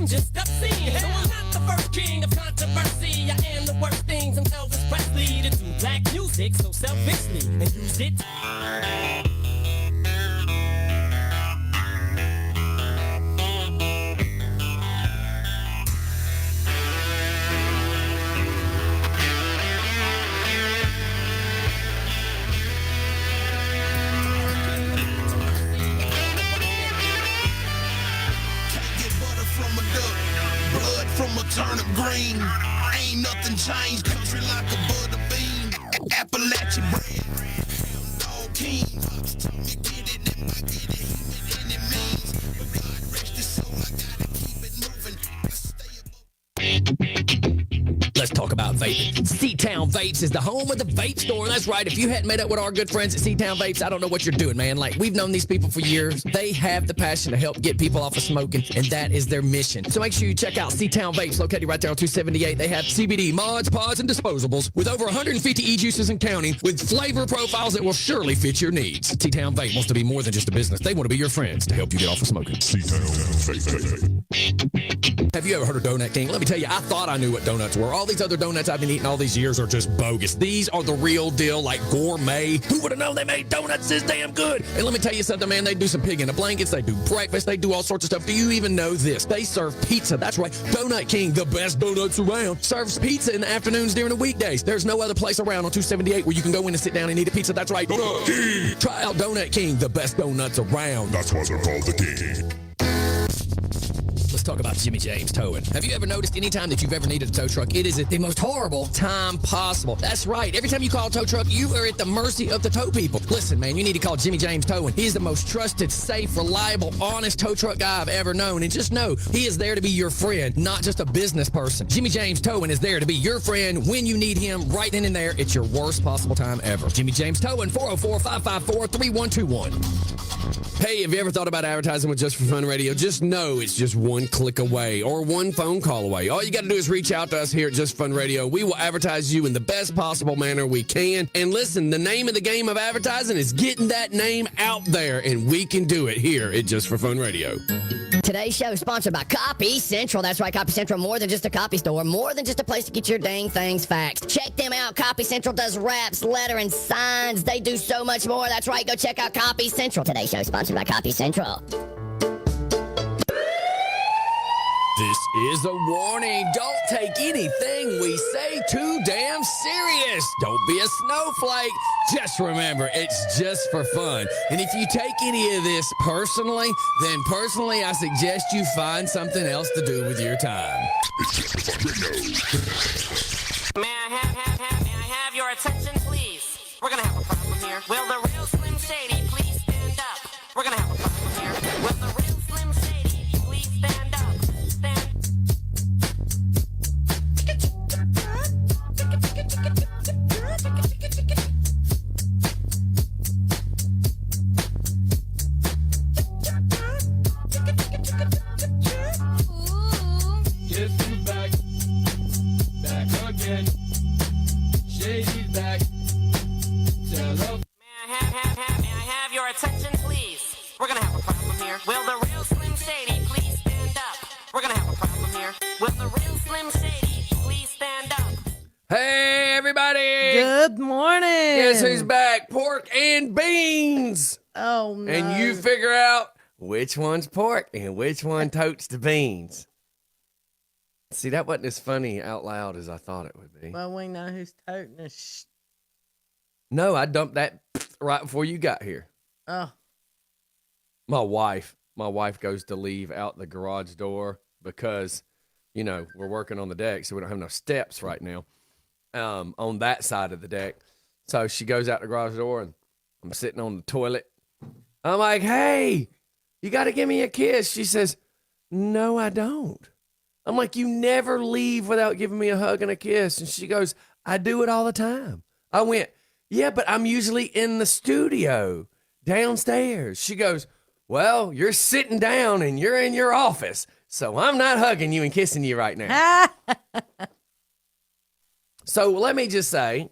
I'm just obscene. So I'm not the first king of controversy. I am the worst things and Elvis Presley to do black music so selfishly and use it. From a turnip green, ain't nothing changed. Country like a butter bean, Appalachian brand, dog king. You get it if I get it, human any means. But God rest his soul, I gotta keep it moving. Let's talk about vaping. C-Town Vapes is the home of the vape store. That's right. If you hadn't met up with our good friends at C-Town Vapes, I don't know what you're doing, man. Like, we've known these people for years. They have the passion to help get people off of smoking, and that is their mission. So make sure you check out C-Town Vapes, located right there on 278. They have CBD, mods, pods, and disposables with over 150 e-juices and counting with flavor profiles that will surely fit your needs. C-Town Vape wants to be more than just a business. They want to be your friends to help you get off of smoking. C-Town Vape. Have you ever heard of Donut King? Let me tell you, I thought I knew what donuts were. All these other donuts I've been eating all these years are just bogus. These are the real deal, like gourmet. Who would have known they made donuts this damn good? And let me tell you something, man. They do some pig in the blankets. They do breakfast. They do all sorts of stuff. Do you even know this? They serve pizza. That's right. Donut King, the best donuts around, serves pizza in the afternoons during the weekdays. There's no other place around on 278 where you can go in and sit down and eat a pizza. That's right. Donut King. Try out Donut King, the best donuts around. That's why they're called the King. Let's talk about Jimmy James Towing. Have you ever noticed any time that you've ever needed a tow truck, it is at the most horrible time possible? That's right. Every time you call a tow truck, you are at the mercy of the tow people. Listen, man, you need to call Jimmy James Towing. He is the most trusted, safe, reliable, honest tow truck guy I've ever known. And just know, he is there to be your friend, not just a business person. Jimmy James Towing is there to be your friend when you need him, right then and there. It's your worst possible time ever. Jimmy James Towing, 404-554-3121. Hey, have you ever thought about advertising with Just for Fun Radio? Just know it's just one click away or one phone call away. All you got to do is reach out to us here at Just Fun Radio. We will advertise you in the best possible manner we can. And listen, the name of the game of advertising is getting that name out there, and we can do it here at Just for Fun Radio. Today's show is sponsored by Copy Central. That's right, Copy Central, more than just a copy store, more than just a place to get your dang things faxed. Check them out. Copy Central does raps, letter, and signs. They do so much more. That's right, go check out Copy Central. Today's show is sponsored by Copy Central. This is a warning. Don't take anything we say too damn serious. Don't be a snowflake. Just remember, it's just for fun. And if you take any of this personally, then personally I suggest you find something else to do with your time. May I have your attention, please? We're gonna have a problem here. Will the real Slim Shady please stand up? We're gonna have a problem here. Will the real Slim Shady please stand up? Yes, I'm back again. Shady's back. Tell her. May I have your attention, please? We're gonna have a problem here. Will the real Slim Shady please stand up? We're gonna have a problem here. Will the real Slim Shady please stand up? Hey, everybody. Good morning. Guess who's back? Pork and beans. Oh, no. And you figure out which one's pork and which one totes the beans. See, that wasn't as funny out loud as I thought it would be. Well, we know who's toting the No, I dumped that right before you got here. Oh. My wife goes to leave out the garage door because, you know, we're working on the deck, so we don't have no steps right now on that side of the deck. So she goes out the garage door, and I'm sitting on the toilet. I'm like, hey, you got to give me a kiss. She says, no, I don't. I'm like, you never leave without giving me a hug and a kiss. And she goes, I do it all the time. I went, yeah, but I'm usually in the studio downstairs. She goes, well, you're sitting down and you're in your office, so I'm not hugging you and kissing you right now. So let me just say,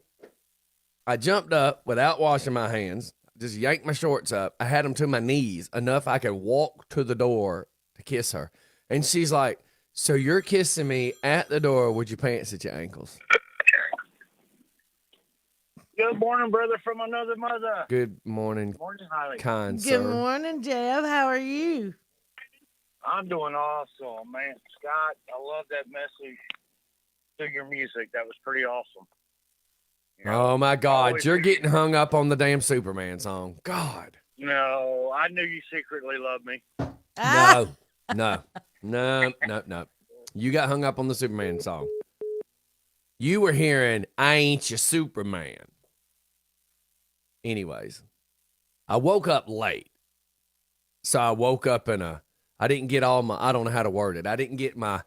I jumped up without washing my hands, just yanked my shorts up. I had them to my knees enough I could walk to the door to kiss her. And she's like, So you're kissing me at the door with your pants at your ankles. Good morning, brother from another mother. Good morning, Morning, Holly. kind Good sir. morning, Jeff. How are you? I'm doing awesome, man. Scott, I love that message to your music. That was pretty awesome. You know, Oh my God, always you're appreciate getting hung up on the damn Superman song. God. No, I knew you secretly loved me. Ah, No. You got hung up on the Superman song. You were hearing, I ain't your Superman. Anyways, I woke up late. So I woke up I didn't get all I don't know how to word it. I didn't get my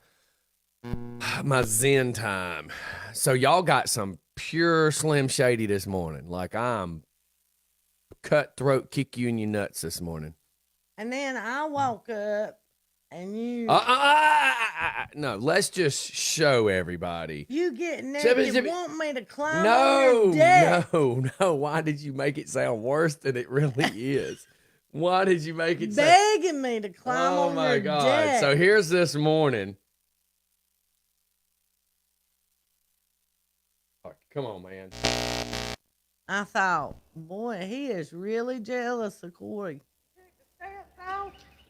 Zen time. So y'all got some pure Slim Shady this morning. Like I'm cutthroat, kick you in your nuts this morning. and then I woke up and you No, let's just show everybody. you get Zippy, naked. zippy. Want me to climb on your deck? No. Why did you make it sound worse than it really is? Why did you make it sound... Begging me to climb Oh on my your God. deck. So here's this morning. Oh, come on, man. I thought, boy, he is really jealous of Corey.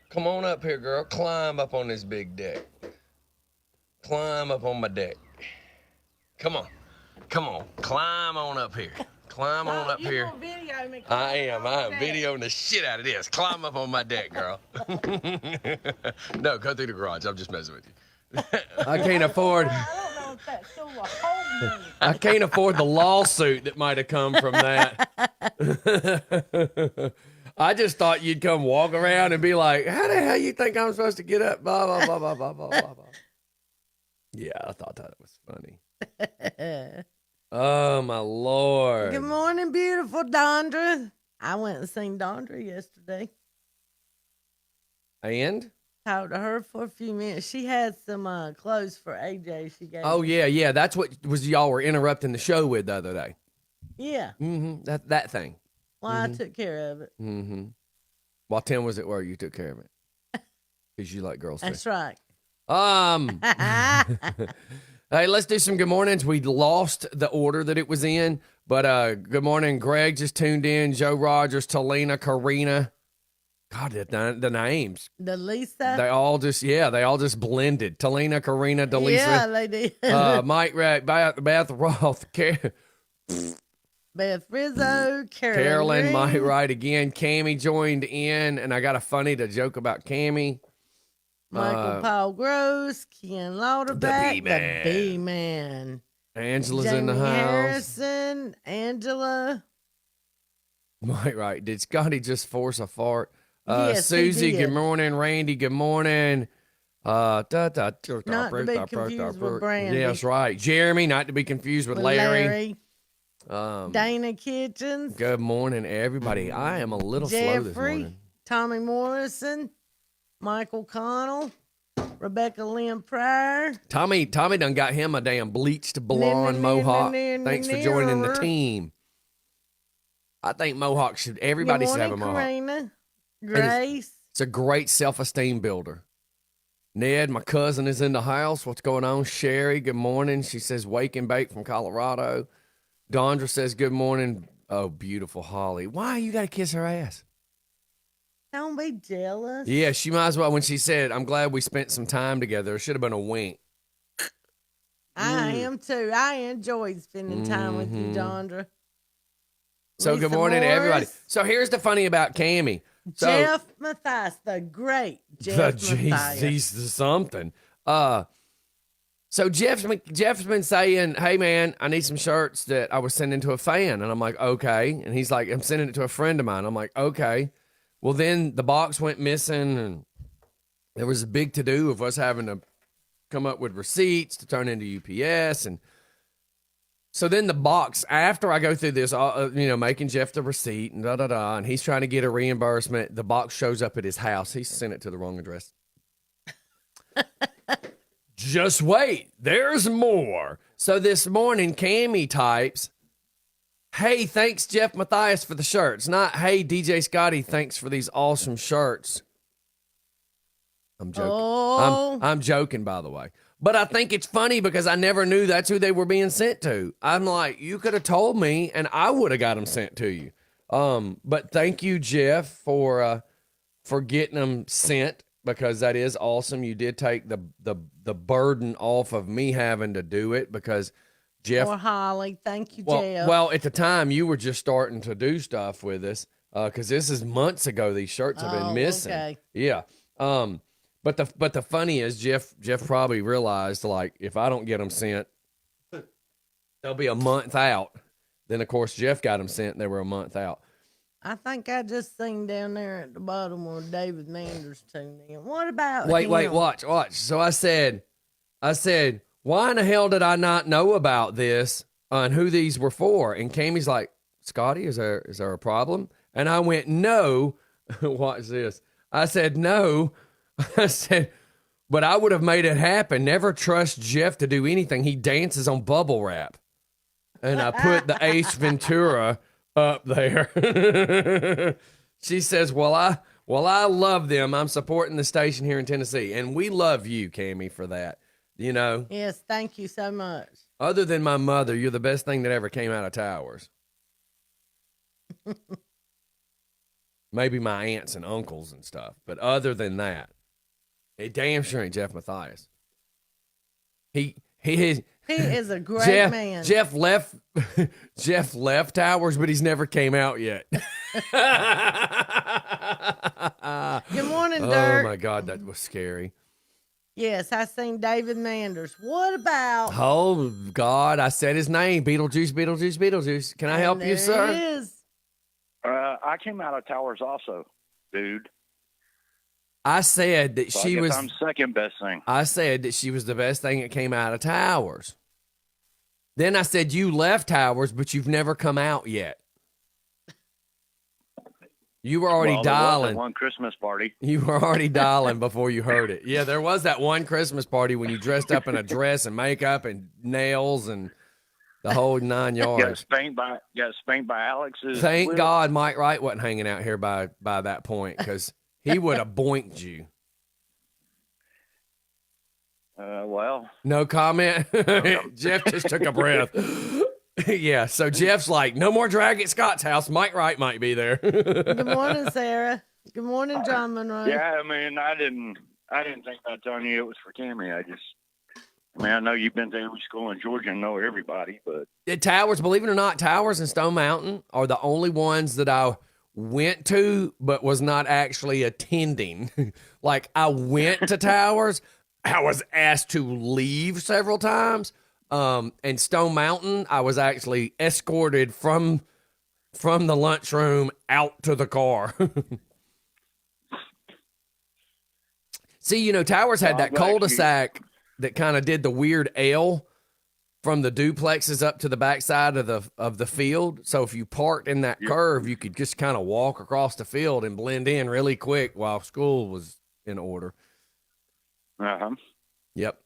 Come on up here, girl. Climb up on this big deck. Climb up on my deck. Come on. Climb on up here. Climb on up here. Video me I am videoing the shit out of this. Climb up on my deck, girl. No, go through the garage. I'm just messing with you. I can't afford. I don't know if that's still a hold me. I can't afford the lawsuit that might have come from that. I just thought you'd come walk around and be like, how the hell you think I'm supposed to get up? Blah, blah, blah, blah, blah, blah, blah, blah. Yeah, I thought that was funny. Oh, my Lord. Good morning, beautiful Dondra. I went and seen Dondra yesterday. And? Talked to her for a few minutes. She had some clothes for AJ. She gave. Oh, me. yeah. That's what was y'all were interrupting the show with the other day. Yeah. Mm-hmm. That thing. Well, I took care of it. Mm-hmm. While Tim was at work, you took care of it. Because you like girls too. That's right. Hey, let's do some good mornings. We lost the order that it was in, but good morning. Greg just tuned in. Joe Rogers, Talina, Karina. God, the names. The Lisa. They all just blended. Talina, Karina, Delisa. Yeah, they did. Mike, Beth Roth, Beth Rizzo, Carolyn, Reed, Mike Wright again. Cammie joined in, and I got a funny to joke about Cammie. Michael Paul Gross, Ken Lauderback, B-Man. the B-Man. Angela's Jamie in the house. Harrison, Angela. Mike Wright. Did Scotty just force a fart? Yes, he Susie, did. good morning. Randy, good morning. Not to be confused with Brandy. Yes, right. Jeremy, not to be confused with Larry. Dana Kitchens. Good morning, everybody. I am a little slow this Jeffrey, morning. Tommy Morrison, Michael Connell, Rebecca Lynn Pryor. Tommy done got him a damn bleached blonde mohawk. Thanks for joining the team. I think mohawk everybody should have a mohawk. Karina, Grace. It's a great self-esteem builder. Ned, my cousin, is in the house. What's going on? Sherry, good morning. She says, wake and bake from Colorado. Dondra says, good morning. Oh, beautiful Holly. Why you got to kiss her ass? Don't be jealous. Yeah, she might as well. When she said, I'm glad we spent some time together, it should have been a wink. I am too. I enjoyed spending time with you, Dondra. So Lisa good morning to everybody. Morris. So here's the funny about Cammie. So, Jeff Mathias, the great Jeff Mathias. He's something. So Jeff's been saying, hey man, I need some shirts that I was sending to a fan. And I'm like, okay. And he's like, I'm sending it to a friend of mine. I'm like, okay. Well, then the box went missing and there was a big to-do of us having to come up with receipts to turn into UPS. And so then the box, after I go through this, making Jeff the receipt and da-da-da, and he's trying to get a reimbursement, the box shows up at his house. He sent it to the wrong address. Just wait. There's more. So this morning, Cammie types, hey, thanks, Jeff Mathias, for the shirts. Not, hey, DJ Scotty, thanks for these awesome shirts. I'm joking. Oh. I'm joking, by the way. But I think it's funny because I never knew that's who they were being sent to. I'm like, you could have told me, and I would have got them sent to you. But thank you, Jeff, for getting them sent, because that is awesome. You did take the burden off of me having to do it, because Jeff. Or Holly. Thank you, Jeff. Well, at the time you were just starting to do stuff with us, because this is months ago. These shirts have been missing. Okay. Yeah. But the funny is Jeff probably realized, like, if I don't get them sent, they'll be a month out. Then of course Jeff got them sent, and they were a month out. I think I just seen down there at the bottom where David Manders tuned in. What about Wait, him? watch. So I said, why in the hell did I not know about this and who these were for? And Cammy's like, Scotty, is there a problem? And I went, no. Watch this. I said, no. I said, but I would have made it happen. Never trust Jeff to do anything. He dances on bubble wrap. And I put the Ace Ventura up there. She says, well, I love them. I'm supporting the station here in Tennessee. And we love you, Cammy, for that. You know? Yes, thank you so much. Other than my mother, you're the best thing that ever came out of Towers. Maybe my aunts and uncles and stuff. But other than that, it damn sure ain't Jeff Matthias. He is a great man. Jeff left Towers, but he's never came out yet. Good morning, Dirk. Oh my God, that was scary. Yes, I seen David Manders. What about? Oh God, I said his name. Beetlejuice. Can I help you, sir? There he is. I came out of Towers also, dude. I said that So she was. I'm second best thing. I said that she was the best thing that came out of Towers. Then I said you left Towers, but you've never come out yet. You were already There was that dialing. one Christmas party. You were already dialing before you heard it. Yeah, there was that one Christmas party when you dressed up in a dress and makeup and nails and the whole 9 Got yards. spanked by Alex's. Thank Will. God Mike Wright wasn't hanging out here by that point, because he would have boinked you. Well, No comment. Jeff just took a breath. Yeah, so Jeff's like, no more drag at Scott's house. Mike Wright might be there. Good morning, Sarah. Good morning, John Monroe. yeah. I mean, I didn't think about telling you it was for Cammy. I know you've been to every school in Georgia and know everybody, but Towers, believe it or not, Towers and Stone Mountain are the only ones that I went to but was not actually attending. Like, I went to Towers. I was asked to leave several times. And Stone Mountain, I was actually escorted from the lunchroom out to the car. See, Towers had that cul-de-sac that kind of did the weird L from the duplexes up to the backside of the field. So if you parked in that curve, you could just kind of walk across the field and blend in really quick while school was in order. Yep.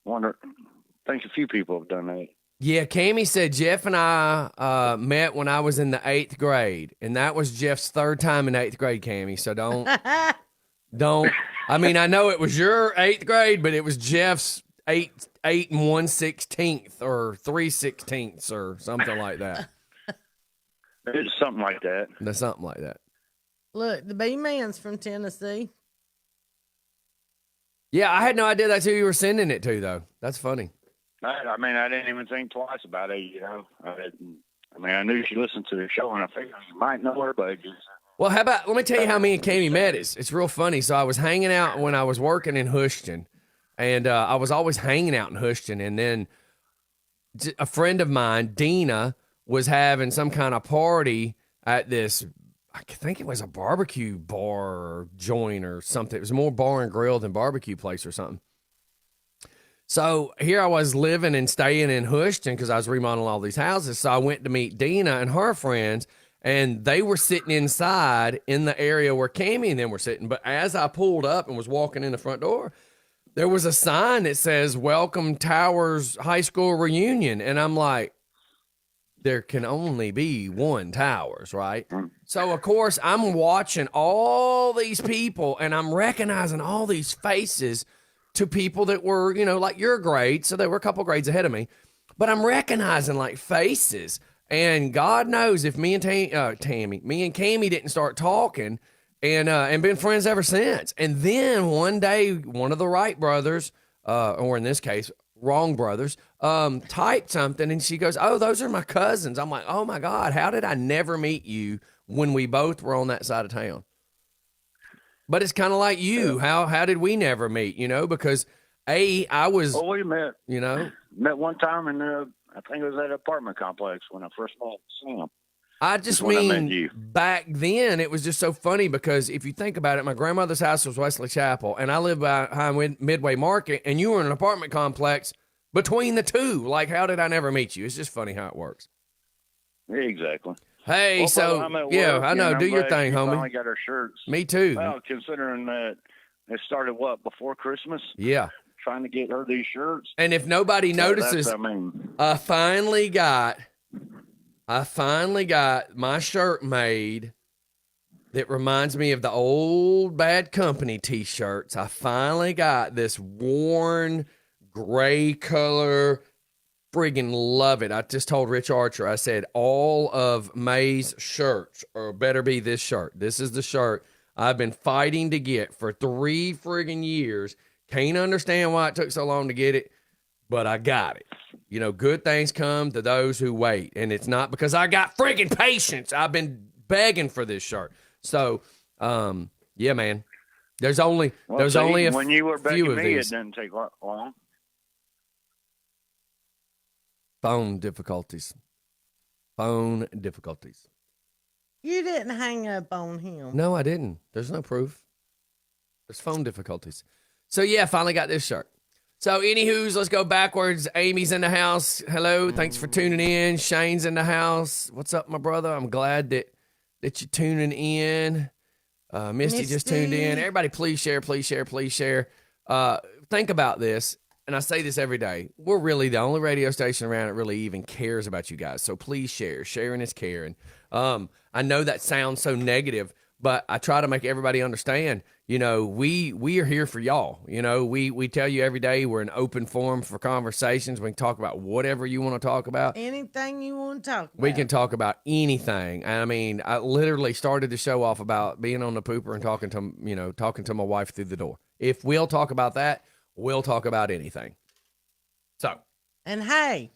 wonder. I think a few people have done that. Yeah, Cammie said Jeff and I met when I was in the 8th grade, and that was Jeff's 3rd time in 8th grade, Cammie. So don't. I mean, I know it was your 8th grade, but it was Jeff's 8 1/16 or 3/16 or something like that. It's something like that. That's something like that. Look, the B-Man's from Tennessee. Yeah, I had no idea that's who you were sending it to, though. That's funny. I mean, I didn't even think twice about it, I knew she listened to the show, and I figured you might know her, but just... Well, let me tell you how me and Cammie met. It's real funny. So I was hanging out when I was working in Houston, and I was always hanging out in Houston, and then a friend of mine, Dina, was having some kind of party at this, I think it was a barbecue bar or joint or something. It was more bar and grill than barbecue place or something. So here I was living and staying in Houston because I was remodeling all these houses. So I went to meet Dina and her friends, and they were sitting inside in the area where Cammie and them were sitting. But as I pulled up and was walking in the front door, there was a sign that says, "Welcome Towers High School Reunion." And I'm like, there can only be one Towers, right? So, of course, I'm watching all these people and I'm recognizing all these faces to people that were, like your grade. So they were a couple grades ahead of me. But I'm recognizing like faces. And God knows if me and me and Cammy didn't start talking and been friends ever since. And then one day, one of the Wright brothers, or in this case, Wrong brothers, typed something and she goes, "Oh, those are my cousins." I'm like, "Oh my God, how did I never meet you when we both were on that side of town?" But it's kind of like you. How did we never meet? Because I was. Well, we met. Met one time in I think it was that apartment complex when I first met Sam. I just when I met mean, you. back then it was just so funny because if you think about it, my grandmother's house was Wesley Chapel, and I lived behind Midway Market, and you were in an apartment complex between the two. Like, how did I never meet you? It's just funny how it works. Yeah, exactly. Hey, Well, so I'm at yeah, work, I know. and Do I'm your glad thing, you homie. Finally got our shirts. Me too. Well, considering that it started before Christmas. Yeah. Trying to get her these shirts. And if nobody notices, I finally got my shirt made that reminds me of the old Bad Company t-shirts. I finally got this worn gray color. Friggin' love it. I just told Rich Archer, I said, all of May's shirts better be this shirt. This is the shirt I've been fighting to get for 3 friggin' years. Can't understand why it took so long to get it, but I got it. Good things come to those who wait. And it's not because I got friggin' patience. I've been begging for this shirt. So, yeah, man. There's only when you were begging few of me, these. it didn't take long. Phone difficulties. You didn't hang up on him. No, I didn't. There's no proof. There's phone difficulties. So, yeah, finally got this shirt. So, anywho's, let's go backwards. Amy's in the house. Hello. Thanks for tuning in. Shane's in the house. What's up, my brother? I'm glad that you're tuning in. Misty just tuned in. Everybody, please share, please share, please share. Think about this, and I say this every day. We're really the only radio station around that really even cares about you guys. So, please share. Sharing is caring. I know that sounds so negative, but I try to make everybody understand, we are here for y'all. We tell you every day we're an open forum for conversations. We can talk about whatever you want to talk about. Anything you want to talk about. We can talk about anything. I mean, I literally started the show off about being on the pooper and talking to my wife through the door. If we'll talk about that, we'll talk about anything. So. And hey,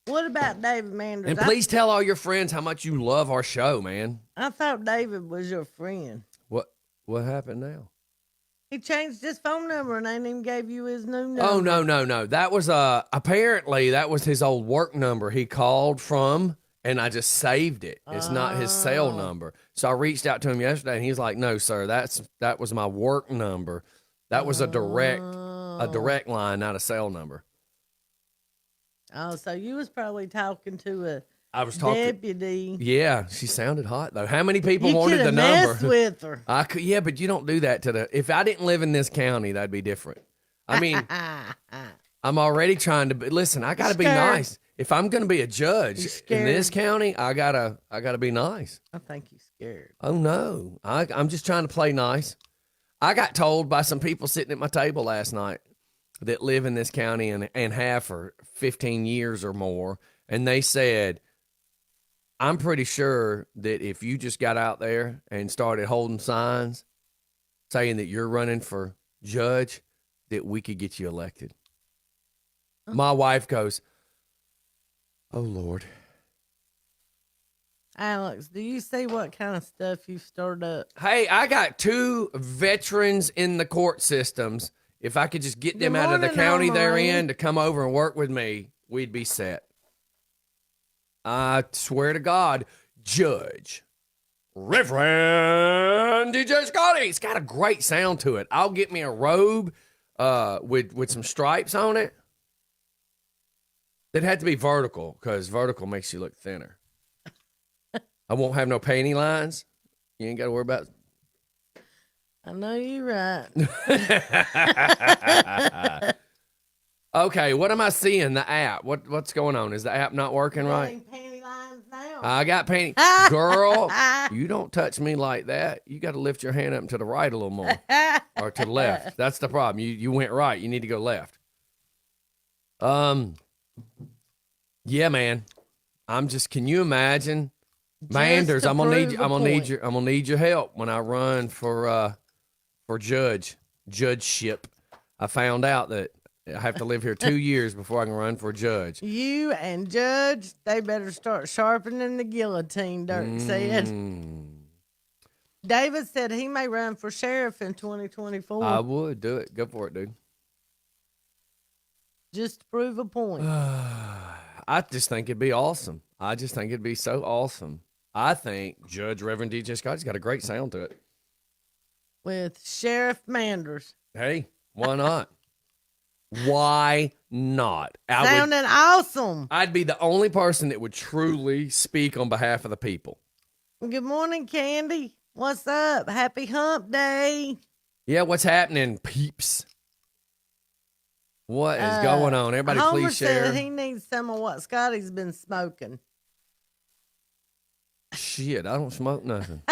what about David Manders? And please tell all your friends how much you love our show, man. I thought David was your friend. What happened now? He changed his phone number and ain't even gave you his new number. Oh, no. That was apparently that was his old work number he called from, and I just saved it. It's not his cell number. So I reached out to him yesterday, and he's like, "No, sir, that was my work number. That was a direct line, not a cell number." Oh, so you was probably talking to I was talking. Deputy. Yeah, she sounded hot though. How many people You wanted the coulda number? messed with her. I could, yeah, but you don't do that to if I didn't live in this county, that'd be different. I mean, I'm already trying to listen. I got to be nice. If I'm going to be a judge in this county, I gotta be nice. I think you're scared. Oh no, I'm just trying to play nice. I got told by some people sitting at my table last night that live in this county and have for 15 years or more, and they said, I'm pretty sure that if you just got out there and started holding signs saying that you're running for judge, that we could get you elected. My wife goes, "Oh, Lord." Alex, do you see what kind of stuff you've stirred up? Hey, I got 2 veterans in the court systems. If I could just get them out of the county they're in to come over and work with me, we'd be set. I swear to God, Judge Reverend DJ Scotty. It's got a great sound to it. I'll get me a robe with some stripes on it. It had to be vertical because vertical makes you look thinner. I won't have no panty lines. You ain't got to worry about. I know you're right. Okay, what am I seeing? The app. What's going on? Is the app not working right? Panty lines I got painting. Girl, you don't touch me like that. You got to lift your hand up and to the right a little more or to the left. That's the problem. You went right. You need to go left. Yeah, man. Can you imagine? Manders, I'm gonna need your help when I run for judgeship. I found out that I have to live here 2 years before I can run for a judge. You and Judge, they better start sharpening the guillotine, Dirk said. David said he may run for sheriff in 2024. I would do it. Go for it, dude. Just to prove a point. I just think it'd be awesome. I just think it'd be so awesome. I think Judge Reverend DJ Scott's got a great sound to it. With Sheriff Manders. Hey, why not? Why not? Sounding awesome. I'd be the only person that would truly speak on behalf of the people. Good morning, Candy. What's up? Happy hump day. Yeah, what's happening, peeps? What is going on? Everybody, Homer please share. said he needs some of what Scotty's been smoking. Shit, I don't smoke nothing.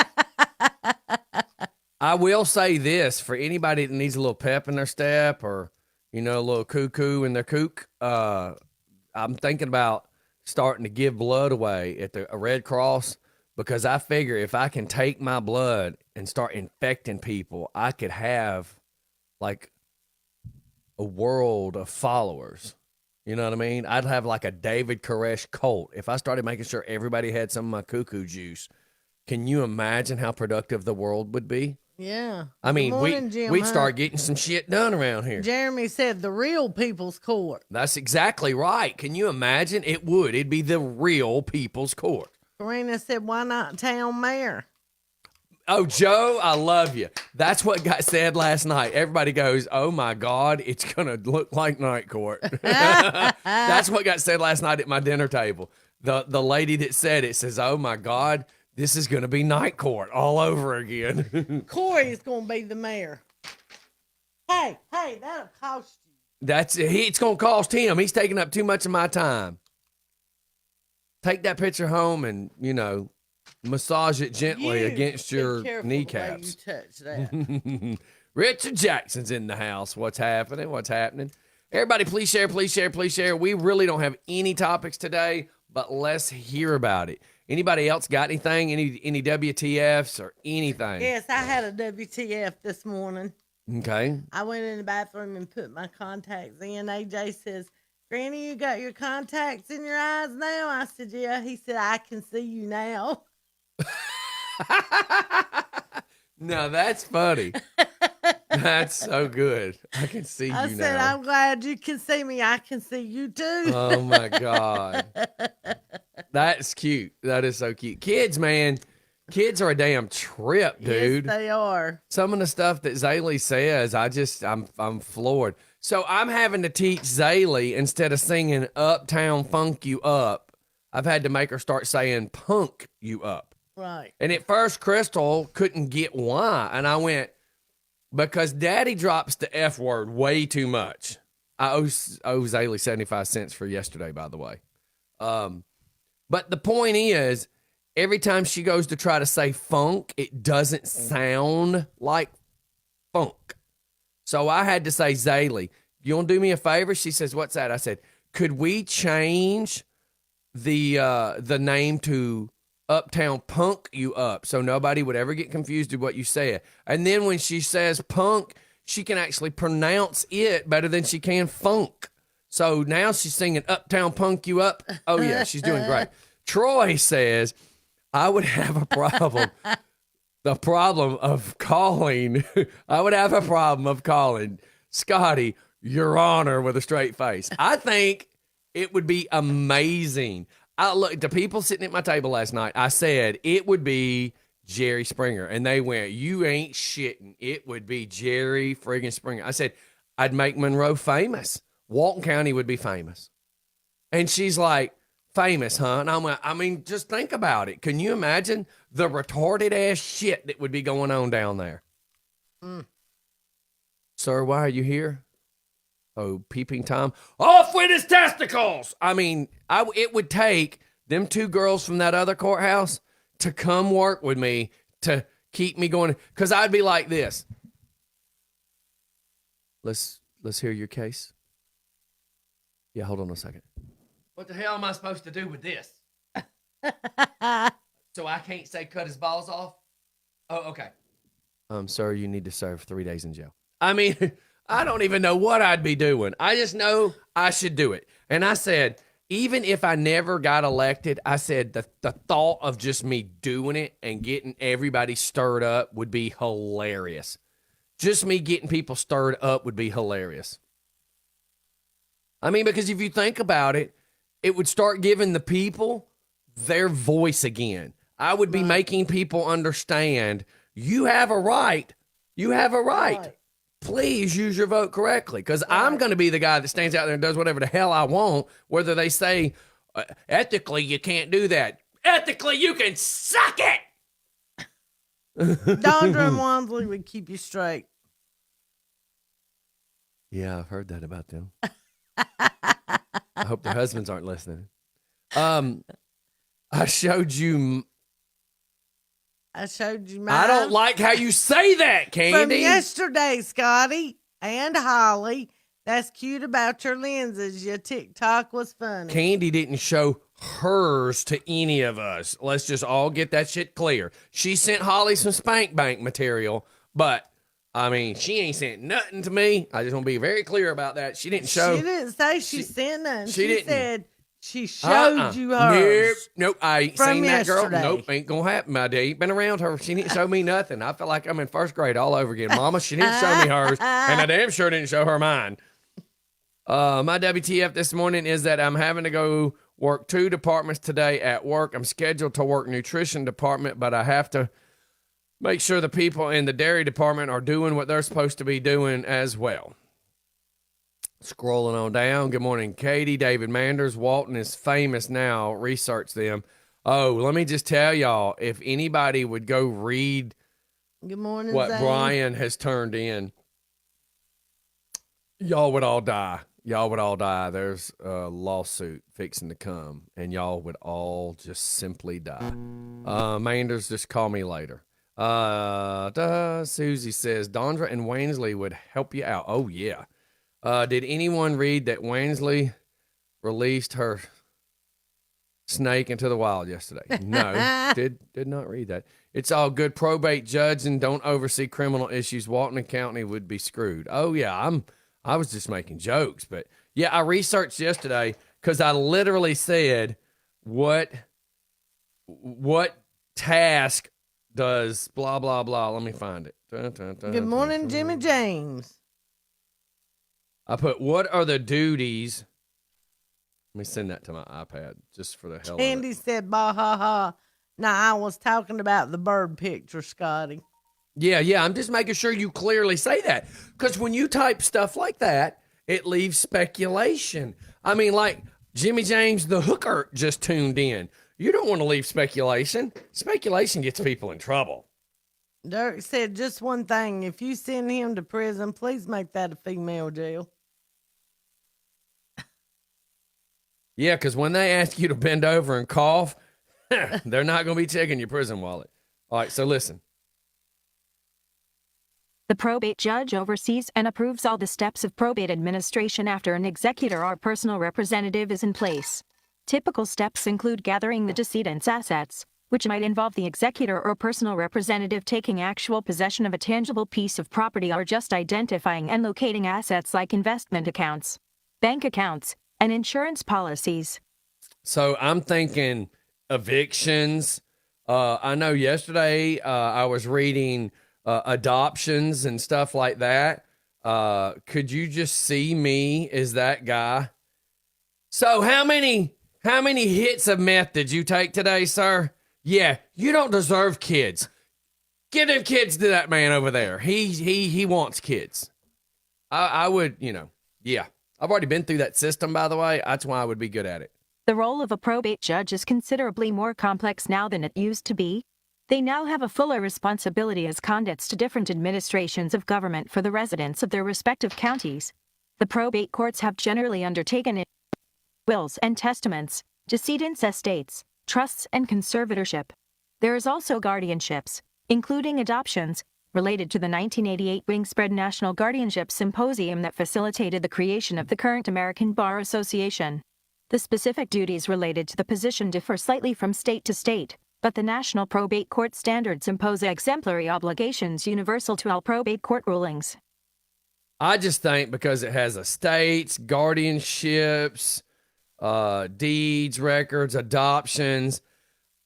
I will say this for anybody that needs a little pep in their step or, a little cuckoo in their kook. I'm thinking about starting to give blood away at a Red Cross because I figure if I can take my blood and start infecting people, I could have like a world of followers. You know what I mean? I'd have like a David Koresh cult if I started making sure everybody had some of my cuckoo juice. Can you imagine how productive the world would be? Yeah. I mean, Jim, we'd start getting some shit done around here. Jeremy said the real people's court. That's exactly right. Can you imagine? It would. It'd be the real people's court. Karina said, why not town mayor? Oh, Joe, I love you. That's what got said last night. Everybody goes, oh, my God, it's going to look like night court. That's what got said last night at my dinner table. The lady that said it says, oh, my God, this is going to be night court all over again. Corey's going to be the mayor. Hey, that'll cost you. It's going to cost him. He's taking up too much of my time. Take that picture home and, massage it gently against your kneecaps. You touch that. Richard Jackson's in the house. What's happening? Everybody, please share, please share, please share. We really don't have any topics today, but let's hear about it. Anybody else got anything? Any WTFs or anything? Yes, I had a WTF this morning. Okay. I went in the bathroom and put my contacts in. AJ says, Granny, you got your contacts in your eyes now? I said, yeah. He said, I can see you now. No, that's funny. That's so good. I can see you now. I said, I'm glad you can see me. I can see you too. Oh, my God. That's cute. That is so cute. Kids, man. Kids are a damn trip, dude. Yes, they are. Some of the stuff that Zaylee says, I'm floored. So I'm having to teach Zaylee, instead of singing Uptown Funk You Up, I've had to make her start saying Punk You Up. Right. And at first, Crystal couldn't get why. And I went, because Daddy drops the F word way too much. I owe Zaylee 75 cents for yesterday, by the way. But the point is, every time she goes to try to say funk, it doesn't sound like funk. So I had to say, Zaylee, you want to do me a favor? She says, what's that? I said, could we change the name to Uptown Punk You Up so nobody would ever get confused with what you said? And then when she says punk, she can actually pronounce it better than she can funk. So now she's singing Uptown Punk You Up. Oh, yeah, she's doing great. Troy says, I would have a problem. I would have a problem of calling Scotty Your Honor with a straight face. I think it would be amazing. I looked, the people sitting at my table last night, I said it would be Jerry Springer. And they went, you ain't shitting. It would be Jerry friggin' Springer. I said, I'd make Monroe famous. Walton County would be famous. And she's like, famous, huh? And I'm like, I mean, just think about it. Can you imagine the retarded ass shit that would be going on down there? Sir, why are you here? Oh, peeping Tom. Off with his testicles! I mean, it would take them 2 girls from that other courthouse to come work with me to keep me going. Because I'd be like this. Let's hear your case. Yeah, hold on a second. What the hell am I supposed to do with this? So I can't say cut his balls off? Oh, okay. Sir, you need to serve 3 days in jail. I mean, I don't even know what I'd be doing. I just know I should do it. And I said, even if I never got elected, I said the thought of just me doing it and getting everybody stirred up would be hilarious. Just me getting people stirred up would be hilarious. I mean, because if you think about it, it would start giving the people their voice again. I would be making people understand you have a right. You have a right. Please use your vote correctly, because I'm going to be the guy that stands out there and does whatever the hell I want, whether they say, ethically, you can't do that. Ethically, you can suck it. Dondra and Wansley would keep you straight. Yeah, I've heard that about them. I hope their husbands aren't listening. I showed you mine. I don't like how you say that, Candy. From yesterday, Scotty and Holly. That's cute about your lenses. Your TikTok was funny. Candy didn't show hers to any of us. Let's just all get that shit clear. She sent Holly some Spank Bank material, but I mean, she ain't sent nothing to me. I just want to be very clear about that. She didn't show. She didn't say she sent nothing. She didn't. Said she showed you hers. Nope, I ain't from seen that girl. yesterday. Nope, ain't gonna happen. I ain't been around her. She didn't show me nothing. I feel like I'm in first grade all over again. Mama, she didn't show me hers, and I damn sure didn't show her mine. My WTF this morning is that I'm having to go work 2 departments today at work. I'm scheduled to work nutrition department, but I have to make sure the people in the dairy department are doing what they're supposed to be doing as well. Scrolling on down. Good morning, Katie. David Manders. Walton is famous now. Research them. Oh, let me just tell y'all, if anybody would go read Good morning, what Zane. Brian has turned in, y'all would all die. Y'all would all die. There's a lawsuit fixing to come, and y'all would all just simply die. Manders, just call me later. Susie says, Dondra and Wansley would help you out. Oh, yeah. Did anyone read that Wansley released her snake into the wild yesterday? No, did not read that. It's all good. Probate judge and don't oversee criminal issues. Walton County would be screwed. Oh yeah, I was just making jokes, but yeah, I researched yesterday because I literally said what task does blah blah blah. Let me find it. Good morning, Jimmy James. I put, what are the duties? Let me send that to my iPad just for the hell of Andy it. said, bah, ha, ha. Nah, I was talking about the bird picture, Scotty. Yeah, I'm just making sure you clearly say that. Because when you type stuff like that, it leaves speculation. I mean, like Jimmy James, the hooker, just tuned in. You don't want to leave speculation. Speculation gets people in trouble. Dirk said just one thing. If you send him to prison, please make that a female jail. Yeah, because when they ask you to bend over and cough, they're not going to be checking your prison wallet. All right, so listen. The probate judge oversees and approves all the steps of probate administration after an executor or personal representative is in place. Typical steps include gathering the decedent's assets, which might involve the executor or personal representative taking actual possession of a tangible piece of property or just identifying and locating assets like investment accounts, bank accounts, and insurance policies. So I'm thinking evictions. I know yesterday I was reading adoptions and stuff like that. Could you just see me as that guy? So how many hits of meth did you take today, sir? Yeah, you don't deserve kids. Give them kids to that man over there. He wants kids. I would, yeah. I've already been through that system, by the way. That's why I would be good at it. The role of a probate judge is considerably more complex now than it used to be. They now have a fuller responsibility as conduits to different administrations of government for the residents of their respective counties. The probate courts have generally undertaken wills and testaments, decedents' estates, trusts, and conservatorship. There is also guardianships, including adoptions, related to the 1988 Wingspread National Guardianship Symposium that facilitated the creation of the current American Bar Association. The specific duties related to the position differ slightly from state to state, but the National Probate Court standards impose exemplary obligations universal to all probate court rulings. I just think because it has estates, guardianships, deeds, records, adoptions,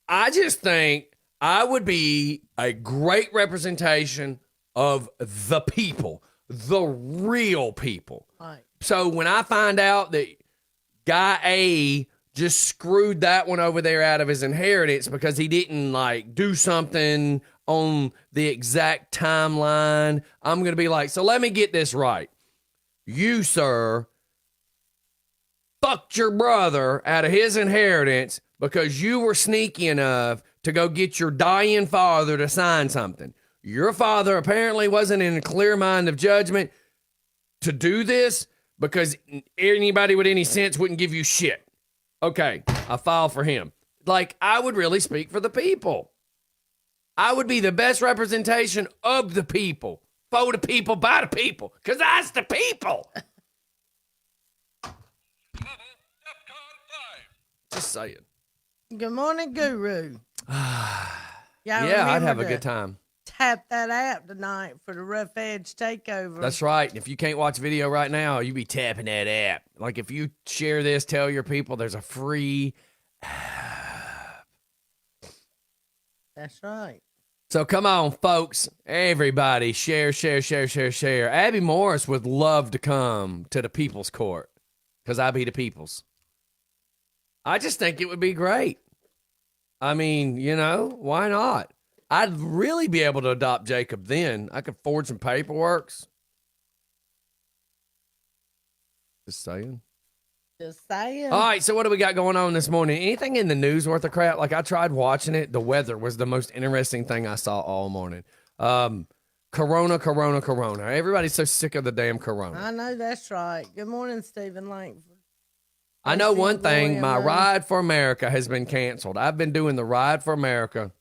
I just think I would be a great representation of the people, the real people. Right. So when I find out that Guy A just screwed that one over there out of his inheritance because he didn't like do something on the exact timeline, I'm going to be like, so let me get this right. You, sir, fucked your brother out of his inheritance because you were sneaky enough to go get your dying father to sign something. Your father apparently wasn't in a clear mind of judgment to do this because anybody with any sense wouldn't give you shit. Okay, I file for him. Like, I would really speak for the people. I would be the best representation of the people. For the people, by the people. Because that's the people. Just saying. Good morning, Guru. Yeah, I'd have a good time. Tap that app tonight for the Rough Edge Takeover. That's right. If you can't watch video right now, you be tapping that app. Like if you share this, tell your people there's a free app. That's right. So come on, folks. Everybody, share. Abby Morris would love to come to the People's Court because I be the people's. I just think it would be great. I mean, you know, why not? I'd really be able to adopt Jacob then. I could forge some paperworks. Just saying. Just saying. All right, so what do we got going on this morning? Anything in the news worth of crap? Like, I tried watching it. The weather was the most interesting thing I saw all morning. Corona. Everybody's so sick of the damn corona. I know that's right. Good morning, Stephen Langford. I know one thing. My Ride for America has been canceled. I've been doing the Ride for America,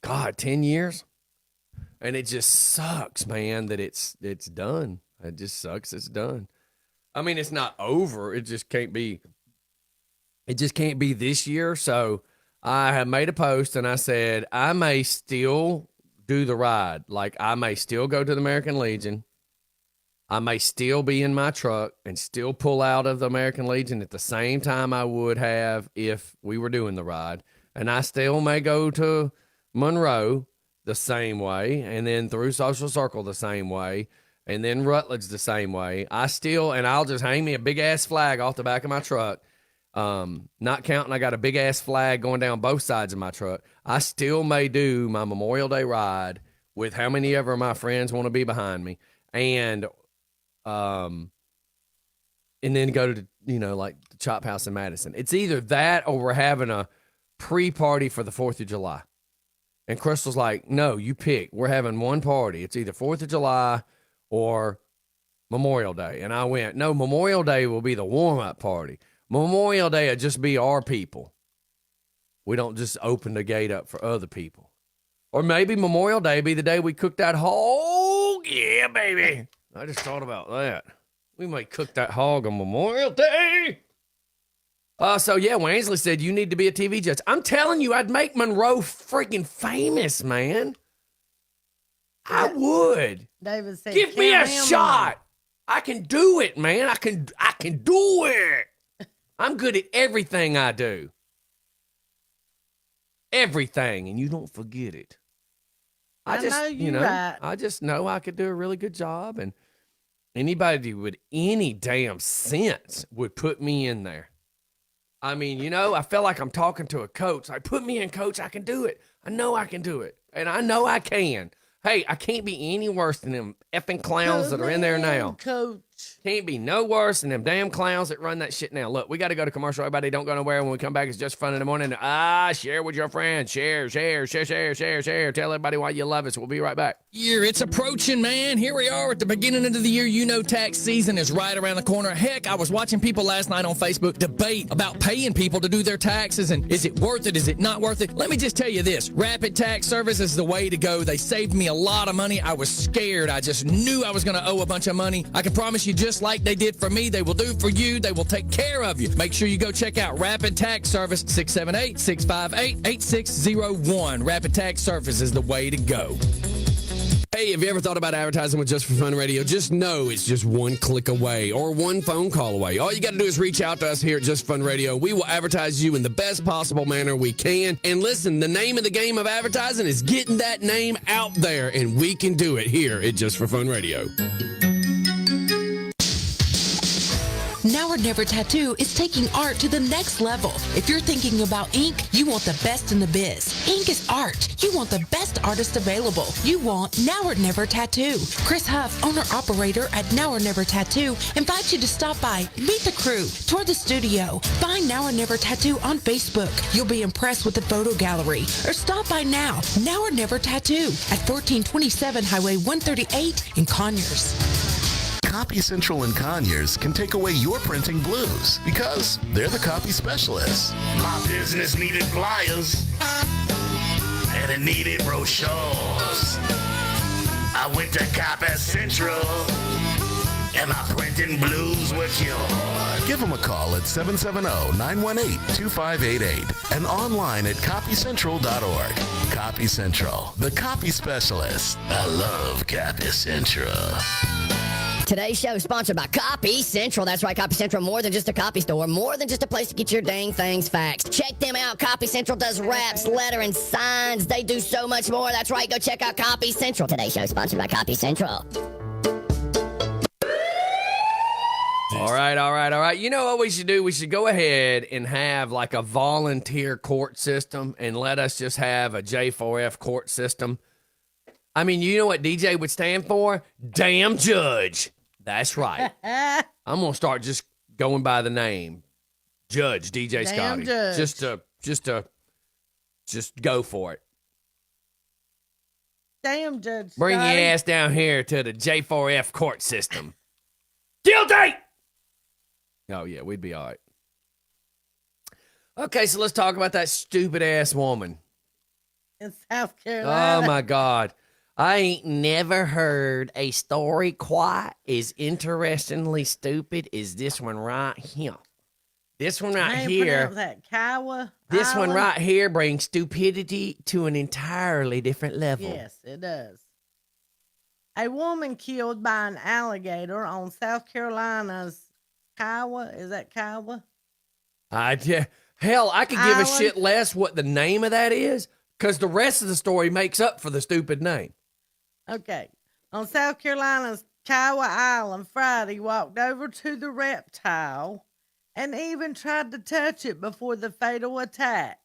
10 years. And it just sucks, man, that it's done. It just sucks it's done. I mean, it's not over. It just can't be this year. So I have made a post and I said, I may still do the ride. Like, I may still go to the American Legion. I may still be in my truck and still pull out of the American Legion at the same time I would have if we were doing the ride. And I still may go to Monroe the same way, and then through Social Circle the same way, and then Rutledge the same way. I'll just hang me a big-ass flag off the back of my truck. Not counting I got a big-ass flag going down both sides of my truck. I still may do my Memorial Day ride with how many ever my friends want to be behind me. And then go to, like the Chop House in Madison. It's either that or we're having a pre-party for the 4th of July. And Crystal's like, no, you pick. We're having one party. It's either 4th of July or Memorial Day. And I went, no, Memorial Day will be the warm-up party. Memorial Day will just be our people. We don't just open the gate up for other people. Or maybe Memorial Day be the day we cook that hog. Yeah, baby. I just thought about that. We might cook that hog on Memorial Day. So, yeah, Wansley said you need to be a TV judge. I'm telling you, I'd make Monroe freaking famous, man. I would. David said, give me a shot. I can do it, man. I can do it. I'm good at everything I do. Everything, and you don't forget it. I just know I could do a really good job, and anybody with any damn sense would put me in there. I mean, I feel like I'm talking to a coach. Like, put me in, coach. I can do it. I know I can do it, and I know I can. Hey, I can't be any worse than them effing clowns that are in there now. Coach. Can't be no worse than them damn clowns that run that shit now. Look, we got to go to commercial. Everybody don't go nowhere. When we come back, it's just fun in the morning. Share with your friends. Share. Tell everybody why you love us. We'll be right back. It's approaching, man. Here we are at the beginning of the year. You know tax season is right around the corner. Heck, I was watching people last night on Facebook debate about paying people to do their taxes and is it worth it? Is it not worth it? Let me just tell you this. Rapid Tax Service is the way to go. They saved me a lot of money. I was scared. I just knew I was going to owe a bunch of money. I can promise you, just like they did for me, they will do for you. They will take care of you. Make sure you go check out Rapid Tax Service, 678-658-8601. Rapid Tax Service is the way to go. Hey, have you ever thought about advertising with Just for Fun Radio? Just know it's just one click away or one phone call away. All you got to do is reach out to us here at Just for Fun Radio. We will advertise you in the best possible manner we can. And listen, the name of the game of advertising is getting that name out there, and we can do it here at Just for Fun Radio. Now or Never Tattoo is taking art to the next level. If you're thinking about ink, you want the best in the biz. Ink is art. You want the best artist available. You want Now or Never Tattoo. Chris Huff, owner-operator at Now or Never Tattoo, invites you to stop by, meet the crew, tour the studio. Find Now or Never Tattoo on Facebook. You'll be impressed with the photo gallery. Or stop by now or Never Tattoo at 1427 Highway 138 in Conyers. Copy Central and Conyers can take away your printing blues because they're the copy specialists. My business needed flyers and it needed brochures. I went to Copy Central and my printing blues were cured. Give them a call at 770-918-2588 and online at copycentral.org. Copy Central, the copy specialist. I love Copy Central. Today's show is sponsored by Copy Central. That's right, Copy Central, more than just a copy store, more than just a place to get your dang things faxed. Check them out. Copy Central does raps, letter, and signs. They do so much more. That's right, go check out Copy Central. Today's show is sponsored by Copy Central. All right. You know what we should do? We should go ahead and have like a volunteer court system and let us just have a J4F court system. I mean, you know what DJ would stand for? Damn judge. That's right. I'm going to start just going by the name. Judge DJ Damn Scotty. judge. Just go for it. Damn, Judge Bring Scotty. your ass down here to the J4F court system. Guilty! Oh, yeah, we'd be all right. Okay, so let's talk about that stupid-ass woman. In South Carolina. Oh, my God. I ain't never heard a story quite as interestingly stupid as this one right here. This one right here. That Kiowa This one Island. right here brings stupidity to an entirely different level. Yes, it does. A woman killed by an alligator on South Carolina's Kiowa. Is that Kiowa? Hell, I could give a Island? shit less what the name of that is, because the rest of the story makes up for the stupid name. Okay. On South Carolina's Kiowa Island, Friday walked over to the reptile and even tried to touch it before the fatal attack,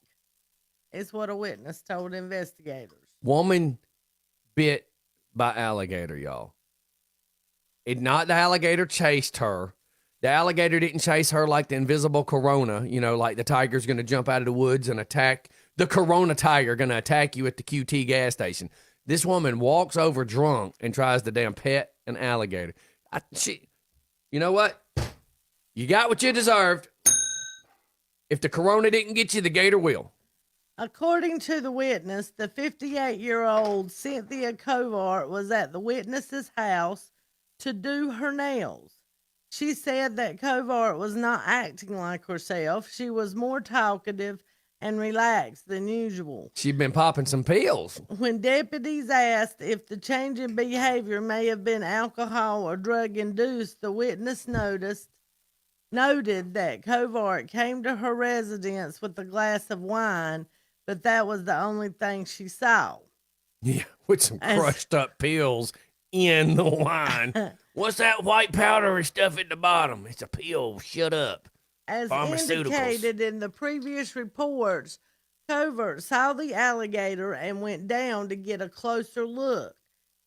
is what a witness told investigators. Woman bit by alligator, y'all. Not the alligator chased her. The alligator didn't chase her like the invisible corona, like the tiger's going to jump out of the woods and attack. The corona tiger going to attack you at the QT gas station. This woman walks over drunk and tries to damn pet an alligator. You know what? You got what you deserved. If the corona didn't get you, the gator will. According to the witness, the 58-year-old Cynthia Covart was at the witness's house to do her nails. She said that Covart was not acting like herself. She was more talkative and relaxed than usual. She'd been popping some pills. When deputies asked if the change in behavior may have been alcohol or drug-induced, the witness noted that Covart came to her residence with a glass of wine, but that was the only thing she saw. Yeah, with some crushed up pills in the wine. What's that white powdery stuff at the bottom? It's a pill. Shut up. As indicated in the previous reports, Covart saw the alligator and went down to get a closer look.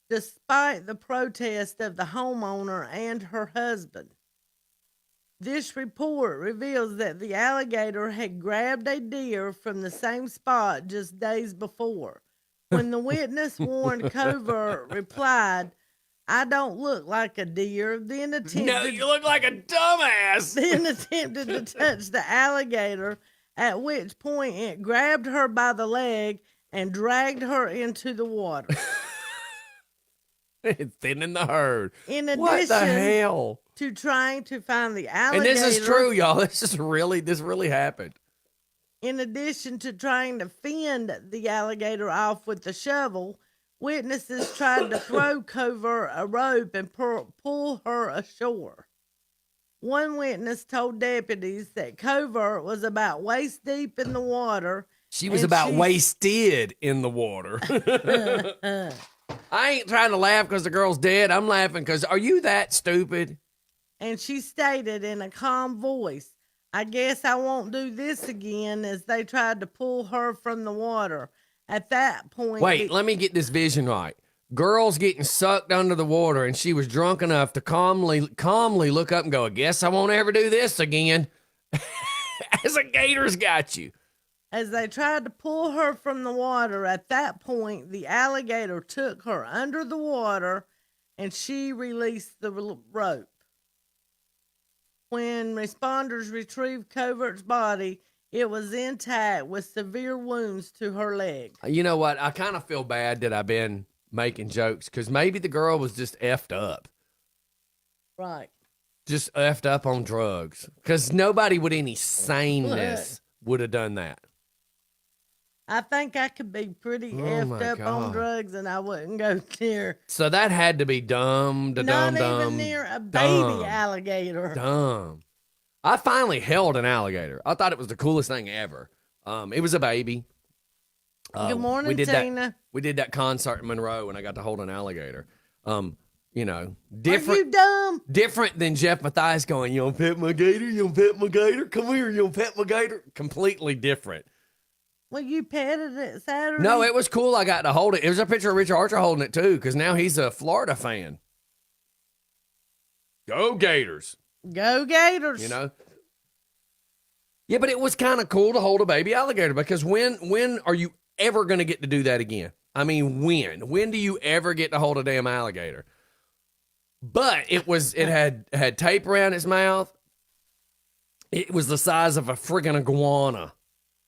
despite the protest of the homeowner and her husband. This report reveals that the alligator had grabbed a deer from the same spot just days before. When the witness warned Covert replied, "I don't look like a deer," then attempted, No, you look like a dumbass. then attempted to touch the alligator, at which point it grabbed her by the leg and dragged her into the water. Thinning the herd. In What the addition hell? to trying to find the And alligator. this is true, y'all. This really happened. In addition to trying to fend the alligator off with the shovel, witnesses tried to throw Covert a rope and pull her ashore. One witness told deputies that Covert was about waist deep in the water. She was about wasted in the water. I ain't trying to laugh because the girl's dead. I'm laughing because are you that stupid? And she stated in a calm voice, "I guess I won't do this again," as they tried to pull her from the water. At that point... Wait, let me get this vision right. Girl's getting sucked under the water, and she was drunk enough to calmly look up and go, "I guess I won't ever do this again." As a gator's got you. As they tried to pull her from the water, at that point, the alligator took her under the water and she released the rope. When responders retrieved Covert's body, it was intact with severe wounds to her leg. You know what? I kind of feel bad that I've been making jokes because maybe the girl was just effed up. Right. Just effed up on drugs. Because nobody with any saneness would have done that. I think I could be pretty effed up on drugs and I wouldn't go near. So that had to be dumb. Not even near a baby alligator. Dumb. I finally held an alligator. I thought it was the coolest thing ever. It was a baby. Good morning, Tina. We did that concert in Monroe and I got to hold an alligator. You know, different. Are you dumb? Different than Jeff Mathias going, "You don't pet my gator? You don't pet my gator? Come here, you don't pet my gator?" Completely different. Well, you petted it Saturday? No, it was cool. I got to hold it. It was a picture of Richard Archer holding it, too, because now he's a Florida fan. Go Gators. Go Gators. You know? Yeah, but it was kind of cool to hold a baby alligator because when are you ever going to get to do that again? I mean, when? When do you ever get to hold a damn alligator? But it had tape around its mouth. It was the size of a friggin' iguana,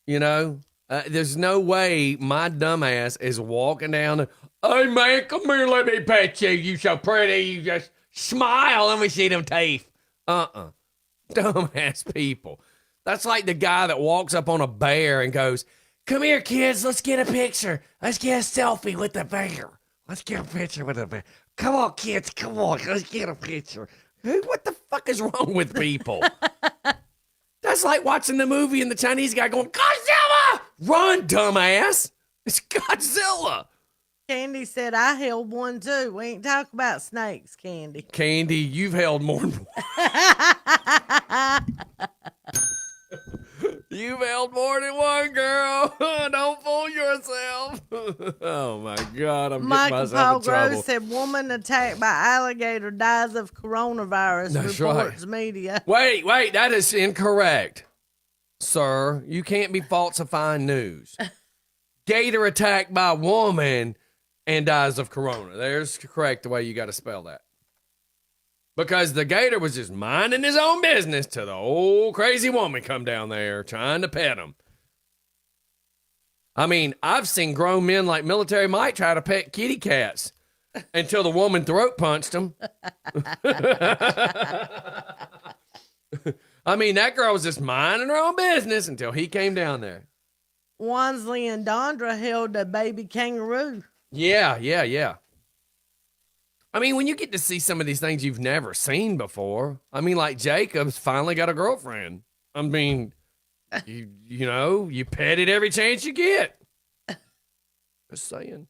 you know? There's no way my dumbass is walking down. "Hey, man, come here. Let me pet you. You so pretty. You just smile. Let me see them teeth." Dumbass people. That's like the guy that walks up on a bear and goes, "Come here, kids. Let's get a picture. Let's get a selfie with the bear. Let's get a picture with the bear. Come on, kids. Come on. Let's get a picture." What the fuck is wrong with people? That's like watching the movie and the Chinese guy going, "Godzilla! Run, dumbass! It's Godzilla!" Candy said, "I held one too." We ain't talking about snakes, Candy. Candy, you've held more than one. You've held more than one, girl. Don't fool yourself. Oh, my God. I'm Michael getting Paul myself in trouble. Gross said, "Woman attacked by alligator dies of coronavirus," That's reports right. media. Wait, that is incorrect, sir. You can't be falsifying news. Gator attacked by woman and dies of corona. There's correct the way you got to spell that. Because the gator was just minding his own business till the old crazy woman come down there trying to pet him. I mean, I've seen grown men like Military Mike try to pet kitty cats until the woman throat punched him. I mean, that girl was just minding her own business until he came down there. Wansley and Dondra held a baby kangaroo. Yeah. I mean, when you get to see some of these things you've never seen before, I mean, like Jacob's finally got a girlfriend. I mean, you know, you pet it every chance you get. Just saying.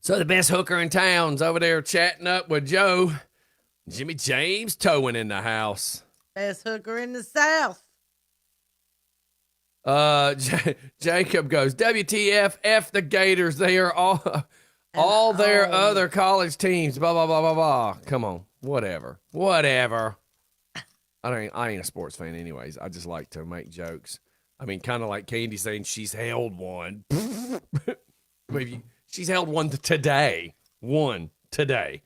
So the best hooker in town's over there chatting up with Joe. Jimmy James towing in the house. Best hooker in the South. Jacob goes, "WTF, F the Gators. They are all their other college teams, blah, blah, blah, blah, blah. Come on. Whatever. I ain't a sports fan anyways. I just like to make jokes. I mean, kind of like Candy saying she's held one. Maybe she's held one today. Today.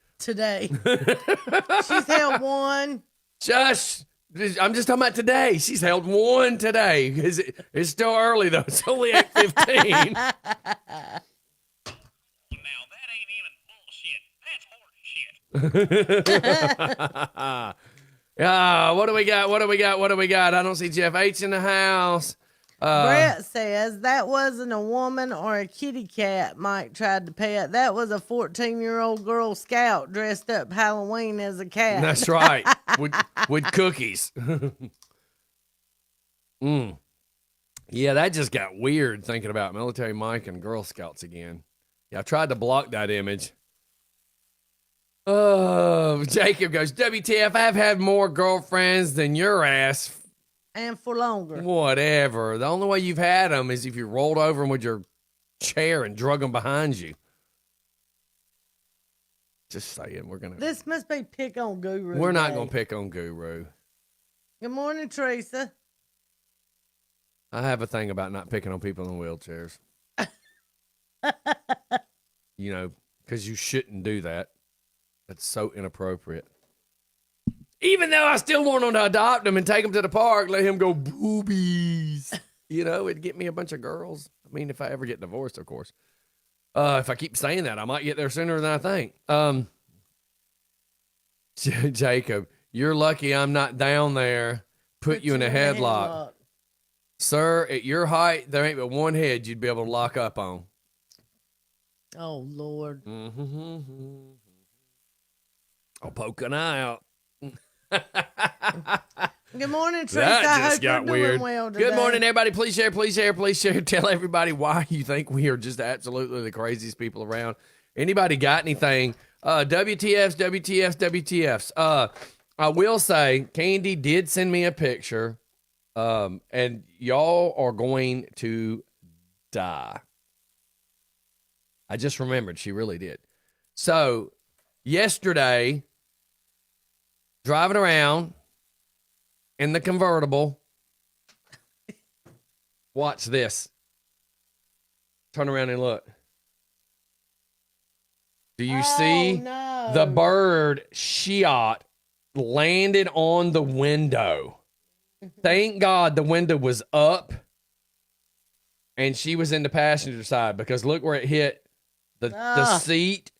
She's held one. I'm just talking about today. She's held one today. It's still early, though. It's only 8:15. Now, that ain't even bullshit. That's horse shit. What do we got? I don't see Jeff H in the house. Brett says that wasn't a woman or a kitty cat Mike tried to pet. That was a 14-year-old Girl Scout dressed up Halloween as a cat. That's right. with cookies. Yeah, that just got weird thinking about Military Mike and Girl Scouts again. Yeah, I tried to block that image. Oh, Jacob goes, WTF, I've had more girlfriends than your ass. And for longer. Whatever. The only way you've had them is if you rolled over them with your chair and drug them behind you. Just saying, This must be pick on Guru. We're not going to pick on Guru. Good morning, Teresa. I have a thing about not picking on people in wheelchairs. Because you shouldn't do that. That's so inappropriate. Even though I still want to adopt him and take him to the park, let him go boobies. It'd get me a bunch of girls. I mean, if I ever get divorced, of course. If I keep saying that, I might get there sooner than I think. Jacob, you're lucky I'm not down there. Put you in a headlock. Sir, at your height, there ain't but one head you'd be able to lock up on. Oh, Lord. I'll poke an eye out. Good morning, Teresa. That just got weird. Well Good morning, everybody. Please share. Tell everybody why you think we are just absolutely the craziest people around. Anybody got anything? WTFs. I will say, Candy did send me a picture, and y'all are going to die. I just remembered she really did. So, yesterday, driving around in the convertible. Watch this. Turn around and look. Do you see the bird shot landed on the window? Thank God the window was up and she was in the passenger side, because look where it hit the seat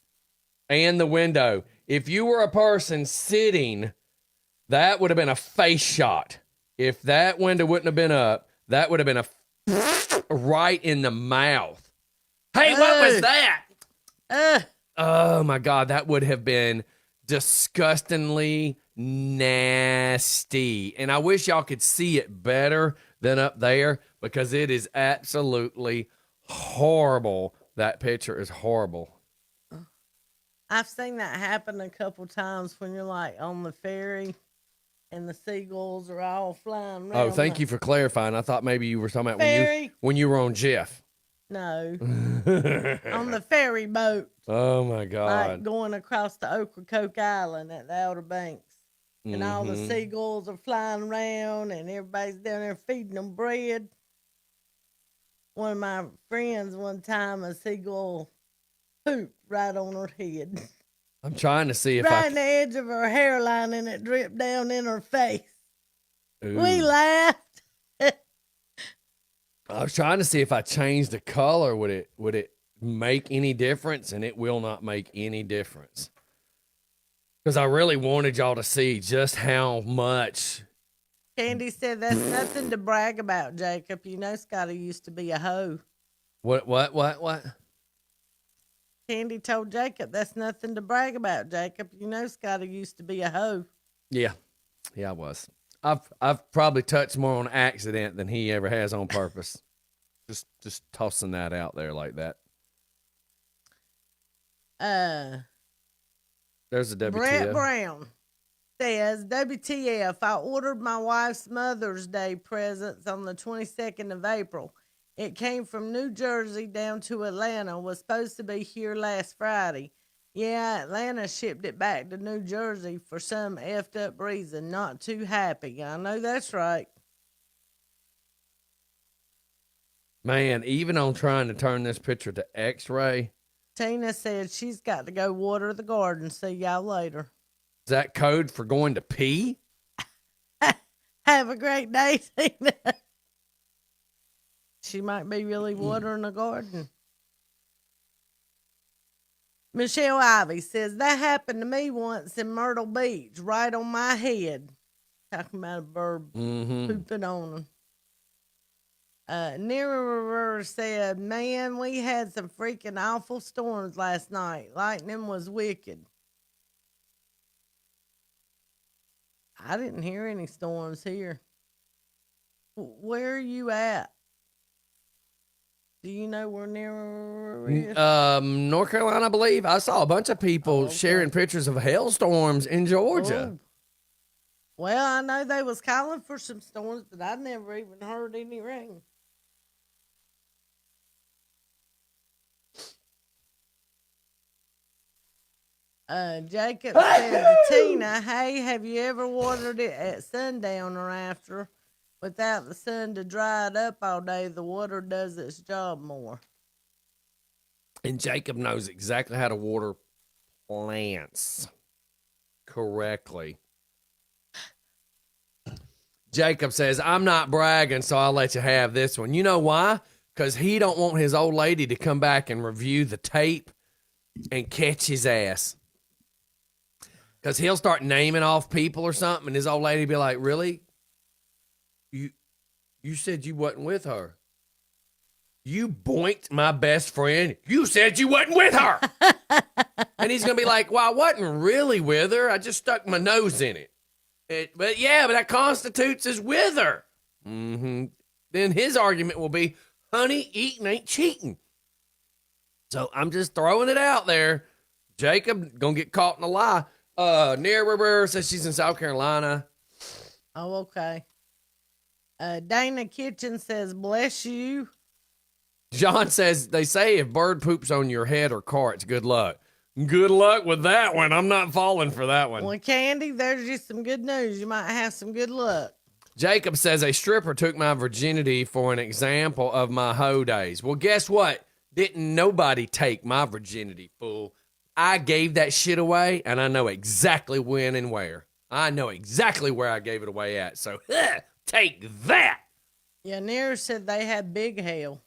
and the window. If you were a person sitting, that would have been a face shot. If that window wouldn't have been up, that would have been a right in the mouth. Hey, what was that? Oh, my God. That would have been disgustingly nasty. And I wish y'all could see it better than up there, because it is absolutely horrible. That picture is horrible. I've seen that happen a couple times when you're like on the ferry and the seagulls are all flying around. Oh, thank you for clarifying. I thought maybe you were talking about when you were on Jeff. No. On the ferry boat. Oh, my God. Like going across the Ocracoke Island at the Outer Banks. And all the seagulls are flying around and everybody's down there feeding them bread. One of my friends one time, a seagull pooped right on her head. I'm trying to see if right in the edge of her hairline, and it dripped down in her face. Ooh. We laughed. I was trying to see if I changed the color, would it make any difference, and it will not make any difference. Because I really wanted y'all to see just how much. Candy said that's nothing to brag about, Jacob. You know Scotty used to be a hoe. What? Candy told Jacob that's nothing to brag about, Jacob. You know Scotty used to be a hoe. Yeah, I was. I've probably touched more on accident than he ever has on purpose. Just tossing that out there like that. There's a WTF. Brett Brown says, WTF, I ordered my wife's Mother's Day presents on the 22nd of April. It came from New Jersey down to Atlanta. Was supposed to be here last Friday. Yeah, Atlanta shipped it back to New Jersey for some effed up reason. Not too happy. I know that's right. Man, even on trying to turn this picture to X-ray, Tina said she's got to go water the garden. See y'all later. is that code for going to pee? Have a great day, Tina. She might be really watering the garden. Michelle Ivy says, that happened to me once in Myrtle Beach, right on my head. Talking about a bird pooping on them. Nearer said, man, we had some freaking awful storms last night. Lightning was wicked. I didn't hear any storms here. Where are you at? Do you know where Nearer is? North Carolina, I believe. I saw a bunch of people sharing pictures of hailstorms in Georgia. Oh. Well, I know they was calling for some storms, but I never even heard any rain. Jacob said to Tina, hey, have you ever watered it at sundown or after? Without the sun to dry it up all day, the water does its job more. And Jacob knows exactly how to water plants correctly. Jacob says, I'm not bragging, so I'll let you have this one. You know why? Because he don't want his old lady to come back and review the tape and catch his ass. Because he'll start naming off people or something, and his old lady be like, really? You said you wasn't with her. You boinked my best friend. You said you wasn't with her. And he's going to be like, well, I wasn't really with her. I just stuck my nose in it. But that constitutes as with her. Then his argument will be, honey, eating ain't cheating. So I'm just throwing it out there. Jacob going to get caught in a lie. Near says she's in South Carolina. Oh, okay. Dana Kitchen says, bless you. John says, they say if bird poops on your head or car, it's good luck. Good luck with that one. I'm not falling for that one. Well, Candy, there's just some good news. You might have some good luck. Jacob says, a stripper took my virginity for an example of my hoe days. Well, guess what? Didn't nobody take my virginity, fool. I gave that shit away, and I know exactly when and where. I know exactly where I gave it away at. So, take that. Yeah, Near said they had big hail.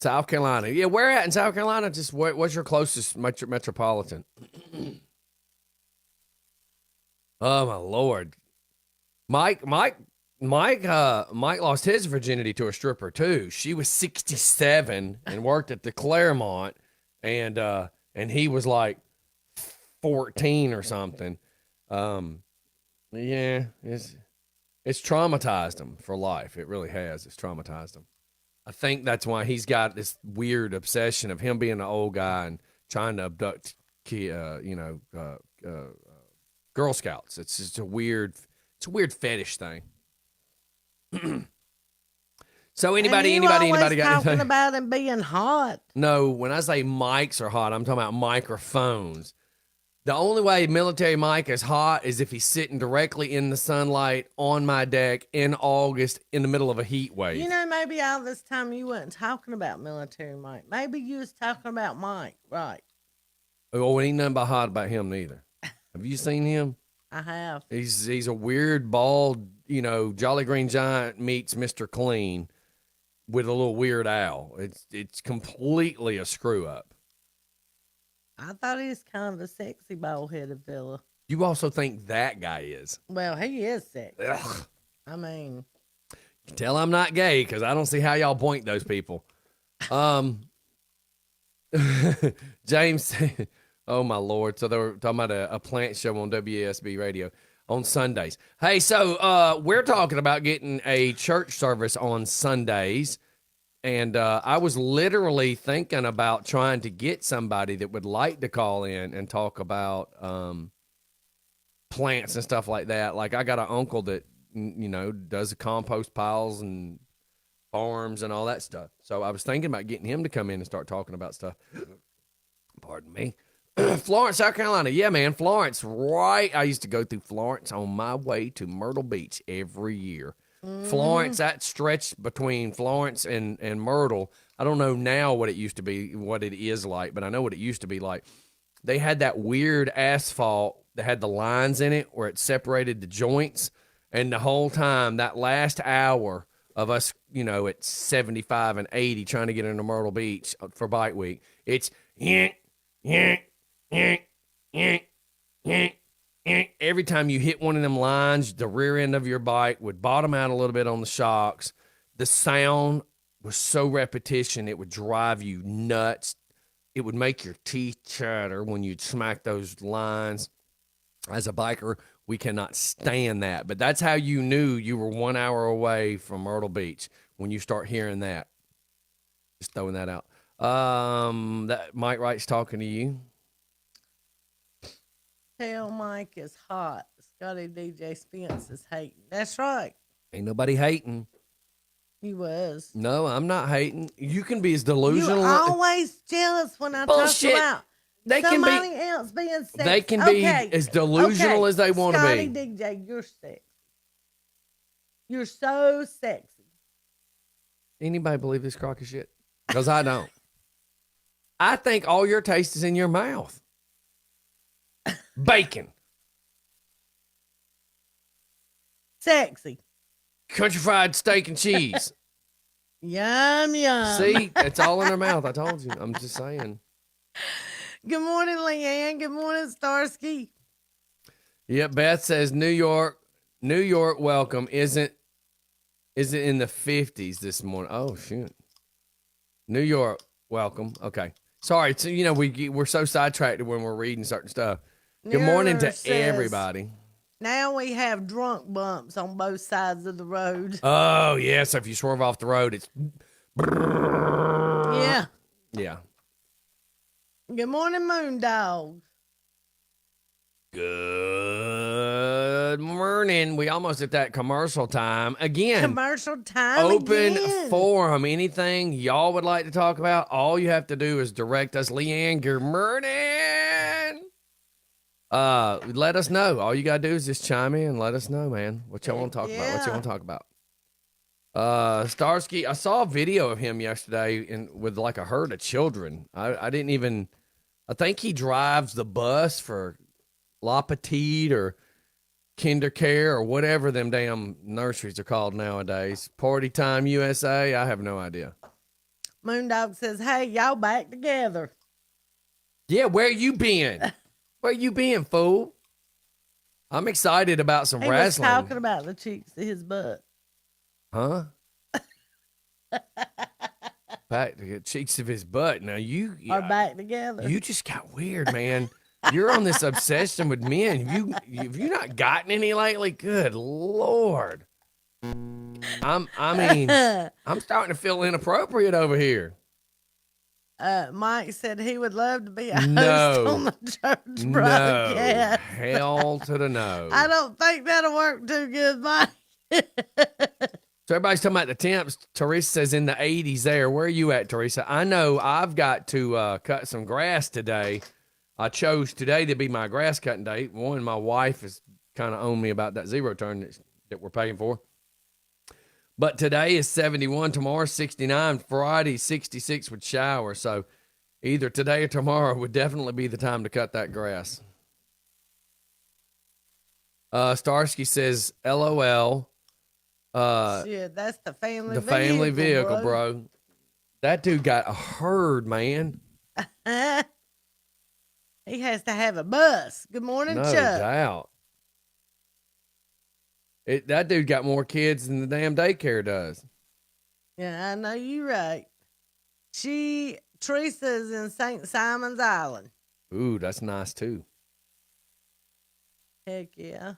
South Carolina. Yeah, where at in South Carolina? Just what's your closest metropolitan? Oh, my Lord. Mike lost his virginity to a stripper, too. She was 67 and worked at the Claremont, and he was like 14 or something. Yeah, it's traumatized him for life. It really has. It's traumatized him. I think that's why he's got this weird obsession of him being an old guy and trying to abduct, Girl Scouts. It's just a weird fetish thing. So anybody got talking anything about him being hot? No, when I say mics are hot, I'm talking about microphones. The only way military mic is hot is if he's sitting directly in the sunlight on my deck in August in the middle of a heat wave. You know, maybe all this time you weren't talking about military Mike. Maybe you was talking about Mike, right? Oh, ain't nothing but hot about him neither. Have you seen him? I have. He's a weird, bald, Jolly Green Giant meets Mr. Clean with a little Weird Al. It's completely a screw up. I thought he was kind of a sexy, bald-headed fella. You also think that guy is? Well, he is sexy. Ugh. I mean, You can tell I'm not gay because I don't see how y'all point those people. James, oh my Lord! So they were talking about a plant show on WSB radio on Sundays. Hey, so we're talking about getting a church service on Sundays. And I was literally thinking about trying to get somebody that would like to call in and talk about plants and stuff like that. Like I got an uncle that does the compost piles and farms and all that stuff. So I was thinking about getting him to come in and start talking about stuff. Pardon me. Florence, South Carolina. Yeah, man, Florence, right. I used to go through Florence on my way to Myrtle Beach every year. Florence, that stretch between Florence and Myrtle, I don't know now what it used to be, what it is like, but I know what it used to be like. They had that weird asphalt that had the lines in it where it separated the joints, and the whole time, that last hour of us, at 75 and 80 trying to get into Myrtle Beach for Bike Week, it's yank, yank, yank, yank, yank, yank. Every time you hit one of them lines, the rear end of your bike would bottom out a little bit on the shocks. The sound was so repetition, it would drive you nuts. It would make your teeth chatter when you'd smack those lines. As a biker, we cannot stand that. But that's how you knew you were 1 hour away from Myrtle Beach when you start hearing that. Just throwing that out. That Mike Wright's talking to you. Tell Mike is hot. Scotty DJ Spence is hating. That's right. Ain't nobody hating. He was. No, I'm not hating. You can be as delusional. You're always jealous when I Bullshit. talk about They somebody can be, else being sexy. They can be as delusional as they want to Scotty be. DJ, you're sexy. You're so sexy. Anybody believe this crock of shit? Because I don't. I think all your taste is in your mouth. Bacon. Sexy. Country fried steak and cheese. Yum, yum. See, it's all in her mouth. I told you. I'm just saying. Good morning, Leanne. Good morning, Starsky. Yep, Beth says New York, welcome. Isn't in the 50s this morning. Oh, shoot. New York, welcome. Okay. Sorry. So, we're so sidetracked when we're reading certain stuff. Good morning to everybody. Now we have drunk bumps on both sides of the road. Oh, yeah. So if you swerve off the road, it's... Yeah. Yeah. Good morning, Moondog. Good morning. We almost at that commercial time. Again. Commercial time Open again. forum. Anything y'all would like to talk about, all you have to do is direct us. Leanne, good morning. Let us know. All you got to do is just chime in and let us know, man, what y'all want to talk about. What you want to talk about. Starsky, I saw a video of him yesterday with like a herd of children. I didn't even... I think he drives the bus for La Petite or Kinder Care or whatever them damn nurseries are called nowadays. Party Time USA? I have no idea. Moondog says, hey, y'all back together. Yeah, where you been? Where you been, fool? I'm excited about some wrestling. He was talking about the cheeks of his butt. Huh? Back to the cheeks of his butt. Now you are back together. You just got weird, man. You're on this obsession with men. Have you not gotten any lately? Good Lord. I'm starting to feel inappropriate over here. Mike said he would love to be a host on the church broadcast. No, hell to the no. I don't think that'll work too good, Mike. So everybody's talking about the temps. Teresa says in the 80s there. Where are you at, Teresa? I know I've got to cut some grass today. I chose today to be my grass cutting day. One, my wife has kind of owned me about that zero turn that we're paying for. But today is 71, tomorrow 69, Friday 66 with shower. So either today or tomorrow would definitely be the time to cut that grass. Starsky says, LOL. Shit, that's the family vehicle. The family vehicle, bro. That dude got a herd, man. He has to have a bus. Good morning, No Chuck. doubt. That dude got more kids than the damn daycare does. Yeah, I know you're right. Teresa's in St. Simon's Island. Ooh, that's nice too. Heck yeah.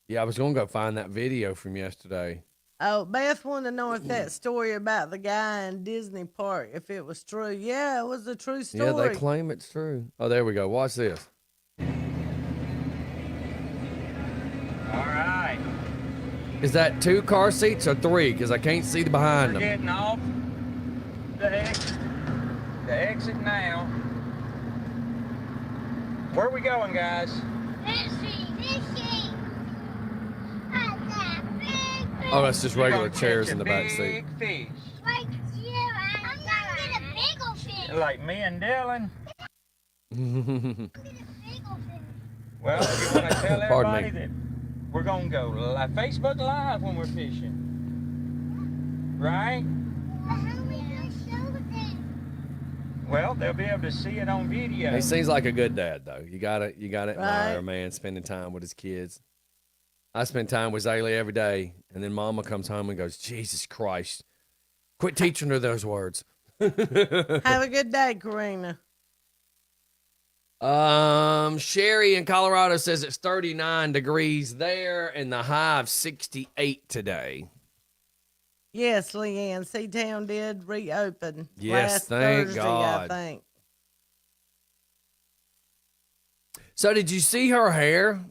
Yeah, I was going to go find that video from yesterday. Oh, Beth wanted to know if that story about the guy in Disney Park, if it was true. Yeah, it was a true story. Yeah, they claim it's true. Oh, there we go. Watch this. All right. Is that 2 car seats or 3? Because I can't see the behind We're them. getting off the exit now. Where are we going, guys? Oh, that's just regular We're gonna chairs catch in a the back seat. big fish. Like me and Dylan. Well, you want to tell Pardon everybody me. that we're going to go Facebook Live when we're fishing. Right? Well, they'll be able to see it on video. He seems like a good dad, though. You gotta admire Right. a man spending time with his kids. I spend time with Zaylee every day, and then Mama comes home and goes, "Jesus Christ, quit teaching her those words." Have a good day, Karina. Sherry in Colorado says it's 39 degrees there, and the high of 68 today. Yes, Leanne. Seatown did reopen Yes, last thank Thursday, God. I think. So, did you see her hair,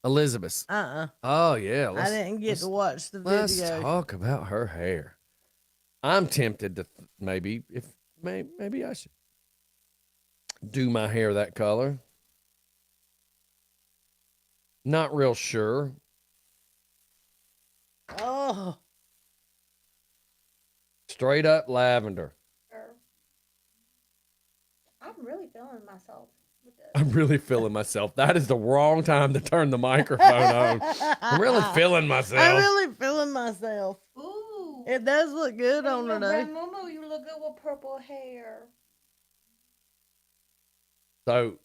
Elizabeth? Oh yeah, I didn't get to watch the video. Let's talk about her hair. I'm tempted to maybe I should do my hair that color. Not real sure. Oh, Straight up lavender. I'm really feeling myself with this. I'm really feeling myself. That is the wrong time to turn the microphone on. I'm really feeling myself. I'm really feeling myself. Ooh. It does look good on her, though. Grandmama, you look good with purple hair. So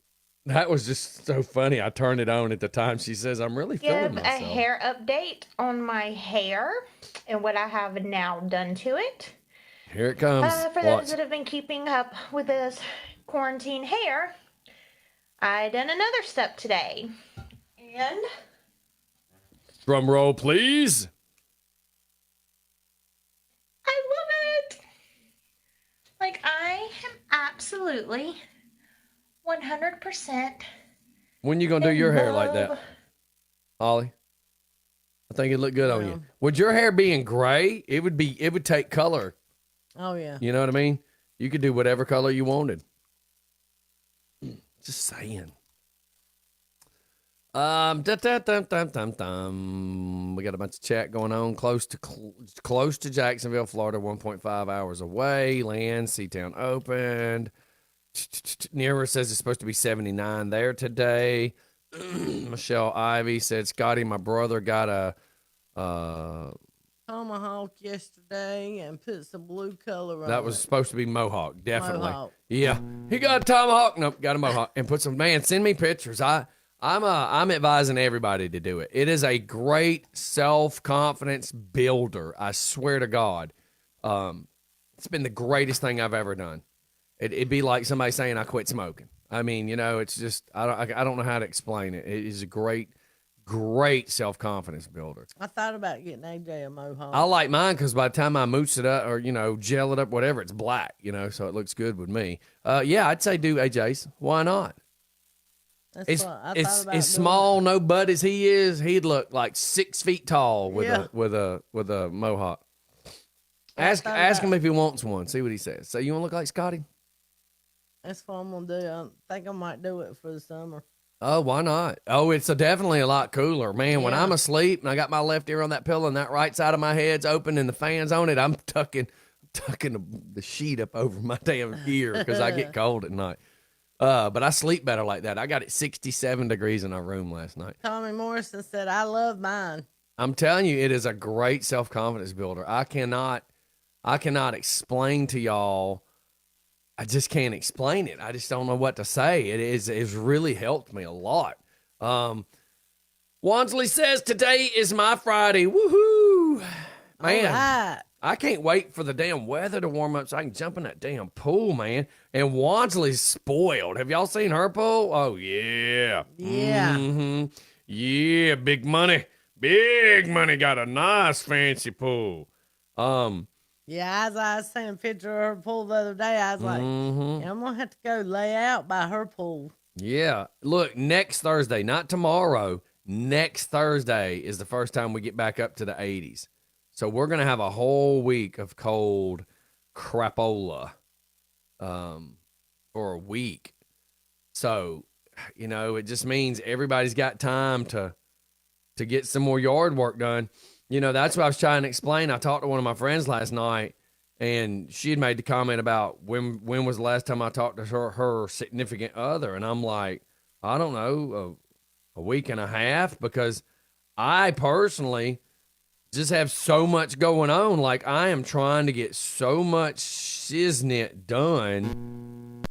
that was just so funny. I turned it on at the time she says, I'm really feeling Give a myself. hair update on my hair and what I have now done to it. Here it comes. For Watch. those that have been keeping up with this quarantine hair, I done another step today. And Drum roll, please. I love it. Like, I am absolutely 100% When you gonna do your hair like love. that, Ollie? I think it'd look good on you. Would your hair be in gray? It would take color. Oh, yeah. You know what I mean? You could do whatever color you wanted. Just saying. We got a bunch of chat going on. Close to Jacksonville, Florida, 1.5 hours away. Land, Seatown opened. Nearer says it's supposed to be 79 there today. Michelle Ivy said, Scotty, my brother got a Tomahawk yesterday and put some blue color on that was it. supposed to be Mohawk, definitely. Mohawk. Yeah, he got a Tomahawk. Nope, got a Mohawk. And put some, man, send me pictures. I'm advising everybody to do it. It is a great self-confidence builder. I swear to God. It's been the greatest thing I've ever done. It'd be like somebody saying I quit smoking. I mean, it's just, I don't know how to explain it. It is a great self-confidence builder. I thought about getting AJ a mohawk. I like mine because by the time I mooch it up or, gel it up, whatever, it's black, so it looks good with me. Yeah, I'd say do AJ's. Why not? That's what I thought about doing. As small, no butt as he is, he'd look like 6 feet tall with a mohawk. Ask him if he wants one. See what he says. So you want to look like Scotty? That's what I'm going to do. I think I might do it for the summer. Oh, why not? Oh, it's definitely a lot cooler. Man, when I'm asleep and I got my left ear on that pillow and that right side of my head's open and the fan's on it, I'm tucking the sheet up over my damn ear because I get cold at night. But I sleep better like that. I got it 67 degrees in our room last night. Tommy Morrison said, I love mine. I'm telling you, it is a great self-confidence builder. I cannot explain to y'all. I just can't explain it. I just don't know what to say. It's really helped me a lot. Wansley says, today is my Friday. Woohoo! Man, right. I can't wait for the damn weather to warm up so I can jump in that damn pool, man. And Wansley's spoiled. Have y'all seen her pool? Oh, yeah. Yeah. Mm-hmm. Yeah, big money. Big money got a nice fancy pool. Yeah, as I was seeing a picture of her pool the other day, I was like, yeah, I'm going to have to go lay out by her pool. Yeah. Look, next Thursday, not tomorrow, Next Thursday is the first time we get back up to the 80s. So we're going to have a whole week of cold crapola for a week. So, you know, it just means everybody's got time to get some more yard work done. You know, that's what I was trying to explain. I talked to one of my friends last night, and she had made the comment about when was the last time I talked to her significant other. And I'm like, I don't know, a week and a half, because I personally just have so much going on. Like, I am trying to get so much shiznit done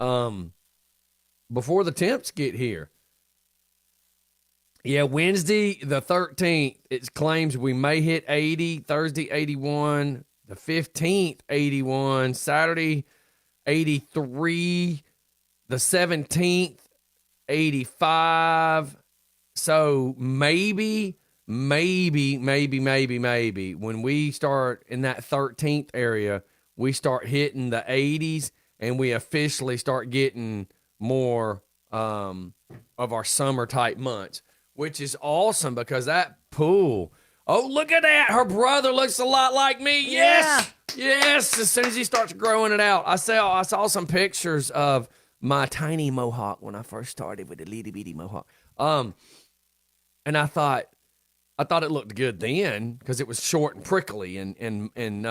before the temps get here. Yeah, Wednesday the 13th, it claims we may hit 80, Thursday 81, the 15th 81, Saturday 83, the 17th 85. So maybe when we start in that 13th area, we start hitting the 80s and we officially start getting more of our summer type months, which is awesome because that pool. Oh, look at that. Her brother looks a lot like me. Yes. Yeah. Yes. As soon as he starts growing it out. I saw some pictures of my tiny mohawk when I first started with the little bitty mohawk. And I thought it looked good then because it was short and prickly. And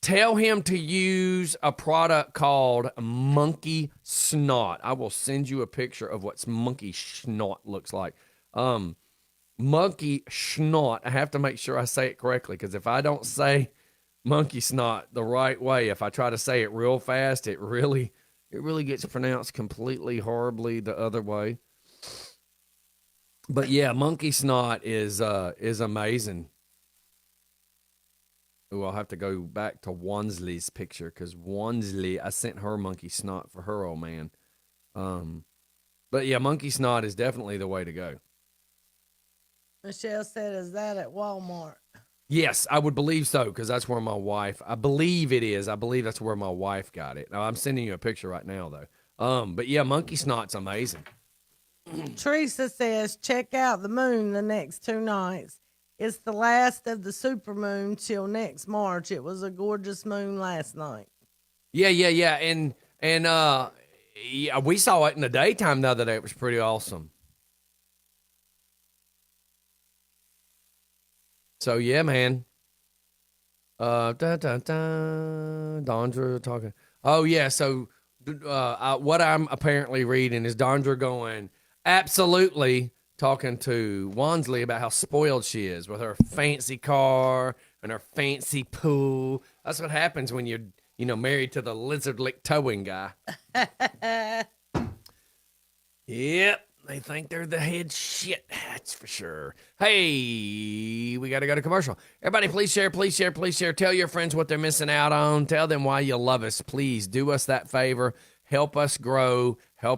tell him to use a product called Monkey Snot. I will send you a picture of what Monkey Snot looks like. Monkey Snot. I have to make sure I say it correctly because if I don't say Monkey Snot the right way, if I try to say it real fast, it really gets pronounced completely horribly the other way. But yeah, Monkey Snot is amazing. Ooh, I'll have to go back to Wansley's picture because Wansley, I sent her Monkey Snot for her old man. But yeah, Monkey Snot is definitely the way to go. Michelle said, is that at Walmart? Yes, I would believe so because that's where my wife, I believe it is. I believe that's where my wife got it. Now, I'm sending you a picture right now, though. But yeah, Monkey Snot's amazing. Teresa says, check out the moon the next 2 nights. It's the last of the supermoon till next March. It was a gorgeous moon last night. Yeah. And yeah, we saw it in the daytime the other day. It was pretty awesome. So yeah, man. Dondra talking. Oh yeah. So what I'm apparently reading is Dondra going, absolutely, talking to Wansley about how spoiled she is with her fancy car and her fancy pool. That's what happens when you're, married to the lizard lick towing guy. Yep. They think they're the head shit. That's for sure. Hey, we got to go to commercial. Everybody, please share. Tell your friends what they're missing out on. Tell them why you love us. Please do us that favor. Help us grow. My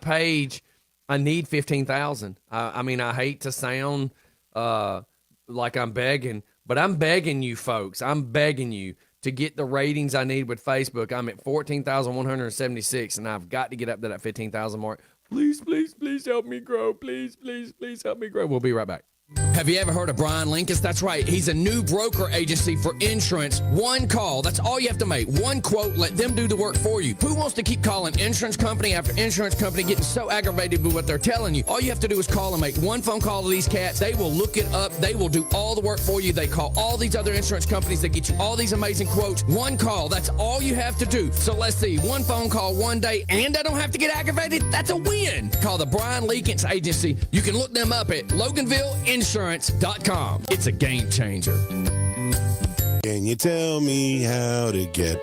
page, I need 15,000. I mean, I hate to sound like I'm begging, but I'm begging you folks. I'm begging you to get the ratings I need with Facebook. I'm at 14,176, and I've got to get up to that 15,000 mark. Please help me grow. Please help me grow. We'll be right back. Have you ever heard of Brian Linkus? That's right. He's a new broker agency for insurance. One call. That's all you have to make. One quote. Let them do the work for you. Who wants to keep calling insurance company after insurance company, getting so aggravated with what they're telling you? All you have to do is call and make one phone call to these cats. They will look it up. They will do all the work for you. They call all these other insurance companies. They get you all these amazing quotes. One call. That's all you have to do. So let's see. One phone call one day, and I don't have to get aggravated. That's a win. Call the Brian Linkus Agency. You can look them up at LoganvilleInsurance.com. It's a game changer. Can you tell me how to get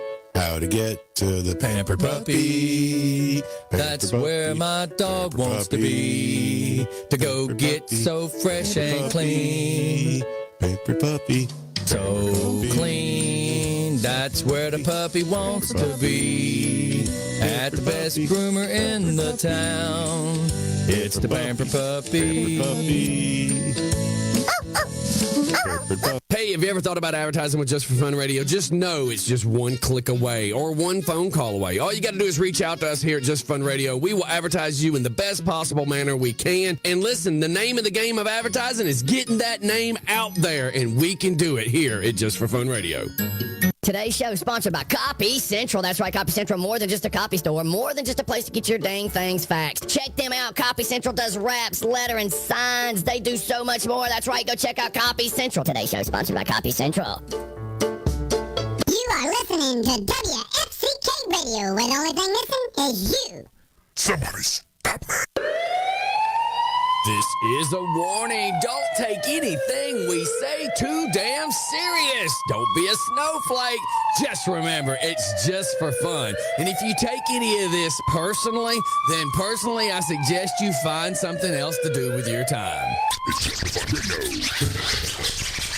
to the pampered puppy? That's where my dog wants to be. To go get so fresh and clean. Pampered puppy. So clean. That's where the puppy wants to be. At the best groomer in the town. It's the Pampered Puppy. Hey, have you ever thought about advertising with Just for Fun Radio? Just know it's just one click away or one phone call away. All you got to do is reach out to us here at Just Fun Radio. We will advertise you in the best possible manner we can. And listen, the name of the game of advertising is getting that name out there, and we can do it here at Just for Fun Radio. Today's show is sponsored by Copy Central. That's right, Copy Central, more than just a copy store, more than just a place to get your dang things faxed. Check them out. Copy Central does raps, letter, and signs. They do so much more. That's right, go check out Copy Central. Today's show is sponsored by Copy Central. You are listening to WFCK Radio, where the only thing missing is you. Somebody stop me. This is a warning. Don't take anything we say too damn serious. Don't be a snowflake. Just remember, it's just for fun. And if you take any of this personally, then personally I suggest you find something else to do with your time.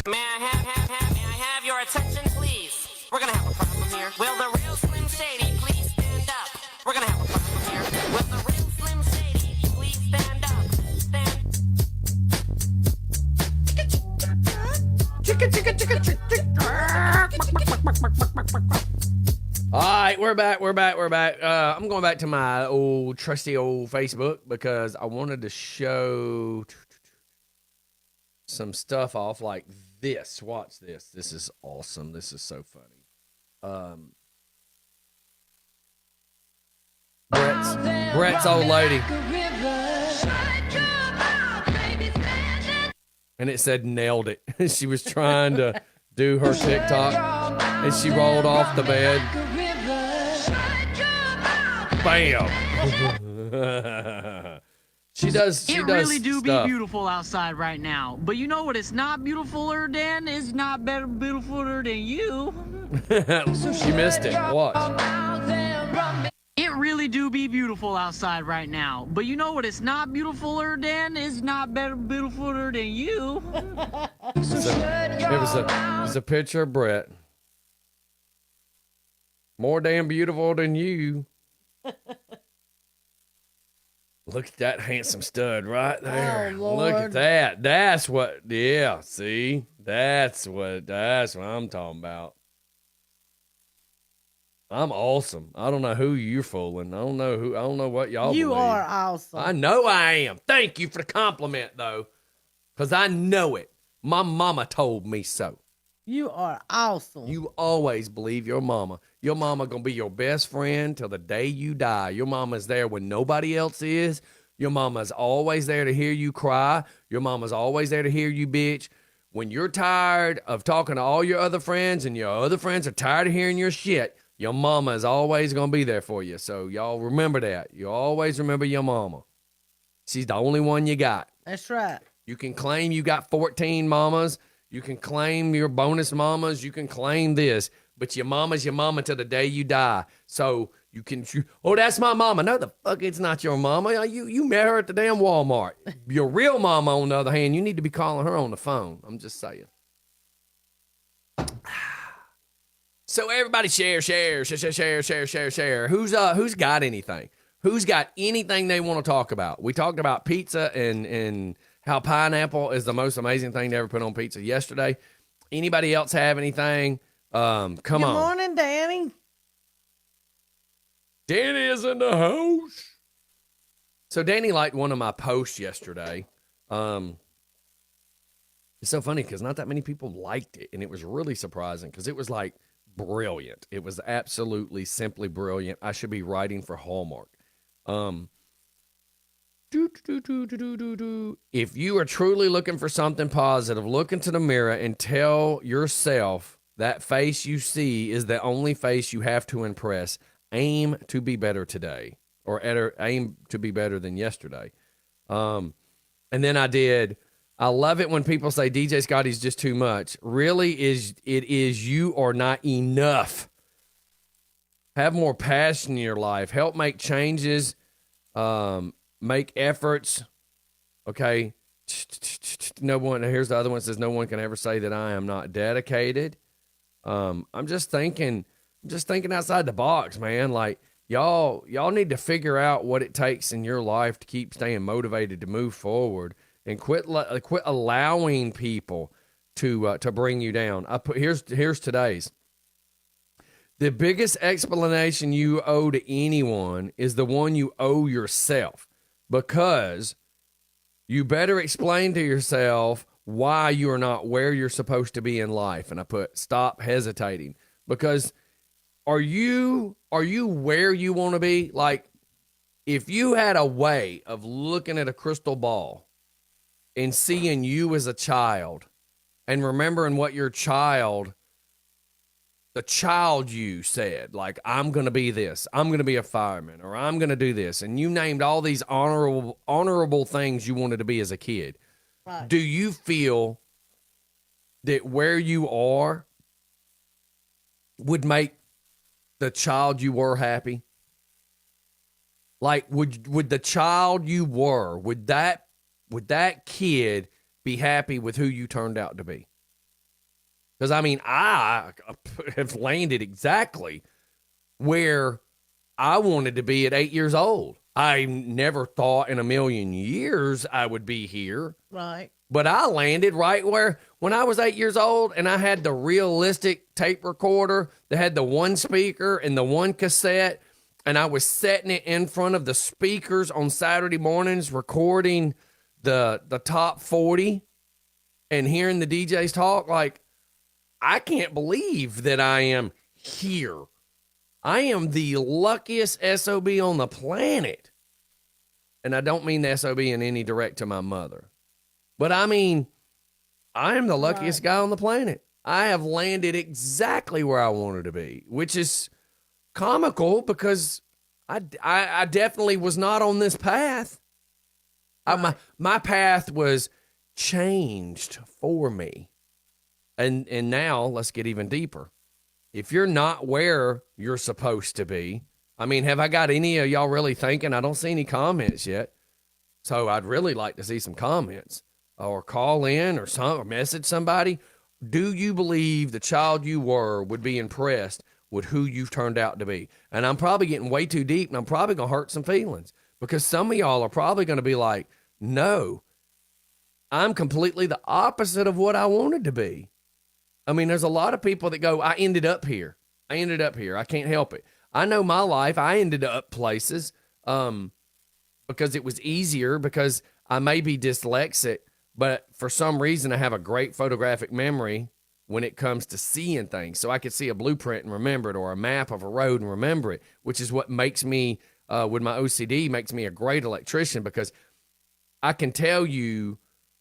May I have your attention, please? We're gonna have a problem here. Will the real Slim Shady please stand up? We're gonna have a problem here. Will the real Slim Shady please stand up? All right, we're back. I'm going back to my old trusty old Facebook because I wanted to show some stuff off like this. Watch this. This is awesome. This is so funny. Brett's old lady. And it said nailed it. She was trying to do her TikTok and she rolled off the bed. Bam. She does really do stuff. be beautiful outside right now. But you know what it's not beautifuler than? It's not better beautifuler than you. She missed it. Watch. It really do be beautiful outside right now. But you know what it's not beautifuler than? It's not better beautifuler than you. It was a picture of Brett. More damn beautiful than you. Look at that handsome stud right there. Oh, Lord. Look at that. That's what, yeah, see? That's what I'm talking about. I'm awesome. I don't know who you're fooling. I don't know what y'all You believe. are awesome. I know I am. Thank you for the compliment, though, because I know it. My mama told me so. You are awesome. You always believe your mama. Your mama gonna be your best friend till the day you die. Your mama's there when nobody else is. Your mama's always there to hear you cry. Your mama's always there to hear you bitch. When you're tired of talking to all your other friends and your other friends are tired of hearing your shit, your mama is always gonna be there for you. So y'all remember that. You always remember your mama. She's the only one you got. That's right. You can claim you got 14 mamas. You can claim your bonus mamas. You can claim this. But your mama's your mama till the day you die. So you can, oh, that's my mama. No, the fuck, it's not your mama. You met her at the damn Walmart. Your real mama, on the other hand, you need to be calling her on the phone. I'm just saying. So everybody share. Who's got anything? Who's got anything they want to talk about? We talked about pizza and how pineapple is the most amazing thing to ever put on pizza yesterday. Anybody else have anything? Come Good on. morning, Danny. Danny is in the house. So Danny liked one of my posts yesterday. It's so funny because not that many people liked it, and it was really surprising because it was like brilliant. It was absolutely simply brilliant. I should be writing for Hallmark. If you are truly looking for something positive, look into the mirror and tell yourself that face you see is the only face you have to impress. Aim to be better today, or aim to be better than yesterday. And then I love it when people say DJ Scotty's just too much. Really, it is you are not enough. Have more passion in your life. Help make changes. Make efforts. Okay. No one. Here's the other one that says no one can ever say that I am not dedicated. I'm just thinking outside the box, man. Like y'all need to figure out what it takes in your life to keep staying motivated to move forward and quit allowing people to bring you down. Here's today's. The biggest explanation you owe to anyone is the one you owe yourself, because you better explain to yourself why you are not where you're supposed to be in life. And I put stop hesitating, because are you where you want to be? Like, if you had a way of looking at a crystal ball and seeing you as a child and remembering what your the child you said, like, I'm going to be this, I'm going to be a fireman, or I'm going to do this, and you named all these honorable things you wanted to be as a kid. Right. Do you feel that where you are would make the child you were happy? Like, would the child you were, would that kid be happy with who you turned out to be? Because, I mean, I have landed exactly where I wanted to be at 8 years old. I never thought in a million years I would be here. Right. But I landed right where, when I was 8 years old and I had the realistic tape recorder that had the one speaker and the one cassette, and I was setting it in front of the speakers on Saturday mornings, recording the top 40 and hearing the DJs talk, like, I can't believe that I am here. I am the luckiest SOB on the planet. And I don't mean the SOB in any direct to my mother. But I mean, I am the luckiest guy on the planet. I have landed exactly where I wanted to be, which is comical because I definitely was not on this path. My path was changed for me. And now let's get even deeper. If you're not where you're supposed to be, I mean, have I got any of y'all really thinking? I don't see any comments yet. So I'd really like to see some comments, or call in or message somebody. Do you believe the child you were would be impressed with who you've turned out to be? And I'm probably getting way too deep, and I'm probably going to hurt some feelings, because some of y'all are probably going to be like, no, I'm completely the opposite of what I wanted to be. I mean, there's a lot of people that go, I ended up here. I can't help it. I know my life. I ended up places because it was easier, because I may be dyslexic, but for some reason I have a great photographic memory when it comes to seeing things. So I could see a blueprint and remember it, or a map of a road and remember it, which is what makes me, with my OCD, makes me a great electrician, because I can tell you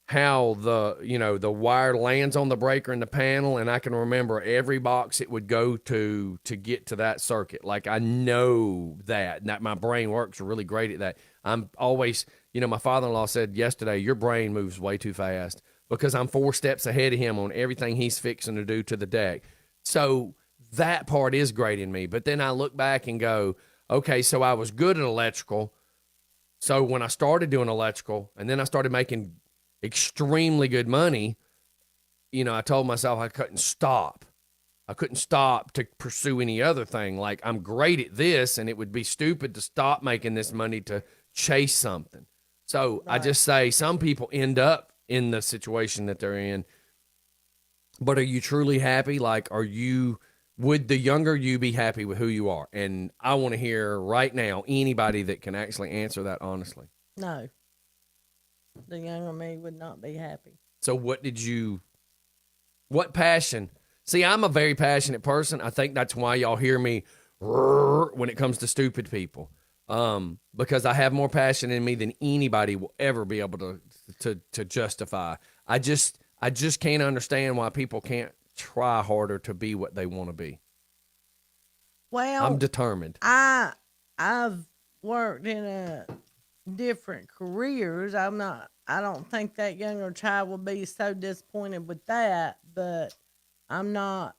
how the wire lands on the breaker in the panel, and I can remember every box it would go to get to that circuit. Like, I know that my brain works really great at that. I'm always, my father-in-law said yesterday, your brain moves way too fast, because I'm 4 steps ahead of him on everything he's fixing to do to the deck. So that part is great in me. But then I look back and go, okay, so I was good at electrical. So when I started doing electrical, and then I started making extremely good money, I told myself I couldn't stop. I couldn't stop to pursue any other thing. Like, I'm great at this, and it would be stupid to stop making this money to chase something. So I just say some people end up in the situation that they're in. But are you truly happy? Like, would the younger you be happy with who you are? And I want to hear right now anybody that can actually answer that honestly. No. The younger me would not be happy. So what passion? See, I'm a very passionate person. I think that's why y'all hear me when it comes to stupid people. Because I have more passion in me than anybody will ever be able to justify. I just can't understand why people can't try harder to be what they want to be. Well, I'm determined. I've worked in different careers. I don't think that younger child will be so disappointed with that, but I'm not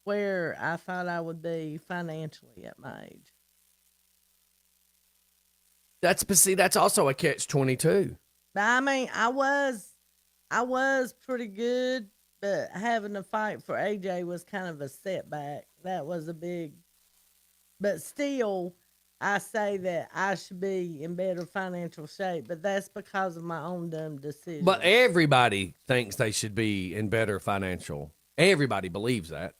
where I thought I would be financially at my age. That's also a catch-22. I mean, I was pretty good, but having to fight for AJ was kind of a setback. That was a big, but still, I say that I should be in better financial shape, but that's because of my own dumb decisions. But everybody thinks they should be in better financial. Everybody believes that.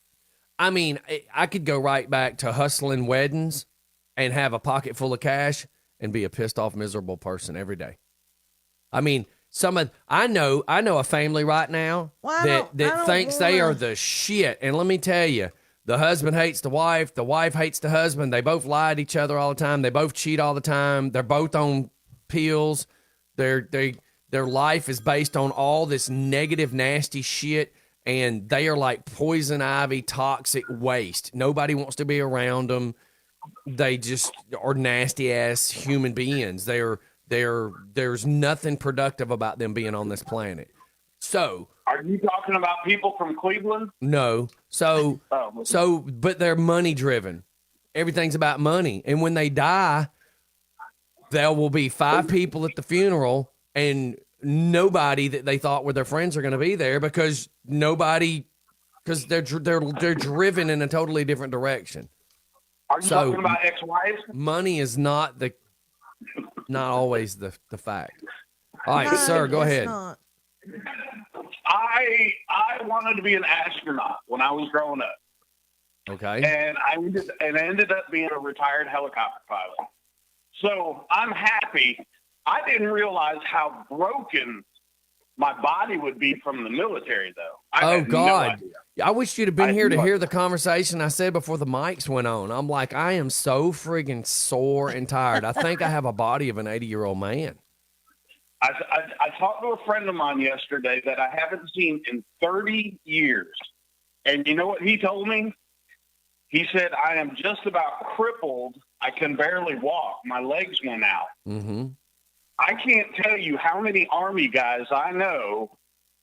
I mean, I could go right back to hustling weddings and have a pocket full of cash and be a pissed off, miserable person every day. I mean, I know a family right now that thinks they are the shit. And let me tell you, the husband hates the wife hates the husband. They both lie to each other all the time. They both cheat all the time. They're both on pills. Their life is based on all this negative, nasty shit. And they are like poison ivy, toxic waste. Nobody wants to be around them. They just are nasty ass human beings. There's nothing productive about them being on this planet. So, are you talking about people from Cleveland? No. But they're money driven. Everything's about money. And when they die, there will be 5 people at the funeral and nobody that they thought were their friends are going to be there because they're driven in a totally different direction. Are you talking about ex-wives? Money is not always the fact. All right, sir, go ahead. I wanted to be an astronaut when I was growing up. Okay. And I ended up being a retired helicopter pilot. So I'm happy. I didn't realize how broken my body would be from the military, though. Oh, God. I wish you'd have been here to hear the conversation I said before the mics went on. I'm like, I am so friggin' sore and tired. I think I have a body of an 80-year-old man. I talked to a friend of mine yesterday that I haven't seen in 30 years. And you know what he told me? He said, I am just about crippled. I can barely walk. My legs went out. Mm-hmm. I can't tell you how many Army guys I know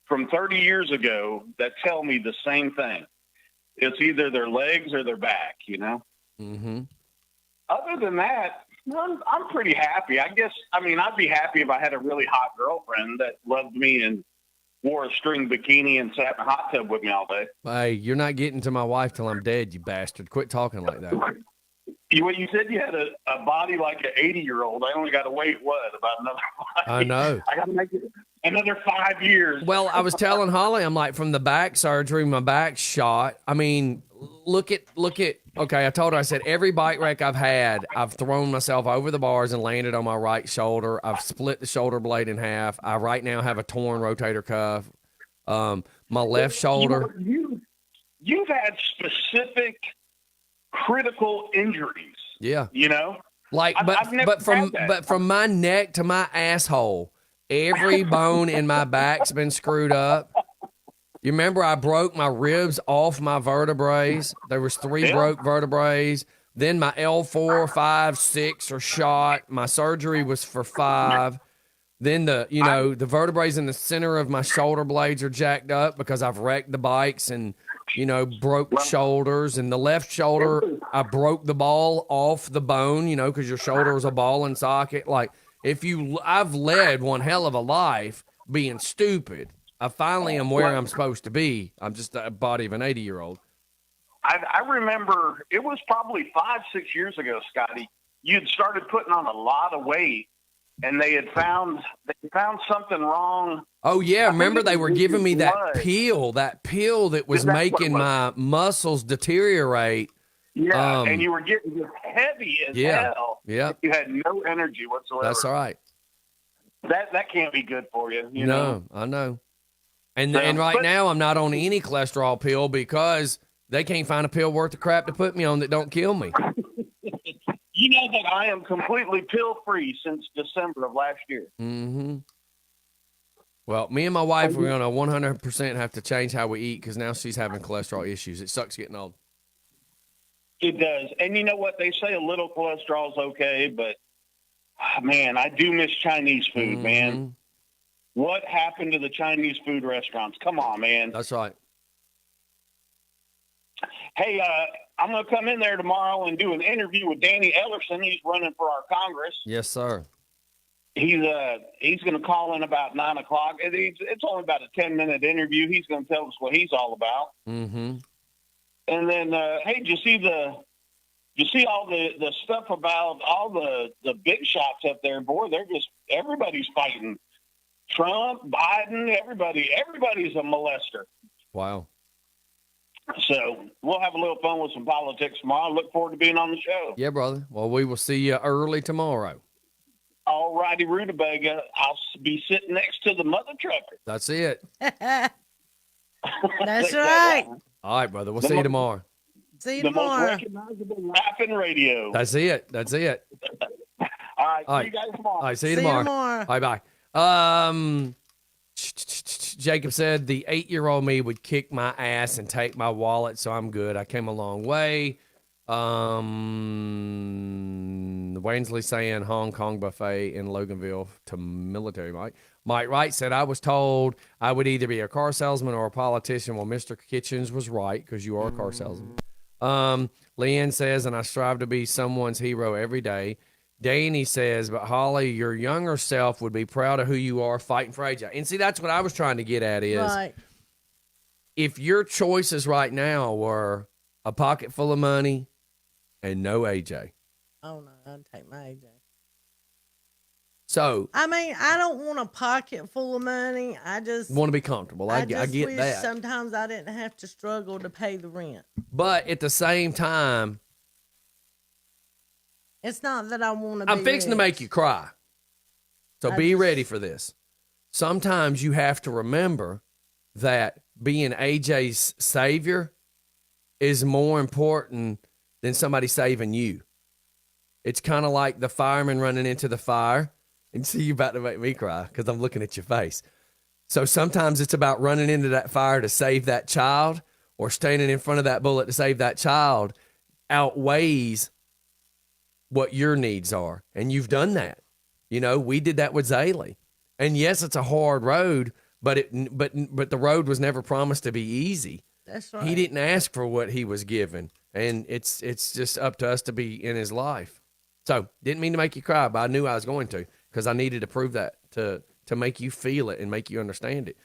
from 30 years ago that tell me the same thing. It's either their legs or their back, you know? Mm-hmm. Other than that, I'm pretty happy. I'd be happy if I had a really hot girlfriend that loved me and wore a string bikini and sat in a hot tub with me all day. Hey, you're not getting to my wife till I'm dead, you bastard. Quit talking like that. You said you had a body like an 80-year-old. I only got to wait, about another 5 I know. I got to make it another 5 years. Well, I was telling Holly, I'm like, from the back surgery, my back's shot. I mean, look at, okay, I told her, I said, every bike wreck I've had, I've thrown myself over the bars and landed on my right shoulder. I've split the shoulder blade in half. I right now have a torn rotator cuff. My left shoulder. You've had specific critical injuries. Yeah. You know? Like, but from my neck to my asshole, every bone in my back's been screwed up. You remember I broke my ribs off my vertebrae. There was 3 broke vertebrae. Then my L4, 5, 6 are shot. My surgery was for 5. Then the vertebrae in the center of my shoulder blades are jacked up because I've wrecked the bikes and, broke shoulders. And the left shoulder, I broke the ball off the bone, because your shoulder is a ball and socket. Like, I've led one hell of a life being stupid. I finally am where I'm supposed to be. I'm just a body of an 80-year-old. I remember it was probably 5-6 years ago, Scotty. You'd started putting on a lot of weight, and they found something wrong. Oh yeah, remember they were giving me that pill that was making my muscles deteriorate. Yeah, and you were getting just heavy as hell. Yeah, you had no energy whatsoever. That's all right. That can't be good for you. You know? know? I know. And right now I'm not on any cholesterol pill because they can't find a pill worth the crap to put me on that don't kill me. You know that I am completely pill-free since December of last year. Mm-hmm. Well, me and my wife, we're going to 100% have to change how we eat because now she's having cholesterol issues. It sucks getting old. It does. And you know what? They say a little cholesterol is okay, but, man, I do miss Chinese food, man. What happened to the Chinese food restaurants? Come on, man. That's right. Hey, I'm going to come in there tomorrow and do an interview with Danny Ellerson. He's running for our Congress. Yes, sir. He's going to call in about 9 o'clock. It's only about a 10-minute interview. He's going to tell us what he's all about. Mm-hmm. And then, hey, did you see the you see all the stuff about all the big shots up there, boy, everybody's fighting. Trump, Biden, everybody's a molester. Wow. So we'll have a little fun with some politics tomorrow. I look forward to being on the show. Yeah, brother. Well, we will see you early tomorrow. All righty, Rutabaga. I'll be sitting next to the mother trucker. That's it. That's right. All right, brother. We'll see you tomorrow. See you The tomorrow. most recognizable rapping radio. That's it. All right, All see you guys tomorrow. All right, see you tomorrow. All right, bye. Jacob said the 8-year-old me would kick my ass and take my wallet, so I'm good. I came a long way. Wansley saying Hong Kong buffet in Loganville to military Mike. Mike Wright said, I was told I would either be a car salesman or a politician. Well, Mr. Kitchens was right because you are a car salesman. Leanne says, and I strive to be someone's hero every day. Danny says, but Holly, your younger self would be proud of who you are fighting for AJ. And see, that's what I was trying to get at is Right. if your choices right now were a pocket full of money and no AJ. Oh, no, I'd take my AJ. So I mean, I don't want a pocket full of money. I just want to be comfortable. I just get wish that. sometimes I didn't have to struggle to pay the rent. But at the same time, It's not that I want to be I'm fixing to make you cry. So be ready for this. Sometimes you have to remember that being AJ's savior is more important than somebody saving you. It's kind of like the fireman running into the fire. And see, you about to make me cry because I'm looking at your face. So sometimes it's about running into that fire to save that child, or standing in front of that bullet to save that child outweighs what your needs are. And you've done that. You know, we did that with Zaley. And yes, it's a hard road, but the road was never promised to be easy. That's right. He didn't ask for what he was given. And it's just up to us to be in his life. So didn't mean to make you cry, but I knew I was going to, because I needed to prove that to make you feel it and make you understand it.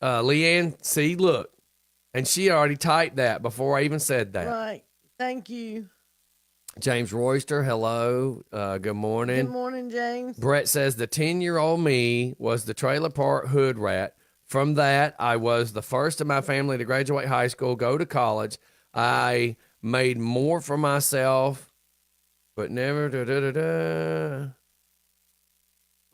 Leanne, see, look, and she already typed that before I even said that. Right. Thank you. James Royster, hello. Good morning. Good morning, James. Brett says the 10-year-old me was the trailer park hood rat. From that, I was the first in my family to graduate high school, go to college. I made more for myself, but never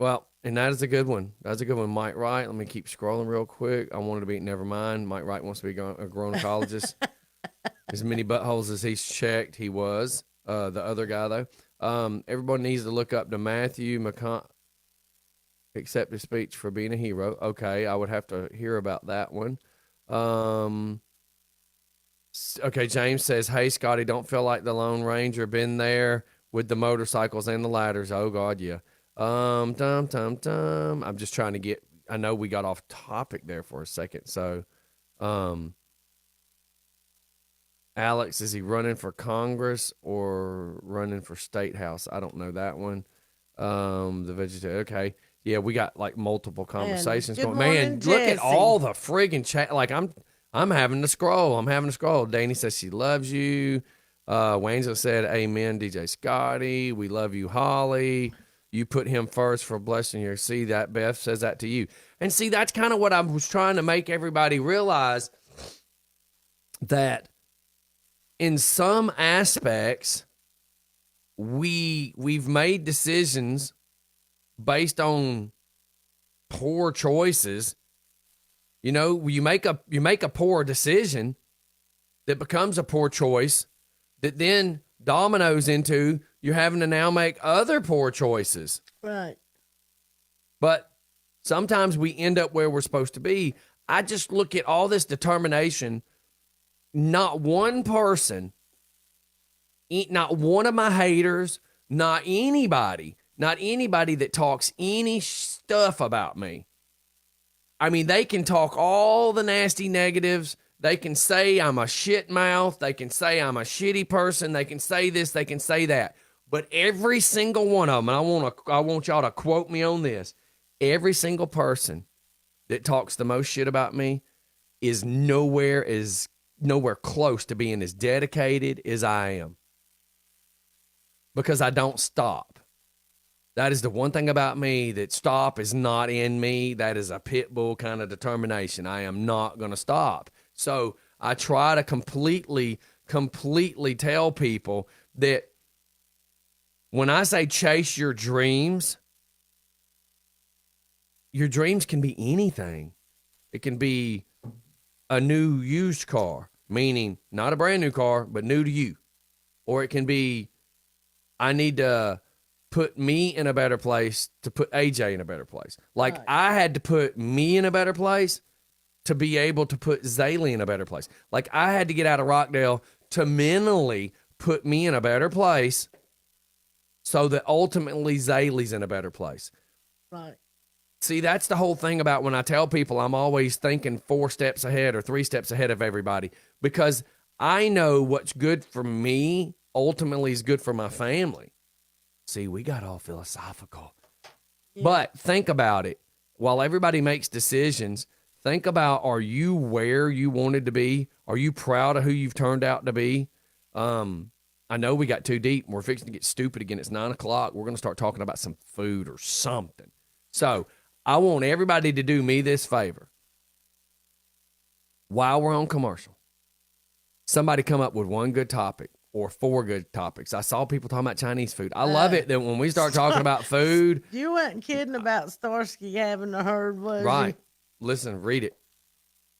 Well, and that is a good one. That's a good one, Mike Wright. Let me keep scrolling real quick. I wanted to be, never mind. Mike Wright wants to be a grown collegeist. As many buttholes as he's checked, he was. The other guy, though. Everybody needs to look up to Matthew McCon. Accept his speech for being a hero. Okay, I would have to hear about that one. Okay, James says, hey, Scotty, don't feel like the Lone Ranger. Been there with the motorcycles and the ladders. Oh, God, yeah. I'm just trying to get, I know we got off topic there for a second. So, Alex, is he running for Congress or running for State House? I don't know that one. The vegetarian, okay. Yeah, we got like multiple conversations going. Man, look at all the friggin' chat. Like I'm having to scroll. Danny says she loves you. Waynesville said, amen, DJ Scotty. We love you, Holly. You put him first for blessing your. See that Beth says that to you. And see, that's kind of what I was trying to make everybody realize, that in some aspects, we've made decisions based on poor choices. You know, you make a poor decision that becomes a poor choice that then dominoes into you're having to now make other poor choices. Right. But sometimes we end up where we're supposed to be. I just look at all this determination. Not one person, not one of my haters, not anybody that talks any stuff about me. I mean, they can talk all the nasty negatives. They can say I'm a shit mouth. They can say I'm a shitty person. They can say this. They can say that. But every single one of them, and I want y'all to quote me on this, every single person that talks the most shit about me is nowhere as nowhere close to being as dedicated as I am because I don't stop. That is the one thing about me that stop is not in me. That is a pit bull kind of determination. I am not going to stop. So I try to completely tell people that when I say chase your dreams can be anything. It can be a new used car, meaning not a brand new car, but new to you. Or it can be, I need to put me in a better place to put AJ in a better place. Like I had to put me in a better place to be able to put Zaylee in a better place. Like I had to get out of Rockdale to mentally put me in a better place so that ultimately Zaylee's in a better place. Right. See, that's the whole thing about when I tell people I'm always thinking 4 steps ahead or 3 steps ahead of everybody, because I know what's good for me ultimately is good for my family. See, we got all philosophical. Yeah. But think about it. While everybody makes decisions, think about, are you where you wanted to be? Are you proud of who you've turned out to be? I know we got too deep. We're fixing to get stupid again. It's 9 o'clock. We're going to start talking about some food or something. So I want everybody to do me this favor. While we're on commercial, somebody come up with one good topic or 4 good topics. I saw people talking about Chinese food. I love it that when we start talking about food. You weren't kidding about Starsky having a herd, was Right. you? Listen, read it.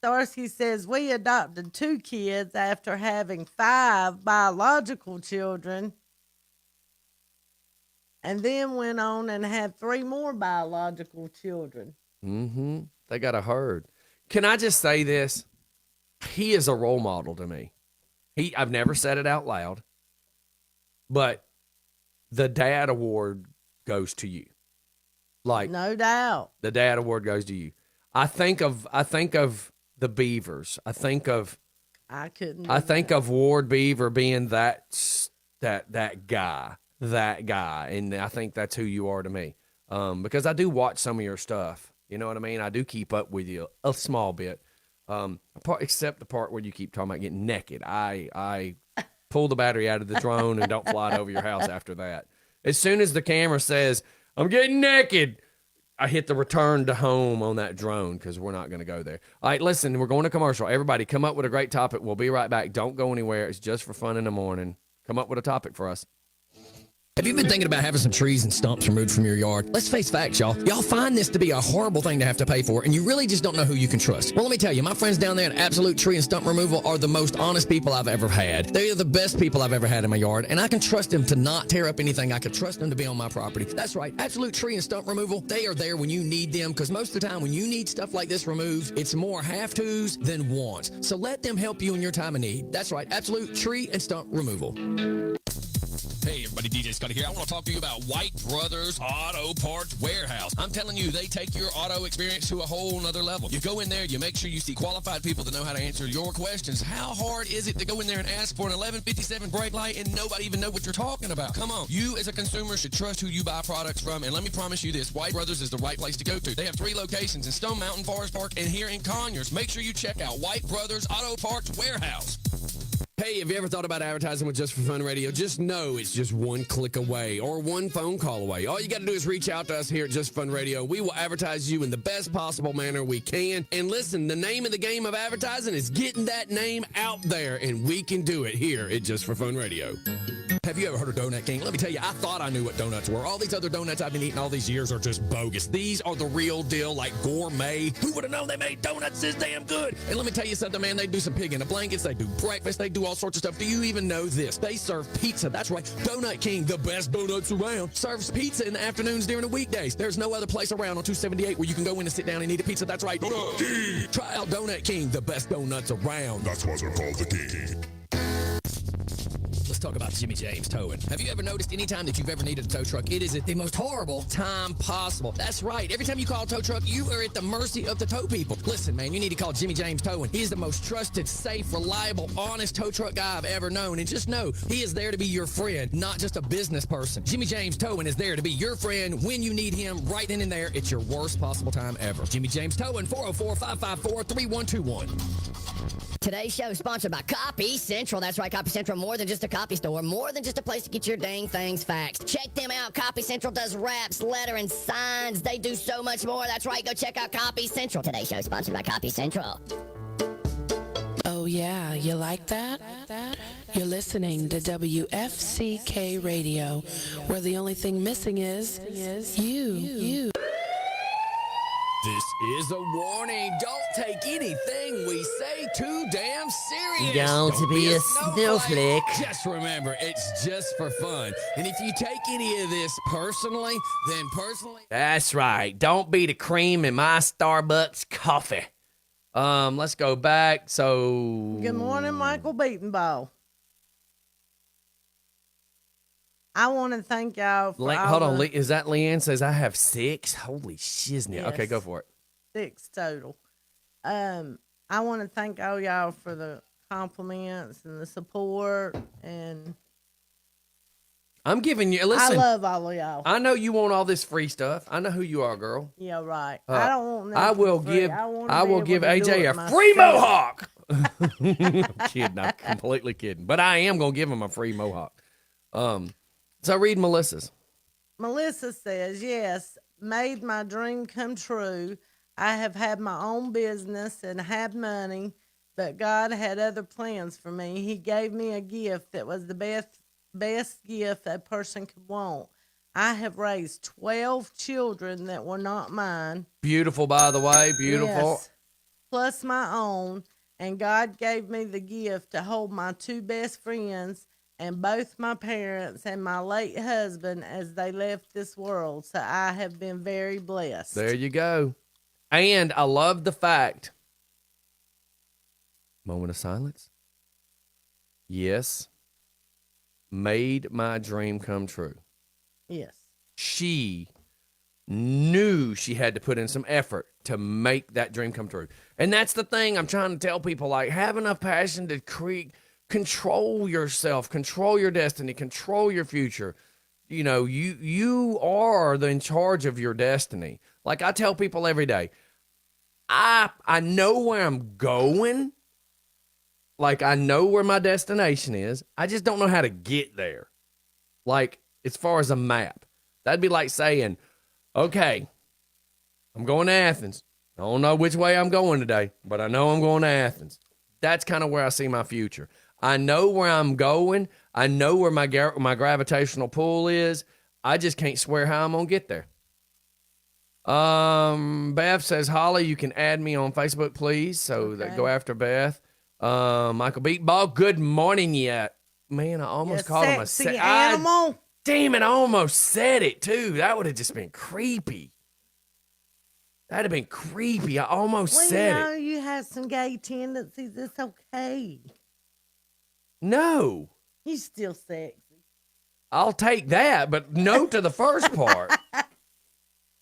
Starsky says, we adopted 2 kids after having 5 biological children, and then went on and had 3 more biological children. Mm-hmm. They got a herd. Can I just say this? He is a role model to me. I've never said it out loud, but the Dad Award goes to you. Like, no doubt. The Dad Award goes to you. I think of the Beavers. I think of Ward Beaver being that guy, and I think that's who you are to me. Because I do watch some of your stuff. You know what I mean? I do keep up with you a small bit. Except the part where you keep talking about getting naked. I pull the battery out of the drone and don't fly it over your house after that. As soon as the camera says, I'm getting naked, I hit the return to home on that drone because we're not going to go there. All right, listen, we're going to commercial. Everybody come up with a great topic. We'll be right back. Don't go anywhere. It's just for fun in the morning. Come up with a topic for us. Have you been thinking about having some trees and stumps removed from your yard? Let's face facts, y'all. Y'all find this to be a horrible thing to have to pay for, and you really just don't know who you can trust. Well, let me tell you, my friends down there at Absolute Tree and Stump Removal are the most honest people I've ever had. They are the best people I've ever had in my yard, and I can trust them to not tear up anything. I can trust them to be on my property. That's right. Absolute Tree and Stump Removal, they are there when you need them, because most of the time when you need stuff like this removed, it's more have-tos than wants. So let them help you in your time of need. That's right. Absolute Tree and Stump Removal. Hey everybody, DJ Scotty here. I want to talk to you about White Brothers Auto Parts Warehouse. I'm telling you, they take your auto experience to a whole nother level. You go in there, you make sure you see qualified people that know how to answer your questions. How hard is it to go in there and ask for an 1157 brake light and nobody even know what you're talking about? Come on. You as a consumer should trust who you buy products from, and let me promise you this, White Brothers is the right place to go to. They have 3 locations in Stone Mountain, Forest Park, and here in Conyers. Make sure you check out White Brothers Auto Parts Warehouse. Hey, have you ever thought about advertising with Just for Fun Radio? Just know it's just one click away or one phone call away. All you got to do is reach out to us here at Just Fun Radio. We will advertise you in the best possible manner we can. And listen, the name of the game of advertising is getting that name out there, and we can do it here at Just for Fun Radio. Have you ever heard of Donut King? Let me tell you, I thought I knew what donuts were. All these other donuts I've been eating all these years are just bogus. These are the real deal, like gourmet. Who would have known they made donuts this damn good? And let me tell you something, man. They do some pig in the blankets. They do breakfast. They do all sorts of stuff. Do you even know this? They serve pizza. That's right. Donut King, the best donuts around, serves pizza in the afternoons during the weekdays. There's no other place around on 278 where you can go in and sit down and eat a pizza. That's right. Donut King. Try out Donut King, the best donuts around. That's why they're called the King. Let's talk about Jimmy James Towing. Have you ever noticed any time that you've ever needed a tow truck, it is at the most horrible time possible? That's right. Every time you call a tow truck, you are at the mercy of the tow people. Listen, man, you need to call Jimmy James Towing. He is the most trusted, safe, reliable, honest tow truck guy I've ever known. And just know, he is there to be your friend, not just a business person. Jimmy James Towing is there to be your friend when you need him, right then and there. It's your worst possible time ever. Jimmy James Towing, 404-554-3121. Today's show is sponsored by Copy Central. That's right, Copy Central, more than just a copy store, more than just a place to get your dang things faxed. Check them out. Copy Central does raps, letter, and signs. They do so much more. That's right, go check out Copy Central. Today's show is sponsored by Copy Central. Oh, yeah, you like that? You're listening to WFCK Radio, where the only thing missing is you. This is a warning. Don't take anything we say too damn serious. Don't be a snowflake. Just remember, it's just for fun. And if you take any of this personally, then personally... That's right. Don't be the cream in my Starbucks coffee. Let's go back. So... Good morning, Michael Beatonball. I want to thank y'all for hold on. Is that Leanne says I have 6? Holy shiznit. Yes. Okay, go for it. 6 total. I want to thank all y'all for the compliments and the support, and I'm giving you, listen. I love all of y'all. I know you want all this free stuff. I know who you are, girl. Yeah, right. I don't want nothing I will free. give I will give AJ a free mohawk. I'm kidding. I'm completely kidding. But I am going to give him a free mohawk. So read Melissa's. Melissa says, yes, made my dream come true. I have had my own business and had money, but God had other plans for me. He gave me a gift that was the best gift a person could want. I have raised 12 children that were not mine. Beautiful, by the way. Beautiful. Yes, plus my own. And God gave me the gift to hold my 2 best friends and both my parents and my late husband as they left this world. So I have been very blessed. There you go. And I love the fact. Moment of silence. Yes. Made my dream come true. Yes. She knew she had to put in some effort to make that dream come true. And that's the thing I'm trying to tell people, like, have enough passion to control yourself, control your destiny, control your future. You know, you are in charge of your destiny. Like I tell people every day, I know where I'm going. Like I know where my destination is. I just don't know how to get there. Like as far as a map. That'd be like saying, okay, I'm going to Athens. I don't know which way I'm going today, but I know I'm going to Athens. That's kind of where I see my future. I know where I'm going. I know where my gravitational pull is. I just can't swear how I'm going to get there. Beth says, Holly, you can add me on Facebook, please. So that go after Beth. Michael Beatball, good morning yet. Man, I almost called him a sexy animal. Damn it, I almost said it too. That would have just been creepy. That'd have been creepy. I almost said it. You have some gay tendencies. It's okay. No. He's still sexy. I'll take that, but no to the first part.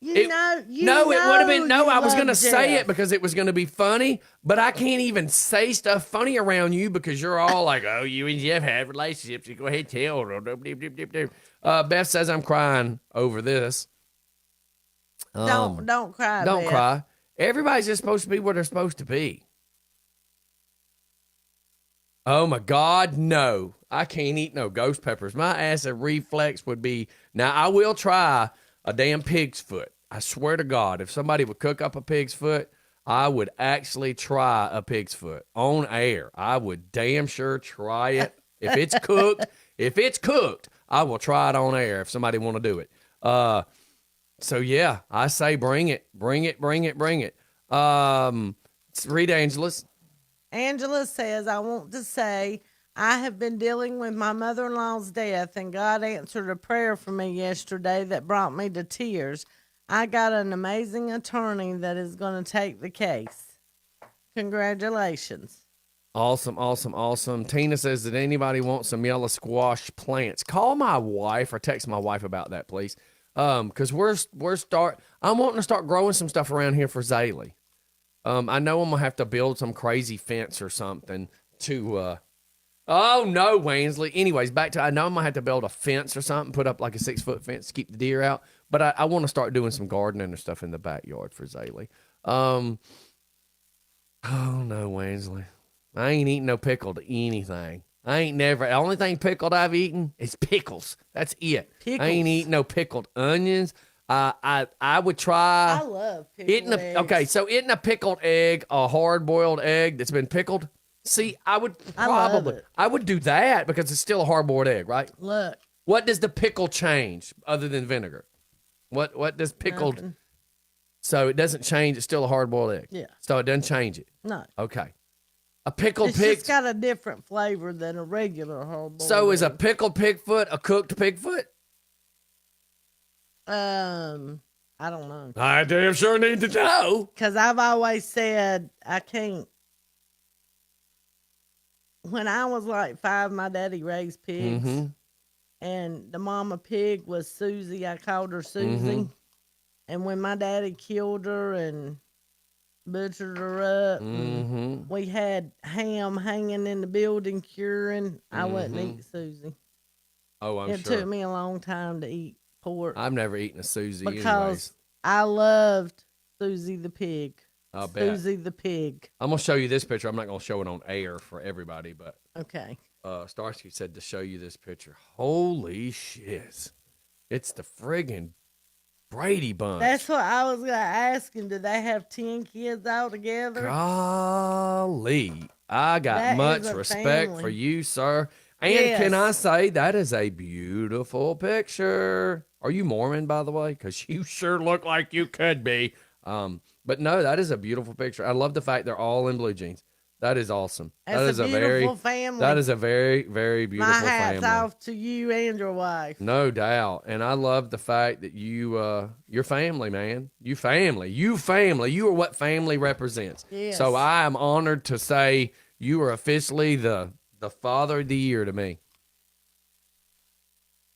It would have been, I was going to say it because it was going to be funny, but I can't even say stuff funny around you because you're all like, oh, you and Jeff have relationships. You go ahead and tell. Beth says I'm crying over this. Don't cry, Don't Beth. cry. Everybody's just supposed to be where they're supposed to be. Oh, my God, no. I can't eat no ghost peppers. My acid reflex would be... Now, I will try a damn pig's foot. I swear to God, if somebody would cook up a pig's foot, I would actually try a pig's foot on air. I would damn sure try it. If it's cooked, I will try it on air if somebody want to do it. So, yeah, I say bring it. Read Angela's. Angela says, I want to say I have been dealing with my mother-in-law's death, and God answered a prayer for me yesterday that brought me to tears. I got an amazing attorney that is going to take the case. Congratulations. Awesome, awesome, awesome. Tina says, did anybody want some yellow squash plants? Call my wife or text my wife about that, please. Because I'm wanting to start growing some stuff around here for Zaylee. I know I'm gonna have to build some crazy fence or something to oh no, Wansley. Anyways, back to I know I'm gonna have to build a fence or something, put up like a 6-foot fence to keep the deer out. But I want to start doing some gardening and stuff in the backyard for Zaylee. Oh no, Wansley. I ain't eating no pickled anything. I ain't never. The only thing pickled I've eaten is pickles. That's it. Pickles. I ain't eating no pickled onions. I would try. I love pickled eggs. Okay, so eating a pickled egg, a hard boiled egg that's been pickled. See, I would do that because it's still a hard boiled egg, right? Look. What does the pickle change other than vinegar? What does pickled? Nothing. So it doesn't change. It's still a hard boiled egg. Yeah. So it doesn't change it. No. Okay. A pickled It's pig. just got a different flavor than a regular hard boiled. So is a pickled pigfoot a cooked pigfoot? I don't know. I damn sure need to know. Because I've always said I can't. When I was like 5, my daddy raised pigs. Mm-hmm. And the mama pig was Susie. I called her Susie. Mm-hmm. And when my daddy killed her and butchered her up, and we had ham hanging in the building curing, I wouldn't eat Susie. Oh, I'm It sure. took me a long time to eat pork. I've never eaten a Susie because anyways. I loved Susie the pig. I'll bet. Susie the pig. I'm going to show you this picture. I'm not going to show it on air for everybody, but Okay. Starsky said to show you this picture. Holy shit. It's the friggin' Brady Bunch. That's what I was going to ask him. Do they have 10 kids all together? Golly. I got That much is a respect family. for you, sir. And Yes. can I say that is a beautiful picture? Are you Mormon, by the way? Because you sure look like you could be. But no, that is a beautiful picture. I love the fact they're all in blue jeans. That is awesome. That's that is a beautiful very family. That is a very, very beautiful My hat's family. off to you and your wife. No doubt. And I love the fact that you're family, man. You family. You are what family represents. Yes. So I am honored to say you are officially the father of the year to me.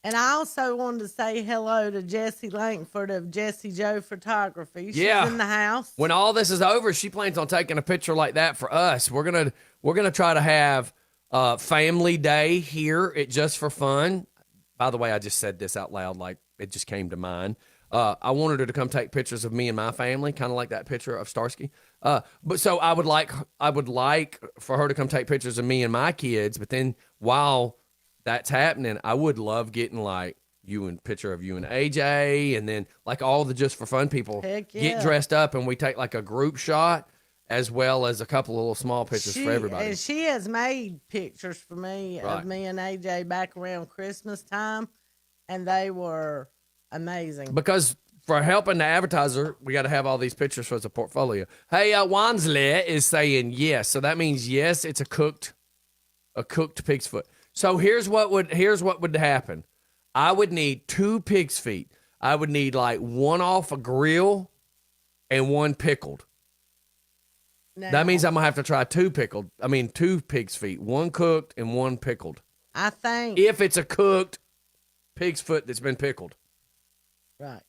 And I also wanted to say hello to Jessie Langford of Jessie Joe Photography. She's in the house. When all this is over, she plans on taking a picture like that for us. We're gonna try to have family day here at Just for Fun. By the way, I just said this out loud like it just came to mind. I wanted her to come take pictures of me and my family, kind of like that picture of Starsky. But so I would like for her to come take pictures of me and my kids. But then while that's happening, I would love getting like picture of you and AJ, and then like all the Just for Fun people Heck yeah. get dressed up and we take like a group shot as well as a couple of little small pictures for everybody. And she has made pictures for me Right. of me and AJ back around Christmas time, and they were amazing. Because for helping the advertiser, we got to have all these pictures for as a portfolio. Hey, Wansley is saying yes, so that means yes, it's a cooked pig's foot. So here's what would happen. I would need 2 pig's feet. I would need like one off a grill and one pickled. Now, That means I'm gonna have to try 2 pig's feet, one cooked and one pickled. I think If it's a cooked pig's foot that's been pickled. right.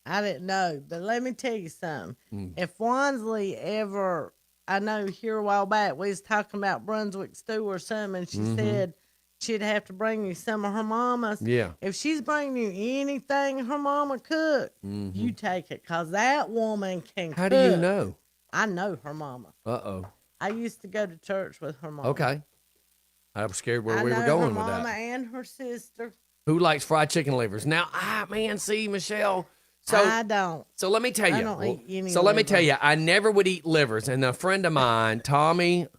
I didn't know, but let me tell you something. Mm. If Wansley ever, I know here a while back we was talking about Brunswick stew or something, and she Mhm. said she'd have to bring you some of her mama's. Yeah. If she's bringing you anything her mama cooked, Mhm. you take it, cause that woman can How cook. do you know? I know her mama. Uh-oh. I used to go to church with her mama. Okay. I was scared where I we know were going her with mama that. and her sister. Who likes fried chicken livers? Now, see, Michelle. So I don't. So let me tell you. I don't eat any so let me liver. tell you, I never would eat livers. And a friend of mine, Tommy's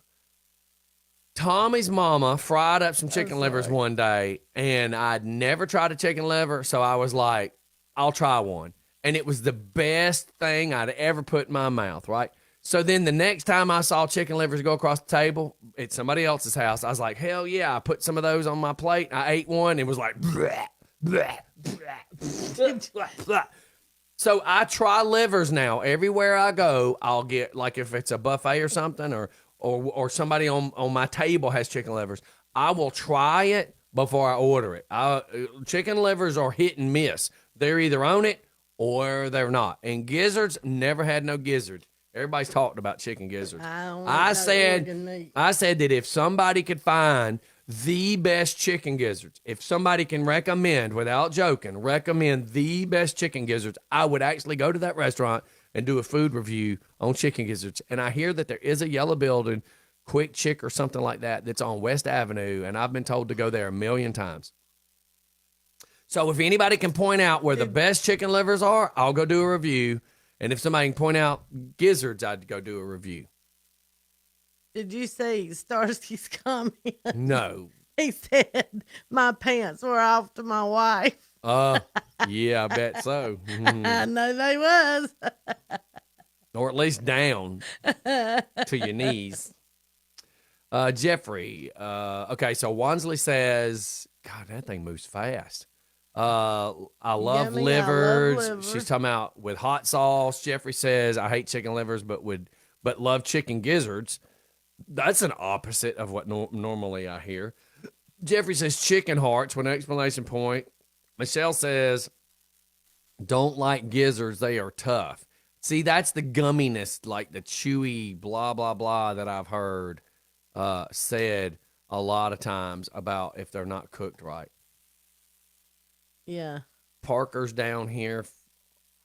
mama fried up some chicken livers one day, and I'd never tried a chicken liver, so I was like, I'll try one. And it was the best thing I'd ever put in my mouth, right? So then the next time I saw chicken livers go across the table at somebody else's house, I was like, hell yeah, I put some of those on my plate. I ate one and was like, bleh, bleh, bleh, bleh, bleh. So I try livers now. Everywhere I go, I'll get, like if it's a buffet or something, or or somebody on my table has chicken livers, I will try it before I order it. Chicken livers are hit and miss. They're either on it or they're not. And gizzards, never had no gizzards. Everybody's talked about chicken gizzards. I said that if somebody could find the best chicken gizzards, if somebody can recommend, without joking, recommend the best chicken gizzards, I would actually go to that restaurant and do a food review on chicken gizzards. And I hear that there is a yellow building, Quick Chick or something like that, that's on West Avenue, and I've been told to go there 1,000,000 times. So if anybody can point out where the best chicken livers are, I'll go do a review. And if somebody can point out gizzards, I'd go do a review. Did you see Starsky's comment? No. He said, my pants were off to my wife. Yeah, I bet so. I know they was. Or at least down to your knees. Jeffrey. Okay, so Wansley says, God, that thing moves fast. I love livers. She's talking about with hot sauce. Jeffrey says, I hate chicken livers, but love chicken gizzards. That's an opposite of what normally I hear. Jeffrey says chicken hearts with an exclamation point. Michelle says, don't like gizzards. They are tough. See, that's the gumminess, like the chewy blah, blah, blah that I've heard said a lot of times about if they're not cooked right. Yeah. Parker's down here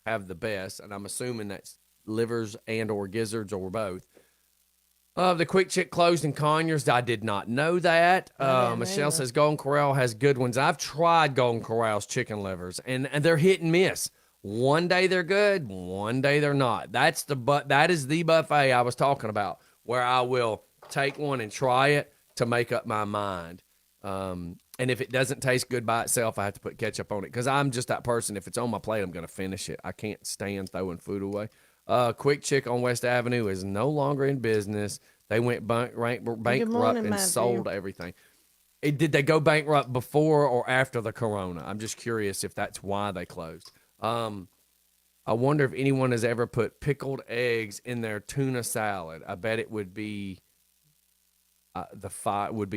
have the best, and I'm assuming that's livers and or gizzards or both. The Quick Chick closed in Conyers. I did not know that. Michelle says Golden Corral has good ones. I've tried Golden Corral's chicken livers, and they're hit and miss. One day they're good, one day they're not. That is the buffet I was talking about, where I will take one and try it to make up my mind. And if it doesn't taste good by itself, I have to put ketchup on it, because I'm just that person. If it's on my plate, I'm going to finish it. I can't stand throwing food away. Quick Chick on West Avenue is no longer in business. They went bankrupt and sold everything. Did they go bankrupt before or after the corona? I'm just curious if that's why they closed. I wonder if anyone has ever put pickled eggs in their tuna salad. I bet it would be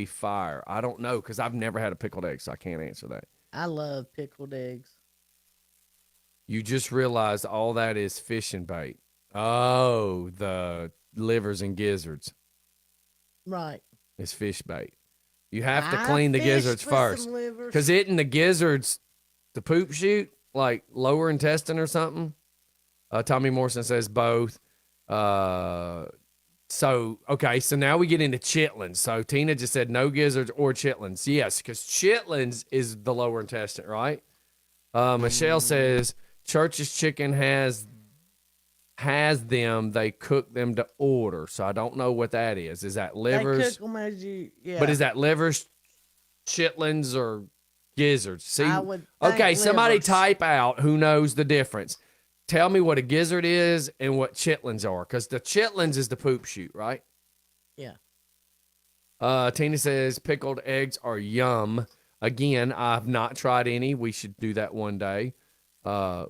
fire. I don't know, because I've never had a pickled egg, so I can't answer that. I love pickled eggs. You just realized all that is fishing bait. Oh, the livers and gizzards. Right. It's fish bait. You have to clean the gizzards first. Because isn't the gizzards the poop chute, like lower intestine or something? Tommy Morrison says both. So now we get into chitlins. So Tina just said no gizzards or chitlins. Yes, because chitlins is the lower intestine, right? Michelle says Church's Chicken has them. They cook them to order. So I don't know what that is. Is that livers? They cook them as yeah. But is that livers, chitlins, or gizzards? See, I would okay, somebody livers. type out who knows the difference. Tell me what a gizzard is and what chitlins are, because the chitlins is the poop chute, right? Yeah. Tina says pickled eggs are yum. Again, I've not tried any. We should do that one day. Oh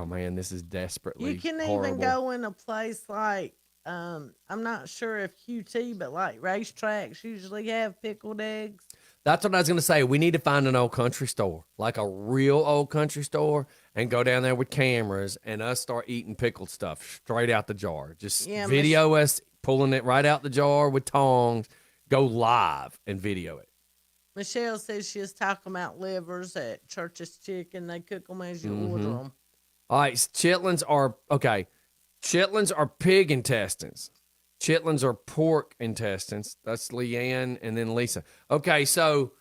man, this is desperately You can horrible. even go in a place like, I'm not sure if QT, but like racetracks usually have pickled eggs. That's what I was going to say. We need to find an old country store, like a real old country store, and go down there with cameras and us start eating pickled stuff straight out the jar. Just video us pulling it right out the jar with tongs, go live and video it. Michelle says she was talking about livers at Church's Chicken. They cook them as you order them. All right, chitlins are pig intestines. Chitlins are pork intestines. That's Leanne and then Lisa. Okay, so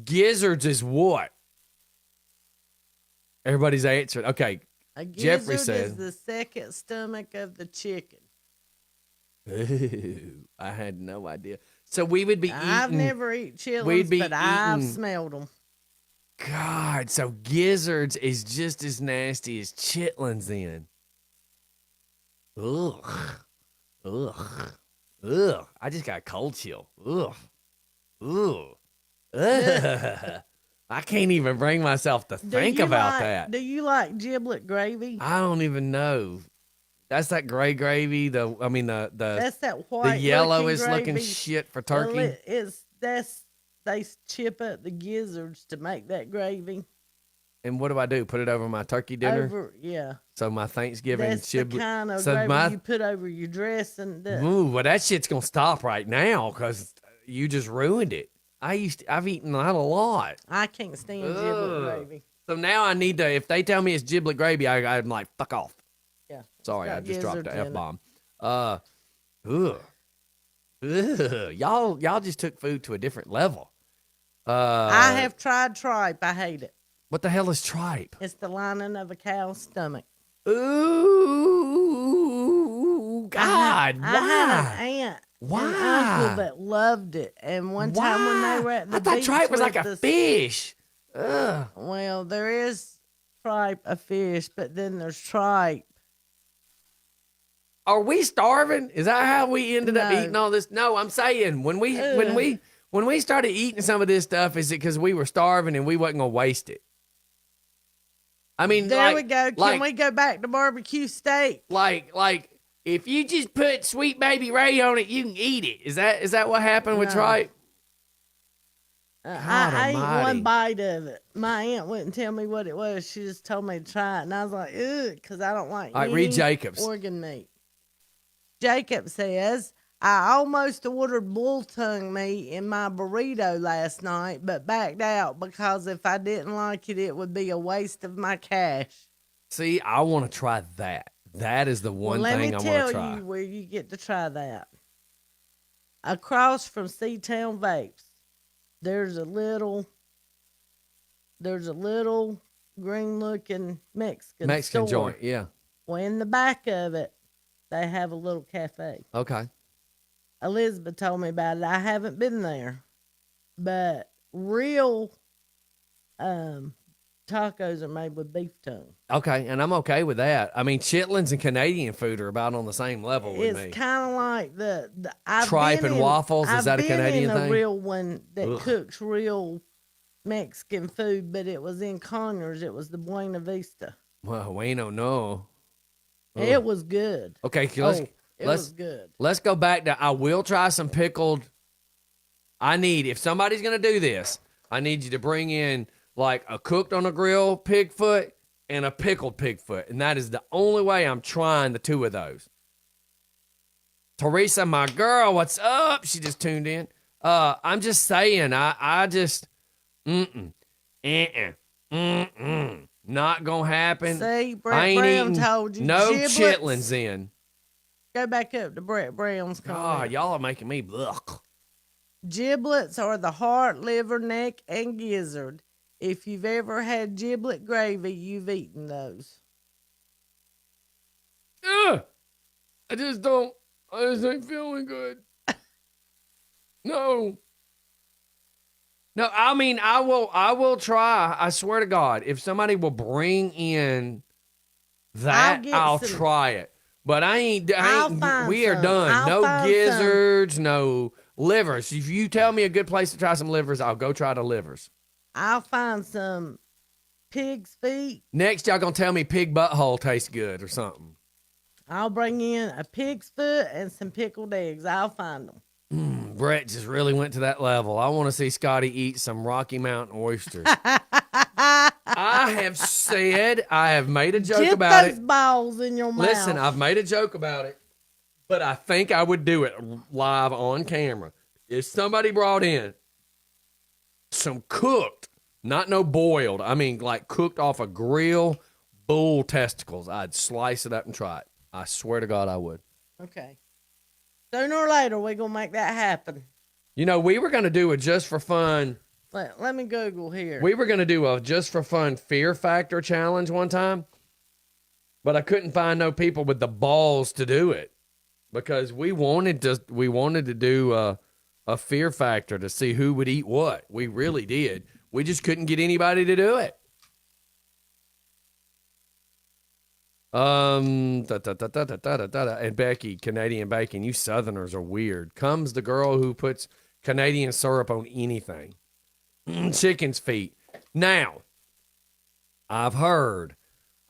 gizzards is what? Everybody's answering. Okay, Jeffrey says is the second stomach of the chicken. Ooh, I had no idea. So we would be eating. I've never eaten chitlins, but I've smelled them. God, so gizzards is just as nasty as chitlins then. Ugh. I just got a cold chill. Ugh. I can't even bring myself to think about that. Do you like giblet gravy? I don't even know. That's that gray gravy. That's that white. The yellowish looking looking shit for turkey. Well, they chip up the gizzards to make that gravy. And what do I do? Put it over my turkey dinner? Yeah. So my Thanksgiving That's the kind of so gravy you put over your dressing. Ooh, well, that shit's gonna stop right now because you just ruined it. I've eaten that a lot. I can't stand giblet gravy. So now I need to. If they tell me it's giblet gravy, I'm like, fuck off. Yeah. Sorry, I just dropped the gizzards in F-bomb. Y'all just took food to a different level. I have tried tripe. I hate it. What the hell is tripe? It's the lining of a cow's stomach. Ooh, God, I had why? an aunt Why? and uncle that loved it. And one time when they were at the I thought beach tripe was like with a us- fish. Ugh. Well, there is tripe, a fish, but then there's tripe. Are we starving? Is that how we ended up No. eating all this? No, I'm saying when we started eating some of this stuff, is it because we were starving and we wasn't gonna waste it? I mean, There like, we go. Can we go back to barbecue steak? Like if you just put Sweet Baby Ray on it, you can eat it. Is that what happened with No. tripe? I ate almighty. one bite of it. My aunt wouldn't tell me what it was. She just told me to try it, and I was like, ugh, because I don't like All right, any read Jacob's. organ meat. Jacob says, I almost ordered bull tongue meat in my burrito last night, but backed out because if I didn't like it, it would be a waste of my cash. See, I want to try that. That is the one Let thing me I want tell to try. you where you get to try that. Across from Seatown Vapes, there's a little green-looking Mexican store. joint, yeah. Well, in the back of it, they have a little cafe. Okay. Elizabeth told me about it. I haven't been there, but real tacos are made with beef tongue. Okay, and I'm okay with that. I mean, chitlins and Canadian food are about on the same level with me. It's kind of like the I've Tripe been and in- waffles, is that a Canadian I've been in thing? a real one that Ugh. cooks real Mexican food, but it was in Conyers. It was the Buena Vista. Well, we don't know. Ugh. It was good. Okay, It was good. Let's go back to. I will try some pickled. If somebody's gonna do this, I need you to bring in like a cooked on a grill pig foot and a pickled pig foot, and that is the only way I'm trying the two of those. Teresa, my girl, what's up? She just tuned in. I'm just saying, I just, not gonna happen. See, Brett I ain't Brown eating told you. no Giblets. chitlins in. Go back up to Brett Brown's God, comment. y'all are making me ugh. Giblets are the heart, liver, neck, and gizzard. If you've ever had giblet gravy, you've eaten those. Ugh. I just ain't feeling good. No. No, I mean, I will try. I swear to God, if somebody will bring in that, I'll try it. But we are done. No gizzards, no livers. If you tell me a good place to try some livers, I'll go try the livers. I'll find some pig's feet. Next, y'all gonna tell me pig butthole tastes good or something. I'll bring in a pig's foot and some pickled eggs. I'll find them. Brett just really went to that level. I want to see Scotty eat some Rocky Mountain oysters. I have made a joke Get about those balls in your mouth. Listen, I've made a joke about it, but I think I would do it live on camera. If somebody brought in some cooked, not no boiled, I mean like cooked off a grill, bull testicles, I'd slice it up and try it. I swear to God I would. Okay. Sooner or later, we're going to make that happen. You know, we were going to do a just for fun. Let me Google here. We were going to do a just for fun Fear Factor challenge one time, but I couldn't find no people with the balls to do it because we wanted to do a Fear Factor to see who would eat what. We really did. We just couldn't get anybody to do it. And Becky, Canadian bacon, you Southerners are weird. Comes the girl who puts Canadian syrup on anything. Chicken's feet. Now, I've heard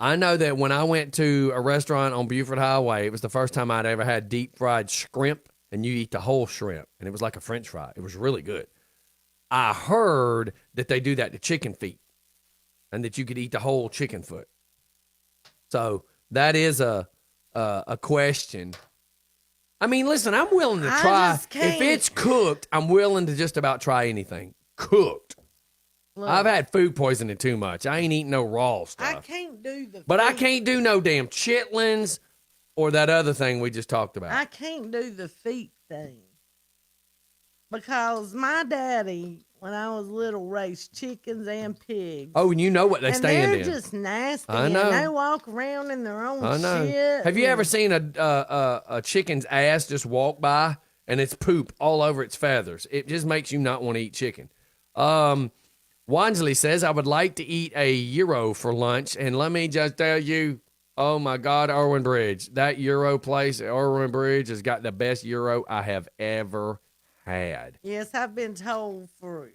I know that when I went to a restaurant on Buford Highway, it was the first time I'd ever had deep fried shrimp, and you eat the whole shrimp, and it was like a French fry. It was really good. I heard that they do that to chicken feet, and that you could eat the whole chicken foot. So that is a question. I mean, listen, I'm willing to try. If it's cooked, I'm willing to just about try anything. Cooked. Look, I've had food poisoning too much. I ain't eating no raw stuff. I can't do the But I feet. can't do no damn chitlins or that other thing we just talked about. I can't do the feet thing. Because my daddy, when I was little, raised chickens and pigs. Oh, and you know what they and stand they're in. just nasty. I know. And they walk around in their own I know. shit. Have you ever seen a chicken's ass just walk by and it's poop all over its feathers? It just makes you not want to eat chicken. Wansley says, I would like to eat a gyro for lunch, and let me just tell you, oh my God, Irwin Bridge. That gyro place at Irwin Bridge has got the best gyro I have ever had. Yes, I've been told for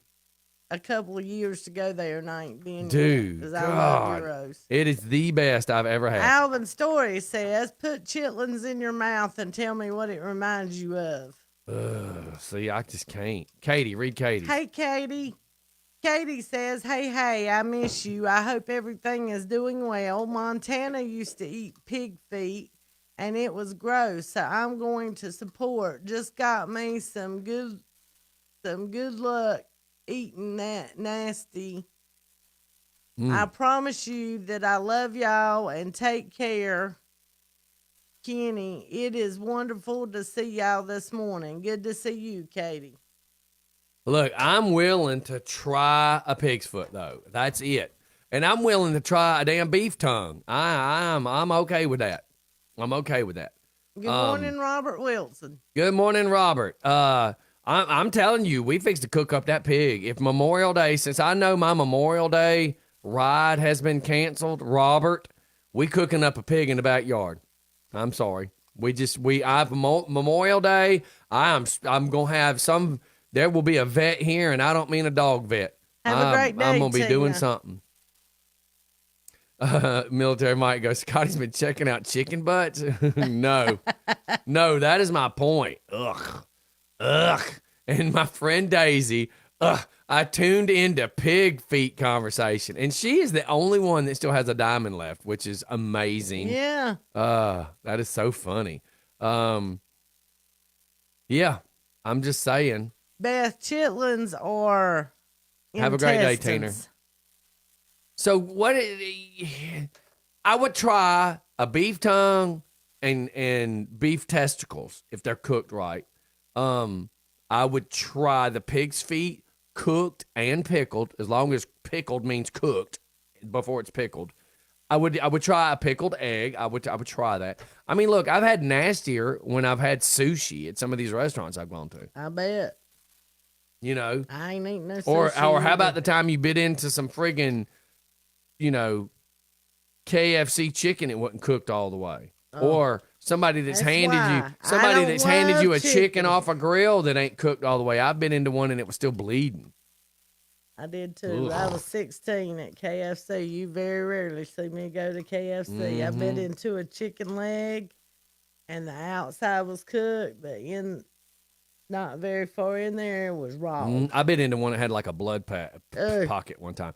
a couple of years to go there, and I ain't been Dude, because I love God, gyros. it is the best I've ever had. Alvin Story says, put chitlins in your mouth and tell me what it reminds you of. See, I just can't. Katie, read Katie. Hey, Katie. Katie says, hey, I miss you. I hope everything is doing well. Montana used to eat pig feet, and it was gross, so I'm going to support. Just got me some good luck eating that nasty. I promise you that I love y'all and take care. Kenny, it is wonderful to see y'all this morning. Good to see you, Katie. Look, I'm willing to try a pig's foot, though. That's it. And I'm willing to try a damn beef tongue. I'm okay with that. I'm okay with that. Good morning, Robert Wilson. Good morning, Robert. I'm telling you, we fixed to cook up that pig. If Memorial Day, since I know my Memorial Day ride has been canceled, Robert, we cooking up a pig in the backyard. I'm sorry. I've Memorial Day. I'm gonna have some. There will be a vet here, and I don't mean a dog vet. Have a great day. I'm gonna be doing something. Military Mike goes, Scotty's been checking out chicken butts. No, that is my point. Ugh. And my friend Daisy, I tuned into pig feet conversation, and she is the only one that still has a diamond left, which is amazing. Yeah. That is so funny. Yeah, I'm just saying. Beth, chitlins or Have a great day, Tanner. So I would try a beef tongue and beef testicles if they're cooked right. I would try the pig's feet cooked and pickled, as long as pickled means cooked before it's pickled. I would try a pickled egg. I would try that. I mean, look, I've had nastier when I've had sushi at some of these restaurants I've gone to. I bet. You know, I ain't eating no sushi. or how about the time you bit into some friggin', KFC chicken? It wasn't cooked all the way, or somebody that's handed you a chicken off a grill that ain't cooked all the way. I've been into one and it was still bleeding. I did too. Ugh. I was 16 at KFC. You very rarely see me go to KFC. I bit into a chicken leg, and the outside was cooked, but not very far in there, it was raw. I bit into one that had like a blood pocket one time.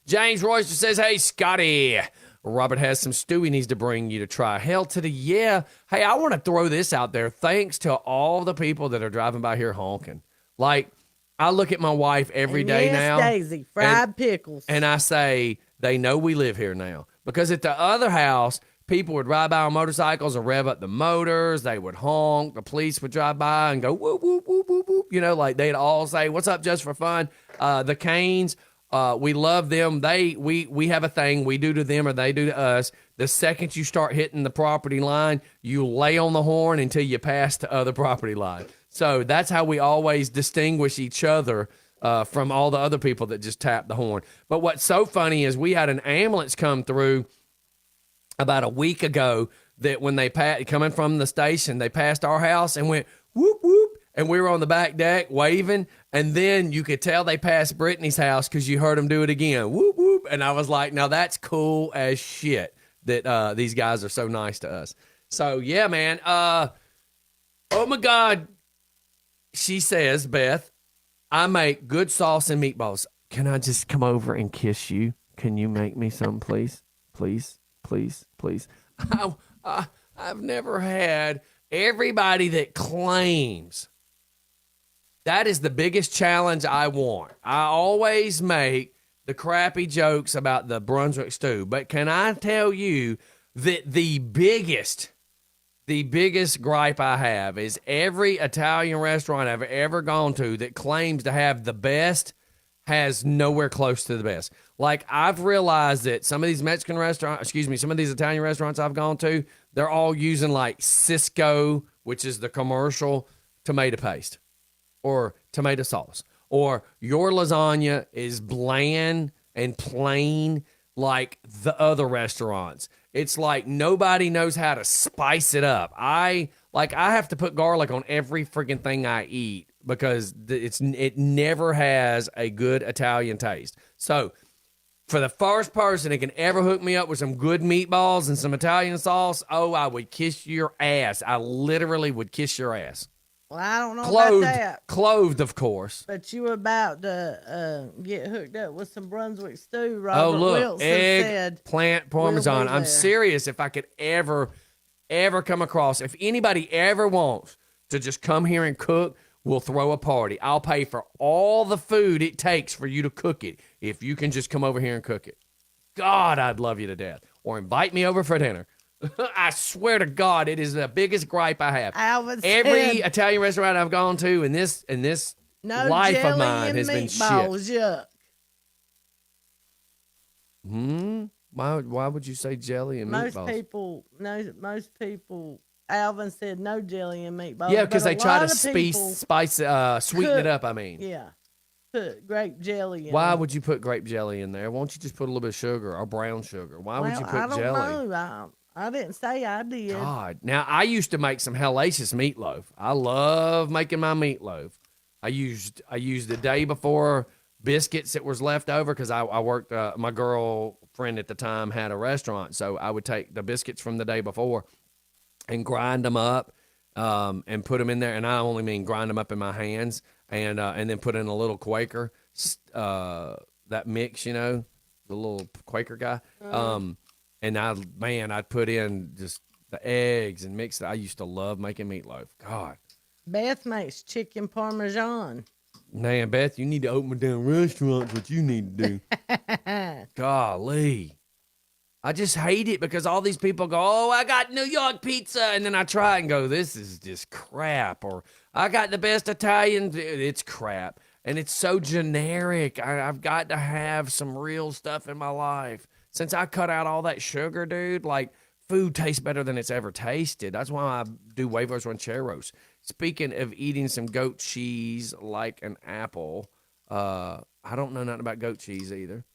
James Royster says, hey, Scotty, Robert has some stew he needs to bring you to try. Hell to the yeah. Hey, I want to throw this out there. Thanks to all the people that are driving by here honking. Like, I look at my wife every day now. Daisy, fried pickles. And I say, they know we live here now. Because at the other house, people would ride by on motorcycles and rev up the motors. They would honk. The police would drive by and go, whoop, whoop, whoop, whoop, whoop. Like they'd all say, what's up, just for fun? The Canes, we love them. We have a thing we do to them or they do to us. The second you start hitting the property line, you lay on the horn until you pass the other property line. So that's how we always distinguish each other from all the other people that just tap the horn. But what's so funny is we had an ambulance come through about a week ago that when they coming from the station, they passed our house and went whoop, whoop. And we were on the back deck waving. And then you could tell they passed Brittany's house because you heard them do it again. Whoop, whoop. soup. And I was like, now that's cool as shit that these guys are so nice to us. So, yeah, man. Oh, my God. She says, Beth, I make good sauce and meatballs. Can I just come over and kiss you? Can you make me some, please? Please, please, please. I've never had everybody that claims. That is the biggest challenge I want. I always make the crappy jokes about the Brunswick stew. But can I tell you that the biggest gripe I have is every Italian restaurant I've ever gone to that claims to have the best has nowhere close to the best. Like, I've realized that some of these Mexican restaurants, some of these Italian restaurants I've gone to, they're all using like Cisco, which is the commercial tomato paste or tomato sauce. Or your lasagna is bland and plain like the other restaurants. It's like nobody knows how to spice it up. I have to put garlic on every freaking thing I eat because it never has a good Italian taste. So for the first person that can ever hook me up with some good meatballs and some Italian sauce, I would kiss your ass. I literally would kiss your ass. Well, I don't know about that. Clothed, of course. But you were about to get hooked up with some Brunswick stew. Robert Wilson said, plant parmesan. I'm serious. If I could ever come across, if anybody ever wants to just come here and cook, we'll throw a party. I'll pay for all the food it takes for you to cook it if you can just come over here and cook it. God, I'd love you to death. Or invite me over for dinner. I swear to God, it is the biggest gripe I have. Every Italian restaurant I've gone to in this life of mine has been shit. Yuck. Why would you say jelly and meatballs? Most people. Alvin said no jelly and meatballs. Yeah, because they try to sweeten it up. I mean, yeah, put grape jelly in. Why would you put grape jelly in there? Why don't you just put a little bit of sugar or brown sugar? Why would you put jelly? I don't know. I didn't say I did. God. Now, I used to make some hellacious meatloaf. I love making my meatloaf. I used the day before biscuits that was left over because I worked, my girlfriend at the time had a restaurant. So I would take the biscuits from the day before and grind them up and put them in there. And I only mean grind them up in my hands and then put in a little Quaker, that mix, the little Quaker guy. And I'd put in just the eggs and mix it. I used to love making meatloaf. God. Beth makes chicken parmesan. Man, Beth, you need to open a damn restaurant. What you need to do. Golly. I just hate it because all these people go, oh, I got New York pizza. And then I try and go, this is just crap. Or I got the best Italian. It's crap. And it's so generic. I've got to have some real stuff in my life. Since I cut out all that sugar, dude, like food tastes better than it's ever tasted. That's why I do huevos rancheros. Speaking of eating some goat cheese like an apple, I don't know nothing about goat cheese either.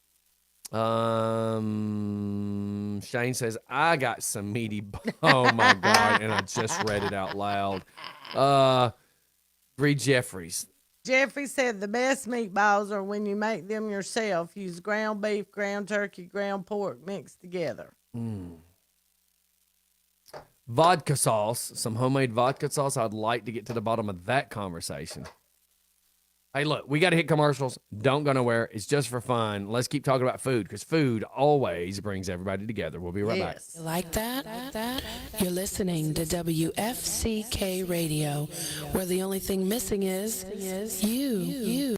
Shane says, I got some meaty. Oh, my God. And I just read it out loud. Reed Jeffries. Jeffrey said the best meatballs are when you make them yourself. Use ground beef, ground turkey, ground pork mixed together. Vodka sauce, some homemade vodka sauce. I'd like to get to the bottom of that conversation. Hey, look, we got to hit commercials. Don't go nowhere. It's just for fun. Let's keep talking about food because food always brings everybody together. We'll be right back. You like that? You're listening to WFCK Radio, where the only thing missing is you.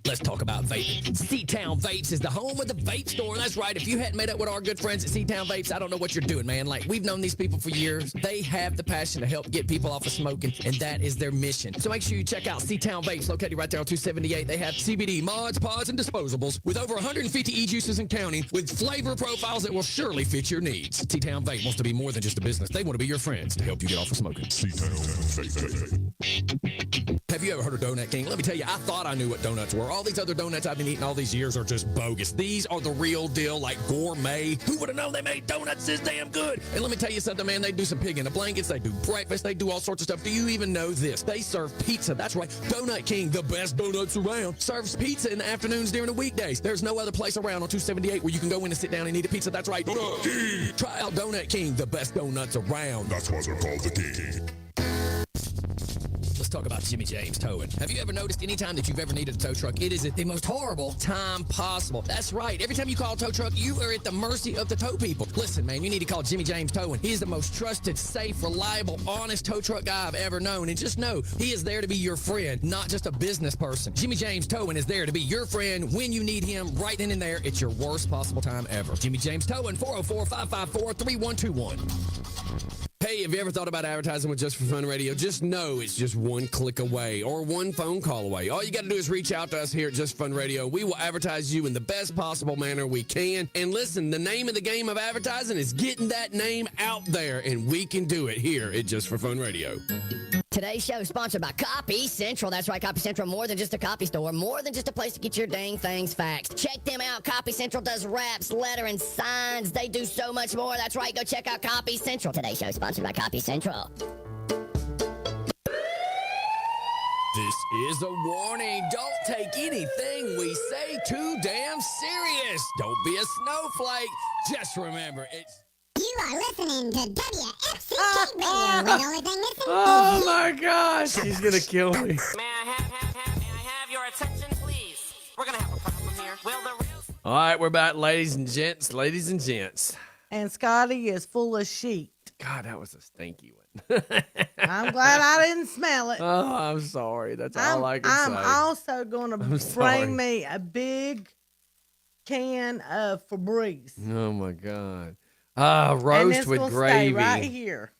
Let's talk about vaping. C-Town Vapes is the home of the vape store. That's right. If you hadn't met up with our good friends at C-Town Vapes, I don't know what you're doing, man. Like, we've known these people for years. They have the passion to help get people off of smoking, and that is their mission. So make sure you check out C-Town Vapes, located right there on 278. They have CBD, mods, pods, and disposables with over 150 e-juices and counting with flavor profiles that will surely fit your needs. C-Town Vape wants to be more than just a business. They want to be your friends to help you get off of smoking. C-Town Vape. Have you ever heard of Donut King? Let me tell you, I thought I knew what donuts were. All these other donuts I've been eating all these years are just bogus. These are the real deal, like gourmet. Who would have known they made donuts this damn good? And let me tell you something, man. They do some pig in the blankets. They do breakfast. They do all sorts of stuff. Do you even know this? They serve pizza. That's right. Donut King, the best donuts around, serves pizza in the afternoons during the weekdays. There's no other place around on 278 where you can go in and sit down and eat a pizza. That's right. Donut King. Try out Donut King, the best donuts around. That's why they're called the King. Let's talk about Jimmy James Towing. Have you ever noticed any time that you've ever needed a tow truck, it is at the most horrible time possible? That's right. Every time you call a tow truck, you are at the mercy of the tow people. Listen, man, you need to call Jimmy James Towing. He is the most trusted, safe, reliable, honest tow truck guy I've ever known. And just know, he is there to be your friend, not just a business person. Jimmy James Towing is there to be your friend when you need him, right then and there. It's your worst possible time ever. Jimmy James Towing, 404-554-3121. Hey, have you ever thought about advertising with Just for Fun Radio? Just know it's just one click away or one phone call away. All you got to do is reach out to us here at Just for Fun Radio. We will advertise you in the best possible manner we can. And listen, the name of the game of advertising is getting that name out there, and we can do it here at Just for Fun Radio. Today's show is sponsored by Copy Central. That's right, Copy Central, more than just a copy store, more than just a place to get your dang things faxed. Check them out. Copy Central does raps, letter, and signs. They do so much more. That's right, go check out Copy Central. Today's show is sponsored by Copy Central. This is a warning. Don't take anything we say too damn serious. Don't be a snowflake. Just remember, it's... You are listening to WFCK Radio, the only thing missing Oh is my gosh, he's gonna kill me. May I have your attention, please? We're gonna have a problem here. Will the real... All right, we're back, ladies and gents. And Scotty is full of sheet. God, that was a stinky one. I'm glad I didn't smell it. Oh, I'm sorry. That's all I can I'm say. also going to sorry. bring me a big can of Febreze. Oh my God. And Roast it's with gonna gravy. Stay right here.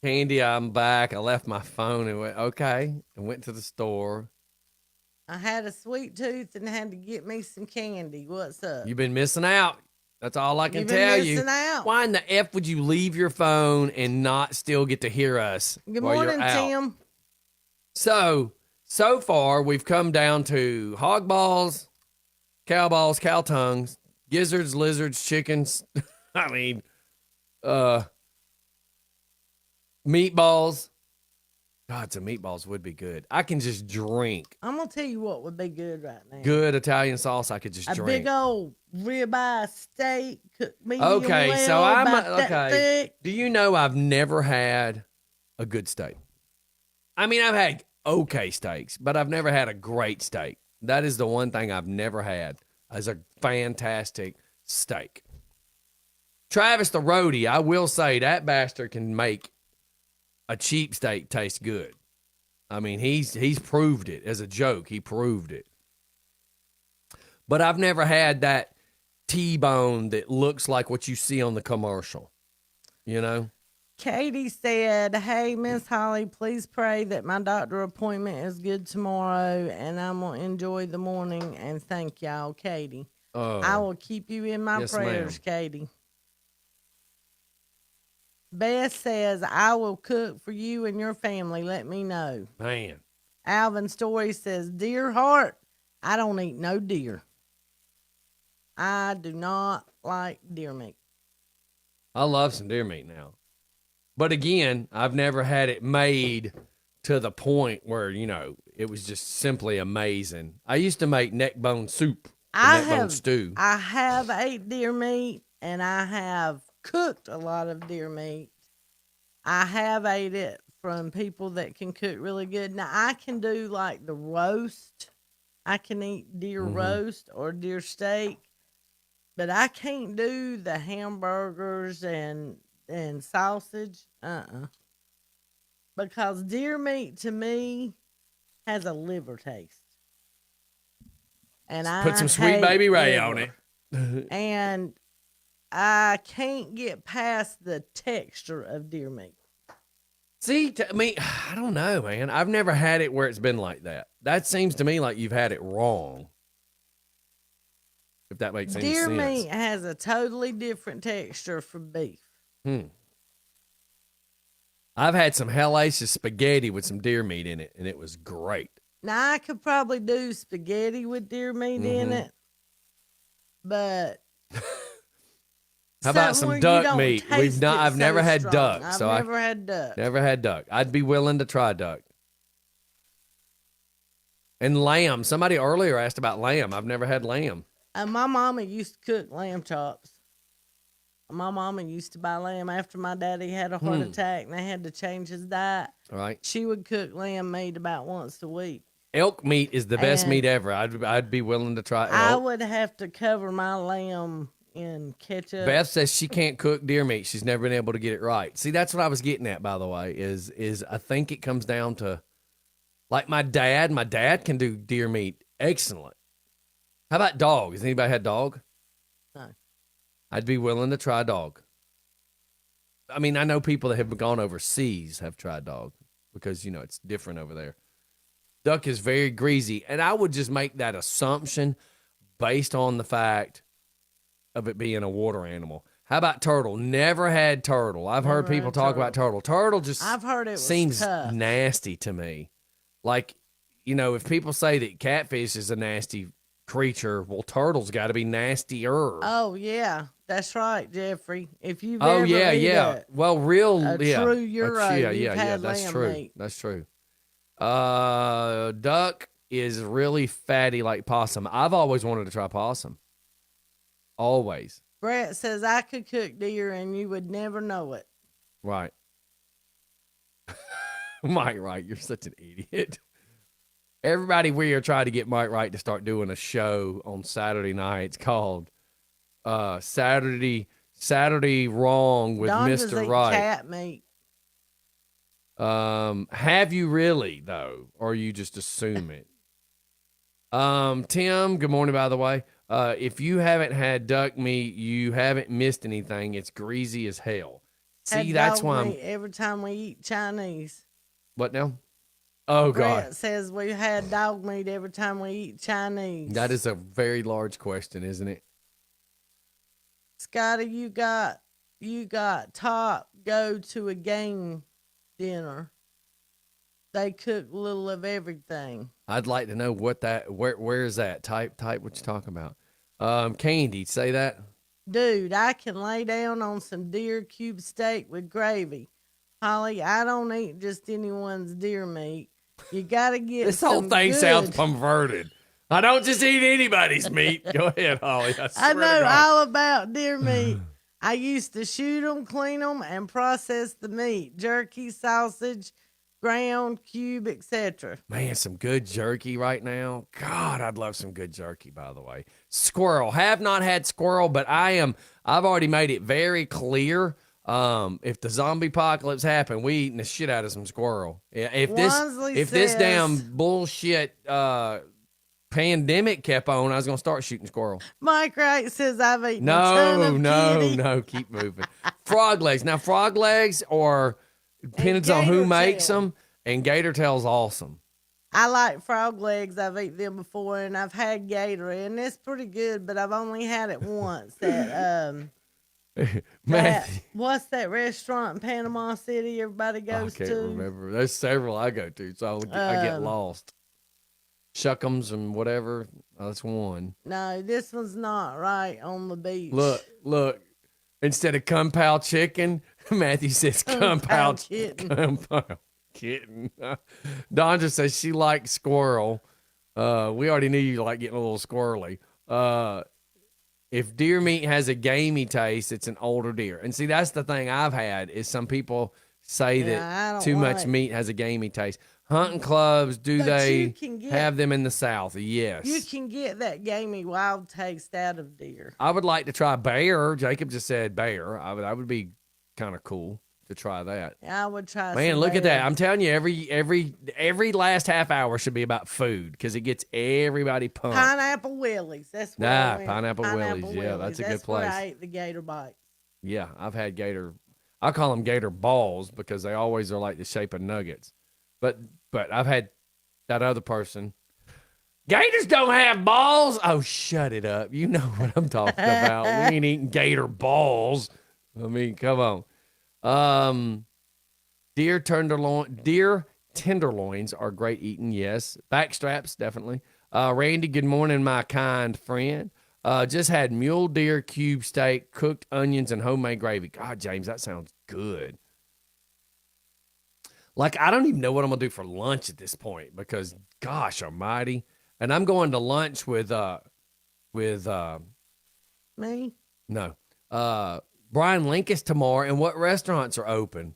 Candy, I'm back. I left my phone and went, okay, and went to the store. I had a sweet tooth and had to get me some candy. What's up? You've been missing out. That's all I can You've been tell you. missing out. Why in the F would you leave your phone and not still get to hear us? Good while morning, you're out? Tim. So far, we've come down to hog balls, cow balls, cow tongues, gizzards, lizards, chickens. I mean, meatballs. God, some meatballs would be good. I can just drink I'm gonna tell you what would be good right now. good Italian sauce. I could just A drink. big old ribeye steak, cooked medium Okay, well, so I'm about that okay. thick. Do you know I've never had a good steak? I mean, I've had okay steaks, but I've never had a great steak. That is the one thing I've never had is a fantastic steak. Travis the roadie, I will say that bastard can make a cheap steak taste good. I mean, he's proved it as a joke. He proved it. But I've never had that T-bone that looks like what you see on the commercial. You know? Katie said, "Hey, Miss Holly, please pray that my doctor appointment is good tomorrow, and I'm gonna enjoy the morning. And thank y'all, Katie. I will keep you in my yes, prayers, ma'am. Katie." Beth says, "I will cook for you and your family. Let me know." Man. Alvin Story says, "Dear heart, I don't eat no deer. I do not like deer meat." I love some deer meat now. But again, I've never had it made to the point where, you know, it was just simply amazing. I used to make neck bone soup, neck bone stew. I have ate deer meat, and I have cooked a lot of deer meat. I have ate it from people that can cook really good. Now, I can do like the roast. I can eat deer roast or deer steak, but I can't do the hamburgers and sausage. Because deer meat to me has a liver taste. And Put some Sweet Baby Ray on it. And I can't get past the texture of deer meat. See, I mean, I don't know, man. I've never had it where it's been like that. That seems to me like you've had it wrong. If that makes any sense. Deer meat has a totally different texture from beef. I've had some hellacious spaghetti with some deer meat in it, and it was great. Now I could probably do spaghetti with deer meat in it, but how about something where some you duck don't meat? taste I've it never so had strong. duck. I've So never had duck. Never had duck. I'd be willing to try duck. And lamb. Somebody earlier asked about lamb. I've never had lamb. My mama used to cook lamb chops. My mama used to buy lamb after my daddy had a heart attack and they had to change his diet. All right. She would cook lamb meat about once a week. Elk meat is the best And meat ever. I'd be willing to try elk. I would have to cover my lamb in ketchup. Beth says she can't cook deer meat. She's never been able to get it right. See, that's what I was getting at, by the way, is I think it comes down to, like my dad can do deer meat excellent. How about dog? Has anybody had dog? No. I'd be willing to try dog. I mean, I know people that have gone overseas have tried dog because, it's different over there. Duck is very greasy, and I would just make that assumption based on the fact of it being a water animal. How about turtle? Never had turtle. I've heard people talk about turtle. Turtle just I've heard it was seems tough. nasty to me. Like, if people say that catfish is a nasty creature, well, turtle's got to be nastier. Oh, yeah. That's right, Jeffrey. If you've Oh, ever yeah, eat yeah. a Well, real, yeah. true Euro, you've had that's lamb true. meat. That's true. Duck is really fatty like possum. I've always wanted to try possum. Always. Brett says I could cook deer and you would never know it. Right. Mike Wright, you're such an idiot. Everybody, we are trying to get Mike Wright to start doing a show on Saturday nights called Saturday Wrong with Don Mr. does eat Wright. cat meat. Have you really though, or you just assume it? Tim, good morning, by the way. If you haven't had duck meat, you haven't missed anything. It's greasy as hell. Had See, that's dog why I'm. meat every time we eat Chinese. What now? Oh Brett God, says we had dog meat every time we eat Chinese. that is a very large question, isn't it? Scotty, you got top go to a game dinner. They cook little of everything. I'd like to know where is that? Type what you talking about. Candy, say that. Dude, I can lay down on some deer cube steak with gravy. Holly, I don't eat just anyone's deer meat. You gotta get This whole some thing good. sounds perverted. I don't just eat anybody's meat. Go ahead, Holly. I I swear to know God. all about deer meat. I used to shoot them, clean them, and process the meat. Jerky, sausage, ground, cube, etc. Man, some good jerky right now. God, I'd love some good jerky, by the way. Squirrel. Have not had squirrel, but I've already made it very clear. If the zombie apocalypse happened, we eating the shit out of some squirrel. Yeah, if this damn bullshit pandemic kept on, I was gonna start shooting squirrel. Mike Wright says I've eaten a ton of kitty. No, keep moving. Frog legs. Now, frog legs are depends on who gator makes tail. them, and gator tail's awesome. I like frog legs. I've eaten them before, and I've had gator, and it's pretty good. But I've only had it once. What's that restaurant in Panama City everybody I goes can't to? remember. There's several I go to, so I get lost. Shuckums and whatever. Oh, that's one. No, this one's not right on the beach. Look. Instead of Kung Pao chicken, Matthew says Kung Pao kitten. Don just says she likes squirrel. We already knew you like getting a little squirrely. If deer meat has a gamey taste, it's an older deer. And see, that's the thing I've had is some people say I that don't too much like- meat has a gamey taste. Hunting clubs, do But they you can get- have them in the South? Yes. You can get that gamey wild taste out of deer. I would like to try bear. Jacob just said bear. I would be kind of cool to try that. I would try. Man, some look at bear. that. I'm telling you, every last half hour should be about food because it gets everybody pumped. Pineapple Willies. That's where I went. Pineapple Willies. Yeah, that's a good That's where place. I ate the gator bites. Yeah, I've had gator. I call them gator balls because they always are like the shape of nuggets. But I've had that other person. Gators don't have balls. Oh, shut it up. You know what I'm talking about. We ain't eating gator balls. I mean, come on. Deer tenderloins are great eating, yes. Backstraps, definitely. Randy, good morning, my kind friend. Just had mule deer cube steak, cooked onions, and homemade gravy. God, James, that sounds good. Like, I don't even know what I'm going to do for lunch at this point because, gosh almighty. And I'm going to lunch with me? No. Brian Linkus tomorrow. And what restaurants are open?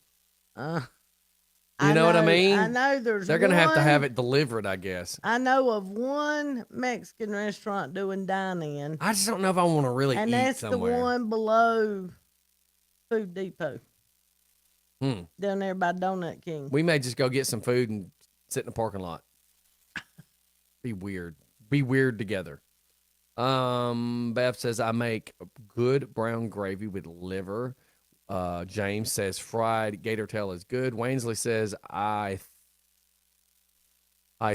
You know what I mean? I know They're going to have to have it delivered, I guess. I know of one Mexican restaurant doing dine-in. I just don't know if I want to really and eat that's somewhere. the one below Food Depot. Down there by Donut King. We may just go get some food and sit in the parking lot. Be weird. Be weird together. Beth says, I make good brown gravy with liver. James says fried gator tail is good. Wansley says I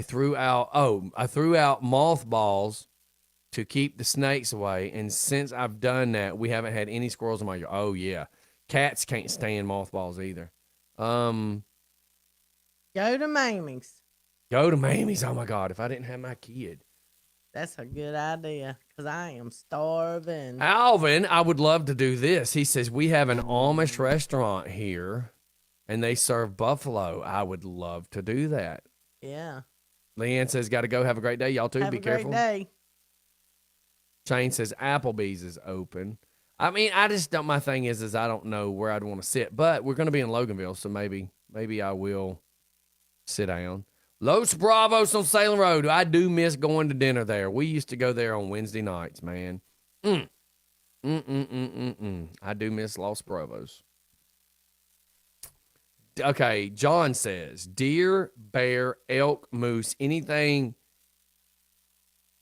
threw out mothballs to keep the snakes away, and since I've done that, we haven't had any squirrels in my yard. Oh yeah, cats can't stand mothballs either. Go to Mamie's. Go to Mamie's. Oh my God, if I didn't have my kid. That's a good idea, because I am starving. Alvin, I would love to do this. He says, we have an Amish restaurant here, and they serve buffalo. I would love to do that. Yeah. Leanne says, got to go. Have a great day. Y'all too. Have Be a careful. great day. Shane says, Applebee's is open. I mean, I just don't, my thing is I don't know where I'd want to sit, but we're going to be in Loganville, so maybe I will sit down. Los Bravos on Salem Road. I do miss going to dinner there. We used to go there on Wednesday nights, man. I do miss Los Bravos. Okay, John says, deer, bear, elk, moose, anything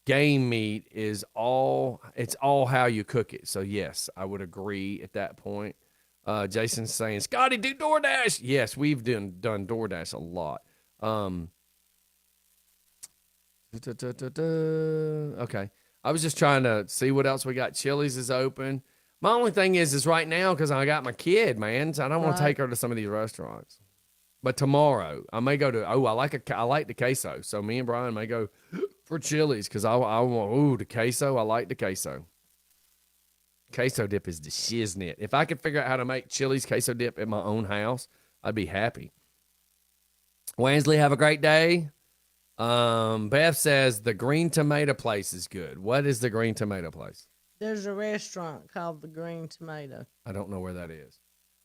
game meat it's all how you cook it. So, yes, I would agree at that point. Jason's saying, Scotty, do DoorDash. Yes, we've done DoorDash a lot. Okay. I was just trying to see what else we got. Chili's is open. My only thing is right now, because I got my kid, man, so I don't want to take her to some of these restaurants. But tomorrow, I may go to, I like the queso. So me and Brian may go for Chili's because I want, the queso. I like the queso. Queso dip is the shiznit. If I could figure out how to make Chili's queso dip at my own house, I'd be happy. Wansley, have a great day. Beth says the Green Tomato place is good. What is the Green Tomato place? There's a restaurant called the Green Tomato. I don't know where that is.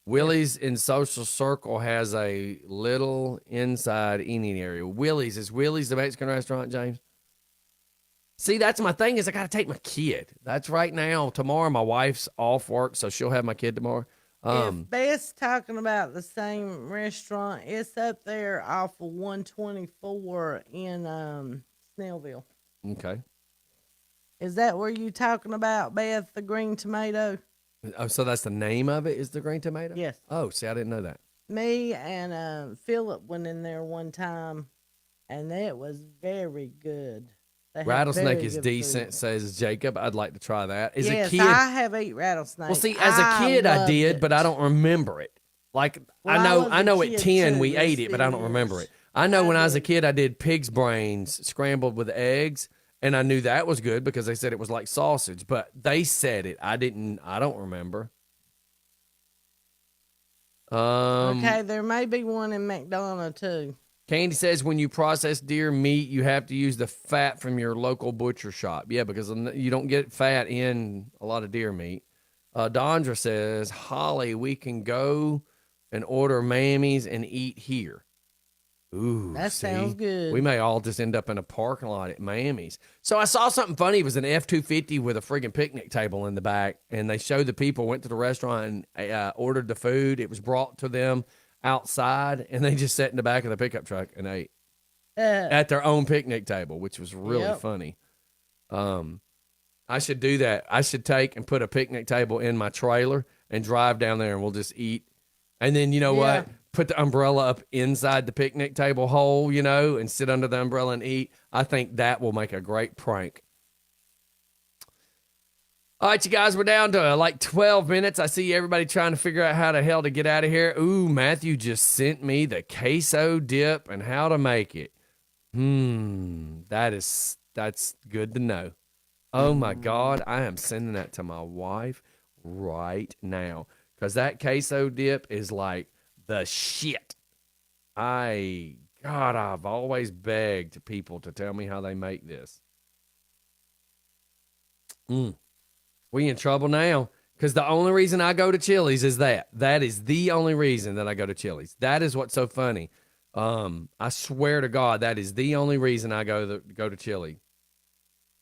Willie's in Social Circle has a little inside eating area. Is Willie's the Mexican restaurant, James? See, that's my thing is I got to take my kid. That's right now. Tomorrow, my wife's off work, so she'll have my kid tomorrow. If Beth's talking about the same restaurant, it's up there off of 124 in Snellville. Okay. Is that where you talking about, Beth, the Green Tomato? Oh, so that's the name of it, is the Green Tomato? Yes. Oh, see, I didn't know that. Me and Philip went in there one time, and it was very good. Rattlesnake is decent, food. Says Jacob. I'd like to try that. As yes, a kid, I have eaten rattlesnake. Well, see, as a kid, I did, but I don't remember it. Like I know at 10 we ate it, but I don't remember it. I know when I was a kid, I did pig's brains scrambled with eggs, and I knew that was good because they said it was like sausage. But they said it. I didn't. I don't remember. Okay, there may be one in McDonough too. Candy says when you process deer meat, you have to use the fat from your local butcher shop. Yeah, because you don't get fat in a lot of deer meat. Dondra says, Holly, we can go and order Mammy's and eat here. Ooh, that sounds good. We may all just end up in a parking lot at Mammy's. So I saw something funny. It was an F-250 with a friggin' picnic table in the back, and they showed the people, went to the restaurant and ordered the food. It was brought to them outside, and they just sat in the back of the pickup truck and ate at their own picnic table, which was really funny. I should do that. I should take and put a picnic table in my trailer and drive down there, and we'll just eat. And then, you know what? Put the umbrella up inside the picnic table hole, and sit under the umbrella and eat. I think that will make a great prank. All right, you guys, we're down to like 12 minutes. I see everybody trying to figure out how the hell to get out of here. Ooh, Matthew just sent me the queso dip and how to make it. That's good to know. Oh my God, I am sending that to my wife right now because that queso dip is like the shit. I've always begged people to tell me how they make this. We in trouble now because the only reason I go to Chili's is that. That is the only reason that I go to Chili's. That is what's so funny. I swear to God, that is the only reason I go to Chili's.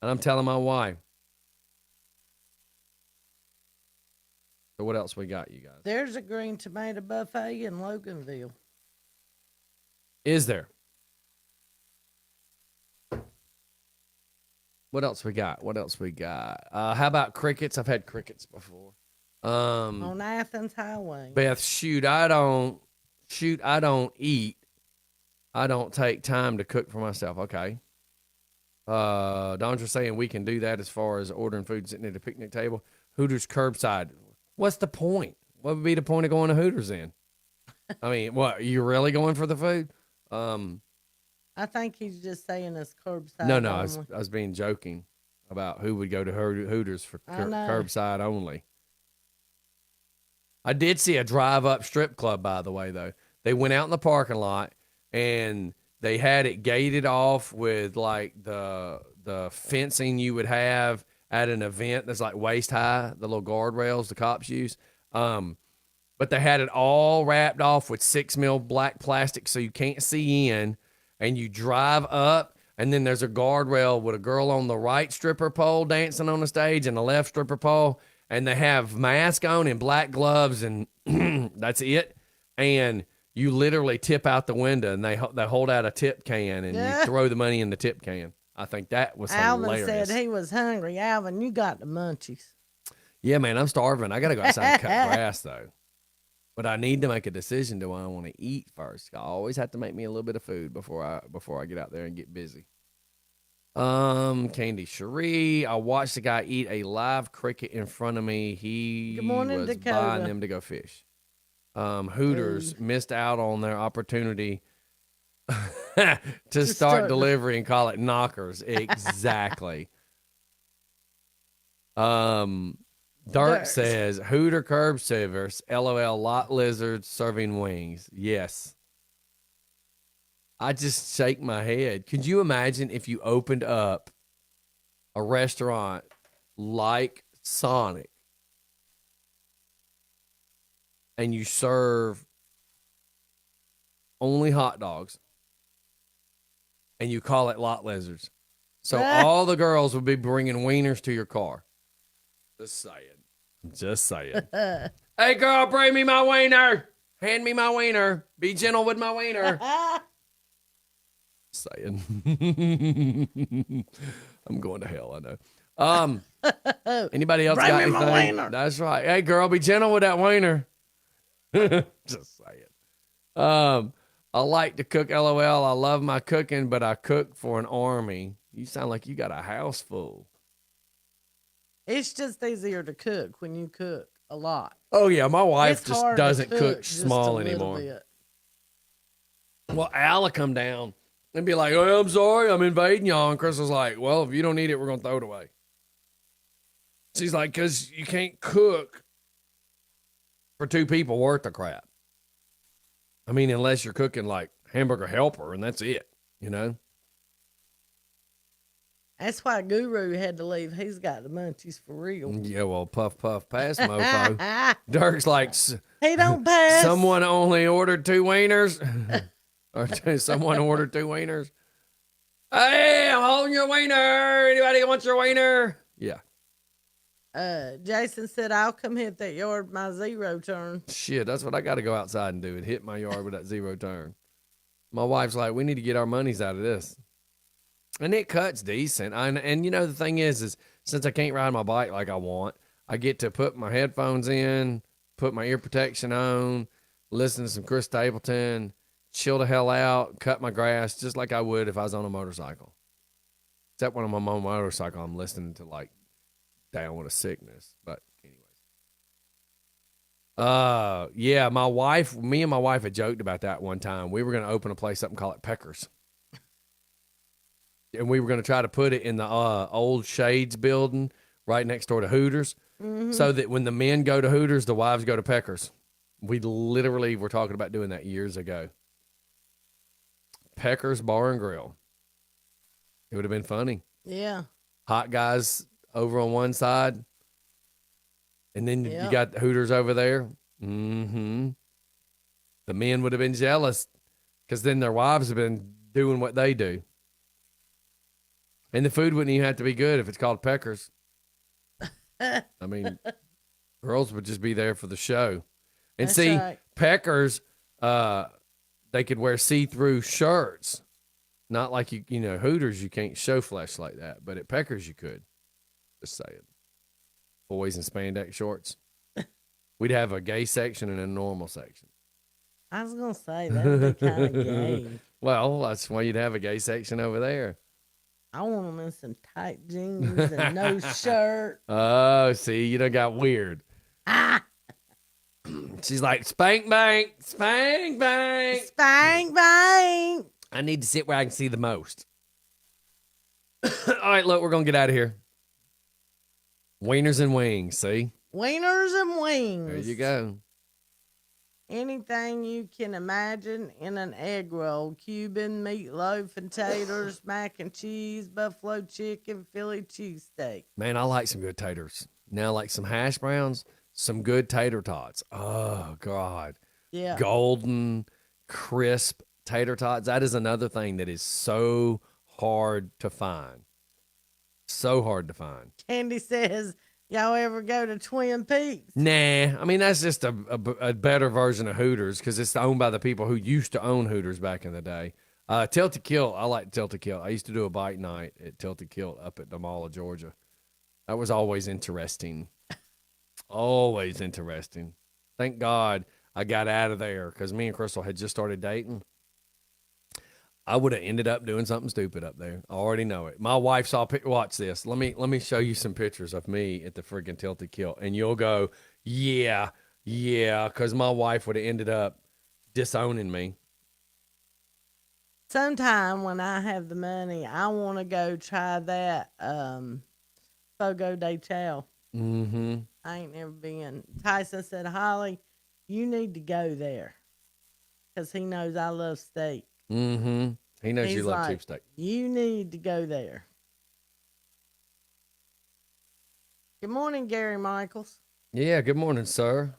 And I'm telling my wife. So what else we got, you guys? There's a green tomato buffet in Loganville. Is there? What else we got? How about crickets? I've had crickets before. On Athens Highway. Beth, I don't eat. I don't take time to cook for myself. Okay. Don's saying we can do that as far as ordering food sitting at a picnic table. Hooters curbside. What's the point? What would be the point of going to Hooters then? I mean, what, are you really going for the food? I think he's just saying it's curbside. No, only. I was being joking about who would go to Hooters for curbside only. I did see a drive-up strip club, by the way, though. They went out in the parking lot, and they had it gated off with, like, the fencing you would have at an event that's, like, waist-high, the little guardrails the cops use. But they had it all wrapped off with 6 mil black plastic so you can't see in. And you drive up, and then there's a guardrail with a girl on the right stripper pole dancing on the stage and the left stripper pole. And they have mask on and black gloves, and that's it. And you literally tip out the window, and they hold out a tip can, and you throw the money in the tip can. I think that was hilarious. Alvin said he was hungry. Alvin, you got the munchies. Yeah, man, I'm starving. I got to go outside and cut grass, though. But I need to make a decision. Do I want to eat first? I always have to make me a little bit of food before I get out there and get busy. Candy Cherie. I watched the guy eat a live cricket in front of me. He was Dakota. buying them to go fish. Hooters missed out on their opportunity to start delivery and call it knockers. Exactly. Dirk says, Hooter curb service, LOL, lot lizards serving wings. Yes. I just shake my head. Could you imagine if you opened up a restaurant like Sonic and you serve only hot dogs and you call it lot lizards? So all the girls would be bringing wieners to your car. Just saying. Hey, girl, bring me my wiener. Hand me my wiener. Be gentle with my wiener. Saying. I'm going to hell, I know. Anybody else got anything? My wiener. That's right. Hey, girl, be gentle with that wiener. Just saying. I like to cook, LOL. I love my cooking, but I cook for an army. You sound like you got a house full. It's just easier to cook when you cook a lot. Oh, yeah. My wife just doesn't cook just small anymore. Well, Al will come down and be like, oh, I'm sorry, I'm invading y'all. And Chris was like, well, if you don't eat it, we're going to throw it away. She's like, because you can't cook for 2 people worth of crap. I mean, unless you're cooking like hamburger helper, and that's it, you know? That's why Guru had to leave. He's got the munchies for real. Yeah, well, puff, pass, mofo. Dirk's like, he don't pass. Someone only ordered 2 wieners. Or someone ordered 2 wieners. Hey, I'm holding your wiener. Anybody want your wiener? Yeah. Jason said, I'll come hit that yard my 0 turn. Shit, that's what I got to go outside and do, and hit my yard with that 0 turn. My wife's like, we need to get our monies out of this. And it cuts decent. And you know, the thing is since I can't ride my bike like I want, I get to put my headphones in, put my ear protection on, listen to some Chris Stapleton, chill the hell out, cut my grass just like I would if I was on a motorcycle. Except when I'm on my motorcycle, I'm listening to like down with a sickness. But anyways. Yeah, me and my wife had joked about that one time. We were going to open a place up and call it Peckers. And we were going to try to put it in the old Shades building right next door to Hooters, so that when the men go to Hooters, the wives go to Peckers. We literally were talking about doing that years ago. Peckers Bar and Grill. It would have been funny. Yeah. Hot guys over on one side, and then you got Hooters over there. Mm-hmm. The men would have been jealous because then their wives have been doing what they do. And the food wouldn't even have to be good if it's called Peckers. I mean, girls would just be there for the show. And That's see, right. Peckers, they could wear see-through shirts. Not like, you know, Hooters, you can't show flesh like that. But at Peckers, you could. Just saying. Boys in spandex shorts. We'd have a gay section and a normal section. I was going to say, that would be kind of gay. Well, that's why you'd have a gay section over there. I want them in some tight jeans and no shirt. Oh, see, you done got weird. She's like, spank bank, spank bank. Spank bank. I need to sit where I can see the most. All right, look, we're going to get out of here. Wieners and wings, see? Wieners and wings. There you go. Anything you can imagine in an egg roll. Cuban, meatloaf, and taters, mac and cheese, buffalo chicken, Philly cheesesteak. Man, I like some good taters. Now, like some hash browns, some good tater tots. Oh, God. Yeah. Golden, crisp tater tots. That is another thing that is so hard to find. So hard to find. Candy says, y'all ever go to Twin Peaks? Nah, I mean, that's just a better version of Hooters because it's owned by the people who used to own Hooters back in the day. Tilted Kilt, I like Tilted Kilt. I used to do a bite night at Tilted Kilt up at the Mall of Georgia. That was always interesting. Always interesting. Thank God I got out of there because me and Crystal had just started dating. I would have ended up doing something stupid up there. I already know it. My wife saw. Watch this. Let me show you some pictures of me at the friggin' Tilted Kilt, and you'll go, yeah, because my wife would have ended up disowning me. Sometime when I have the money, I want to go try that Fogo de Chao. Mm-hmm. I ain't never been. Tyson said, Holly, you need to go there because he knows I love steak. Mm-hmm. He knows He's you love like, cheap steak. You need to go there. Good morning, Gary Michaels. Yeah, good morning, sir.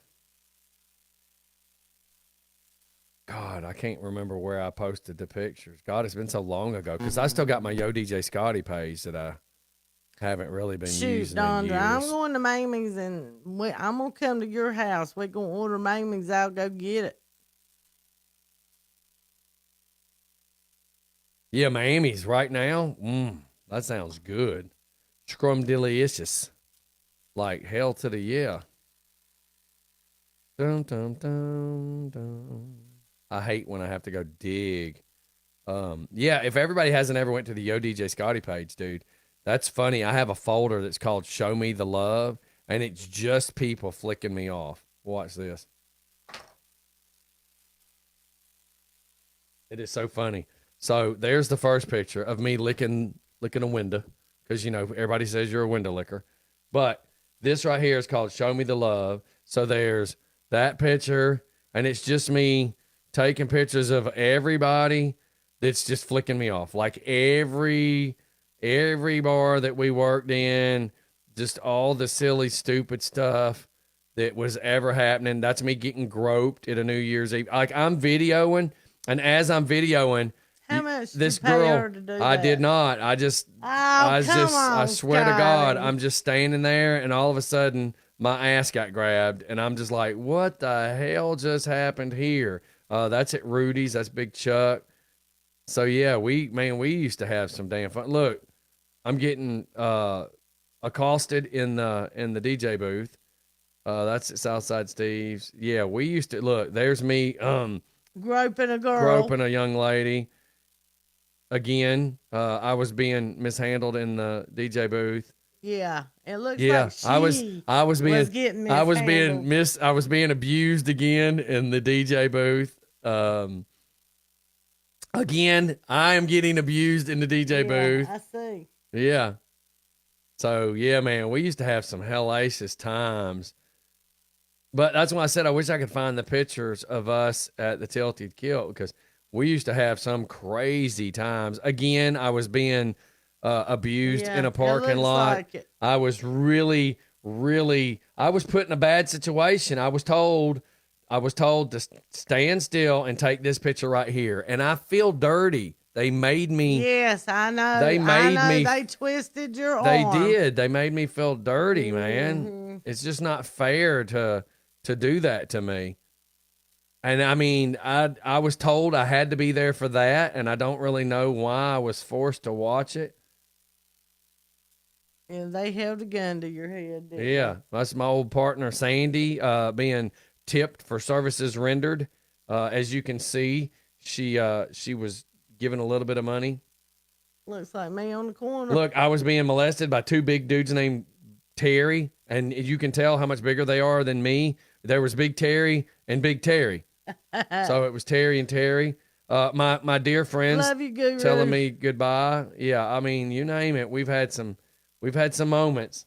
God, I can't remember where I posted the pictures. God, it's been so long ago because I still got my Yo DJ Scotty page that I haven't really been using in years. I'm going to Mamie's and I'm going to come to your house. We're going to order Mamie's. I'll go get it. Yeah, Miami's right now. That sounds good. Scrum delicious. Like hell to the yeah. Dun, dun, dun, dun. I hate when I have to go dig. Yeah, if everybody hasn't ever went to the Yo DJ Scotty page, dude, that's funny. I have a folder that's called Show Me the Love, and it's just people flicking me off. Watch this. It is so funny. So there's the first picture of me licking a window because, you know, everybody says you're a window licker. But this right here is called Show Me the Love. So there's that picture, and it's just me taking pictures of everybody that's just flicking me off. Like every bar that we worked in, just all the silly, stupid stuff that was ever happening. That's me getting groped at a New Year's Eve. Like I'm videoing, and as I'm videoing, how much this did you pay girl, her to do I that? did not. I swear to God, I'm just standing there, and all of a sudden, my ass got grabbed, and I'm just like, what the hell just happened here? That's at Rudy's. That's Big Chuck. So yeah, we used to have some damn fun. Look, I'm getting accosted in the DJ booth. That's at Southside Steve's. Yeah, we used to look. There's me groping a girl, groping a young lady. Again, I was being mishandled in the DJ booth. Yeah, it looks Yeah, like she I was getting I was being abused again in the DJ booth. Again, I am getting abused in the DJ booth. I see. Yeah. So yeah, man, we used to have some hellacious times. But that's why I said I wish I could find the pictures of us at the Tilted Kilt, because we used to have some crazy times. Again, I was being abused in a parking lot. Like it. I was really I was put in a bad situation. I was told to stand still and take this picture right here, and I feel dirty. They made me. Yes, I know. They made me. They twisted your arm. They did. They made me feel dirty, man. Mm-hmm. It's just not fair to do that to me. And I mean, I was told I had to be there for that, and I don't really know why I was forced to watch it. And they held a gun to your head. Didn't Yeah, that's my old partner Sandy being tipped for services rendered. As you can see, she was given a little bit of money. Looks like me on the corner. Look, I was being molested by two big dudes named Terry, and you can tell how much bigger they are than me. There was Big Terry and Big Terry. So it was Terry and Terry. My dear friends Love you, Guru. telling me goodbye. Yeah, I mean, you name it. We've had some moments.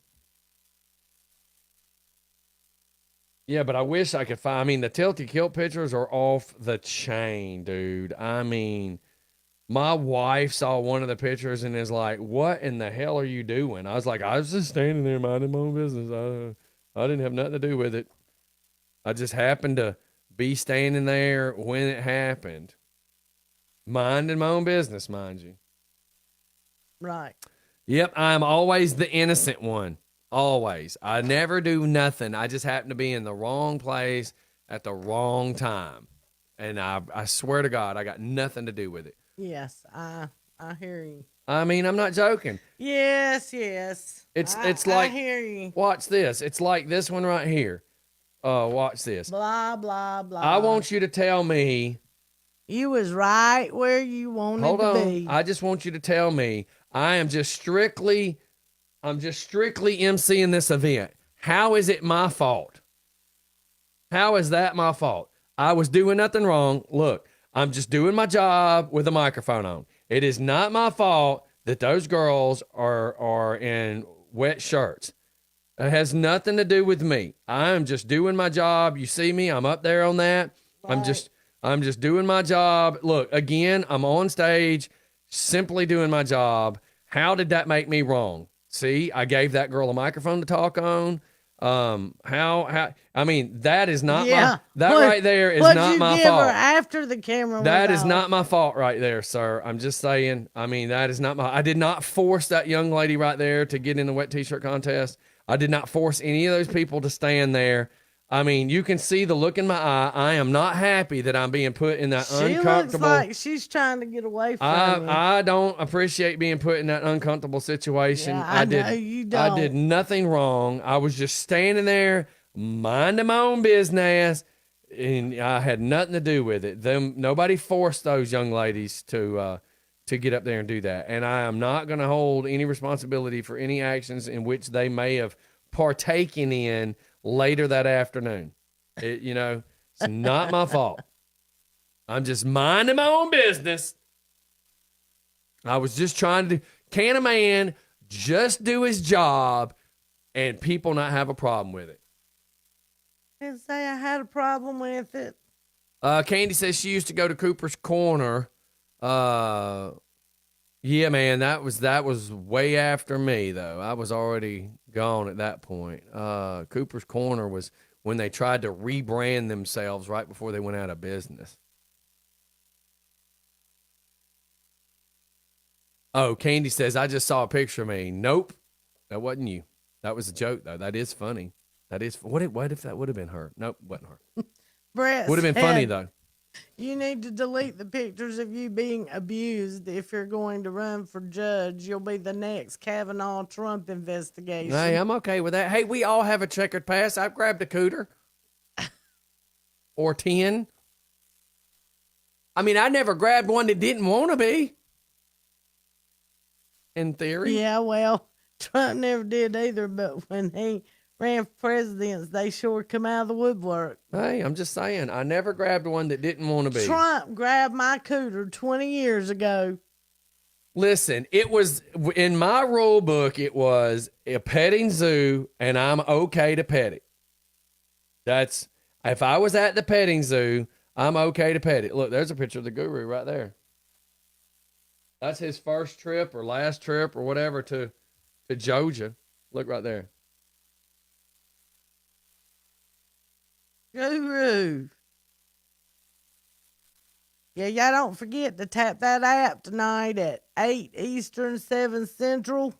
Yeah, but I wish I could find. I mean, the Tilted Kilt pictures are off the chain, dude. I mean, my wife saw one of the pictures and is like, "What in the hell are you doing?" I was like, "I was just standing there minding my own business. I didn't have nothing to do with it. I just happened to be standing there when it happened, minding my own business, mind you." Right. Yep, I'm always the innocent one. Always. I never do nothing. I just happen to be in the wrong place at the wrong time. And I swear to God, I got nothing to do with it. Yes, I hear you. I mean, I'm not joking. Yes. It's like, I hear you. watch this. It's like this one right here. Watch this. Blah, blah, blah. I want you to tell me. You was right where you wanted Hold to on. be. I just want you to tell me. I'm just strictly emceeing this event. How is it my fault? How is that my fault? I was doing nothing wrong. Look, I'm just doing my job with a microphone on. It is not my fault that those girls are in wet shirts. It has nothing to do with me. I'm just doing my job. You see me? I'm up there on that. Right. I'm just doing my job. Look, again, I'm on stage, simply doing my job. How did that make me wrong? See, I gave that girl a microphone to talk on. How I mean, that is not right there is not my fault. Her after the camera That was is off? not my fault right there, sir. I'm just saying, I mean, that is not I did not force that young lady right there to get in the wet t-shirt contest. I did not force any of those people to stand there. I mean, you can see the look in my eye. I am not happy that I'm being put in that She uncomfortable. looks like she's trying to get away from you. I don't appreciate being put in that uncomfortable situation. Yeah, I know you don't. I did nothing wrong. I was just standing there, minding my own business, and I had nothing to do with it. Nobody forced those young ladies to get up there and do that. And I am not going to hold any responsibility for any actions in which they may have partaken in later that afternoon. It's not my fault. I'm just minding my own business. I was just trying to, can a man just do his job and people not have a problem with it? Didn't say I had a problem with it. Candy says she used to go to Cooper's Corner. Yeah, man, that was way after me, though. I was already gone at that point. Cooper's Corner was when they tried to rebrand themselves right before they went out of business. Oh, Candy says, I just saw a picture of me. Nope, that wasn't you. That was a joke, though. That is funny. That is, what if that would have been her? Nope, wasn't her. Brett Would have been funny, though. You need to delete the pictures of you being abused if you're going to run for judge. You'll be the next Kavanaugh Trump investigation. Hey, I'm okay with that. Hey, we all have a checkered past. I've grabbed a cooter. Or 10. I mean, I never grabbed one that didn't want to be. In theory. Yeah, well, Trump never did either, but when he ran for president, they sure come out of the woodwork. Hey, I'm just saying, I never grabbed one that didn't want to be. Trump grabbed my cooter 20 years ago. Listen, it was in my rule book, it was a petting zoo, and I'm okay to pet it. That's, if I was at the petting zoo, I'm okay to pet it. Look, there's a picture of the guru right there. That's his first trip or last trip or whatever to Georgia. Look right there. Guru. Yeah, y'all don't forget to tap that app tonight at 8 Eastern, 7 Central.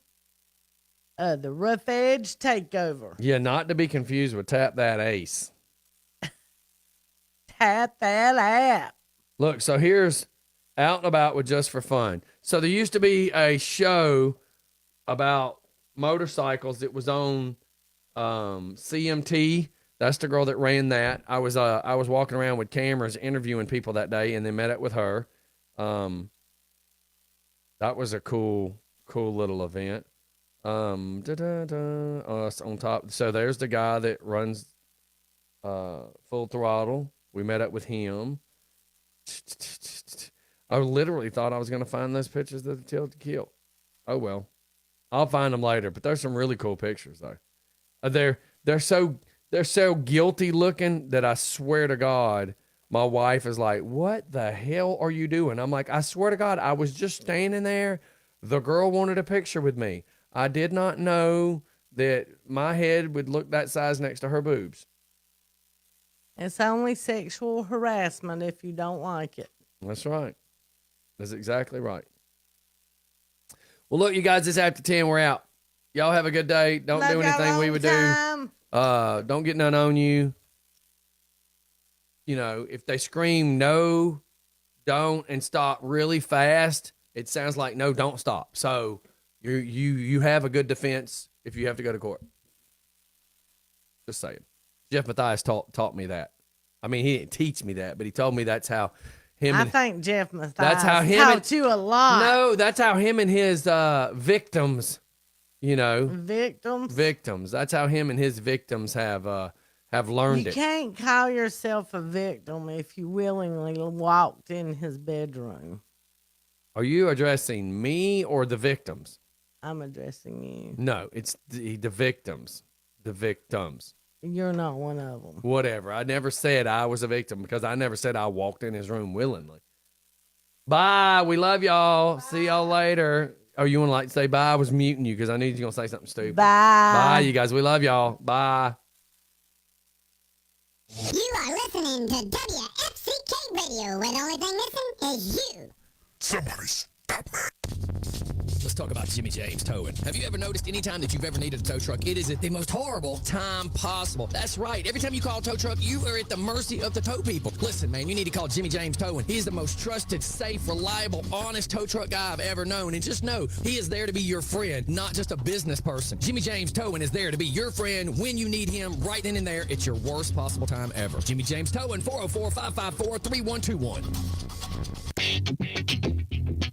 The Rough Edge Takeover. Yeah, not to be confused with Tap That Ace. Tap that app. Look, so here's Out and About with Just for Fun. So there used to be a show about motorcycles. It was on CMT. That's the girl that ran that. I was walking around with cameras interviewing people that day, and then met up with her. That was a cool little event. On top. So there's the guy that runs Full Throttle. We met up with him. I literally thought I was going to find those pictures that the Tilt to Kill. Oh well, I'll find them later. But there's some really cool pictures though. They're so guilty looking that I swear to God, my wife is like, "What the hell are you doing?" I'm like, "I swear to God, I was just standing there. The girl wanted a picture with me. I did not know that my head would look that size next to her boobs." It's only sexual harassment if you don't like it. That's right. That's exactly right. Well, look, you guys, it's after 10. We're out. Y'all have a good day. Don't Love do anything we would do. Don't get none on you. You know, if they scream no, don't, and stop really fast, it sounds like no, don't stop. So you have a good defense if you have to go to court. Just saying. Jeff Mathias taught me that. I mean, he didn't teach me that, but he told me that's how him. I think Jeff Mathias taught you a lot. No, that's how him and his victims, you know. Victims. That's how him and his victims have learned You it. can't call yourself a victim if you willingly walked in his bedroom. Are you addressing me or the victims? I'm addressing you. No, it's the victims. The victims. You're not one of them. Whatever. I never said I was a victim because I never said I walked in his room willingly. Bye. We love y'all. Bye. See y'all later. Oh, you want to say bye? I was muting you because I knew you were going to say something stupid. Bye. Bye, you guys. We love y'all. Bye. You are listening to WFCK Radio, where the only thing missing is you. Somebody stop me. Let's talk about Jimmy James Towing. Have you ever noticed any time that you've ever needed a tow truck, it is at the most horrible time possible? That's right. Every time you call a tow truck, you are at the mercy of the tow people. Listen, man, you need to call Jimmy James Towing. He's the most trusted, safe, reliable, honest tow truck guy I've ever known. And just know, he is there to be your friend, not just a business person. Jimmy James Towing is there to be your friend when you need him, right then and there. It's your worst possible time ever. Jimmy James Towing, 404-554-3121.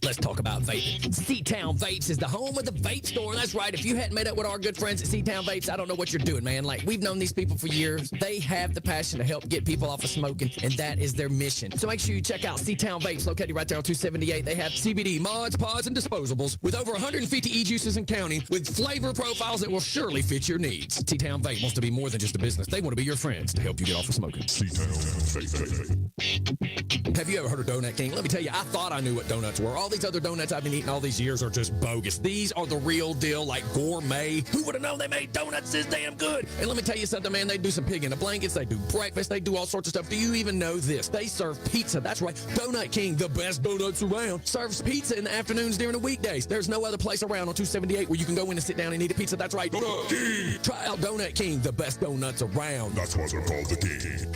Let's talk about vaping. C-Town Vapes is the home of the vape store. And that's right. If you hadn't met up with our good friends at C-Town Vapes, I don't know what you're doing, man. Like, we've known these people for years. They have the passion to help get people off of smoking, and that is their mission. So make sure you check out C-Town Vapes, located right there on 278. They have CBD, mods, pods, and disposables with over 150 e-juices and counting with flavor profiles that will surely fit your needs. C-Town Vape wants to be more than just a business. They want to be your friends to help you get off of smoking. C-Town Vape. Have you ever heard of Donut King? Let me tell you, I thought I knew what donuts were. All these other donuts I've been eating all these years are just bogus. These are the real deal, like gourmet. Who would have known they made donuts this damn good? And let me tell you something, man. They do some pig in the blankets. They do breakfast. They do all sorts of stuff. Do you even know this? They serve pizza. That's right. Donut King, the best donuts around, serves pizza in the afternoons during the weekdays. There's no other place around on 278 where you can go in and sit down and eat a pizza. That's right. Donut King. Try out Donut King, the best donuts around. That's why they're called the King.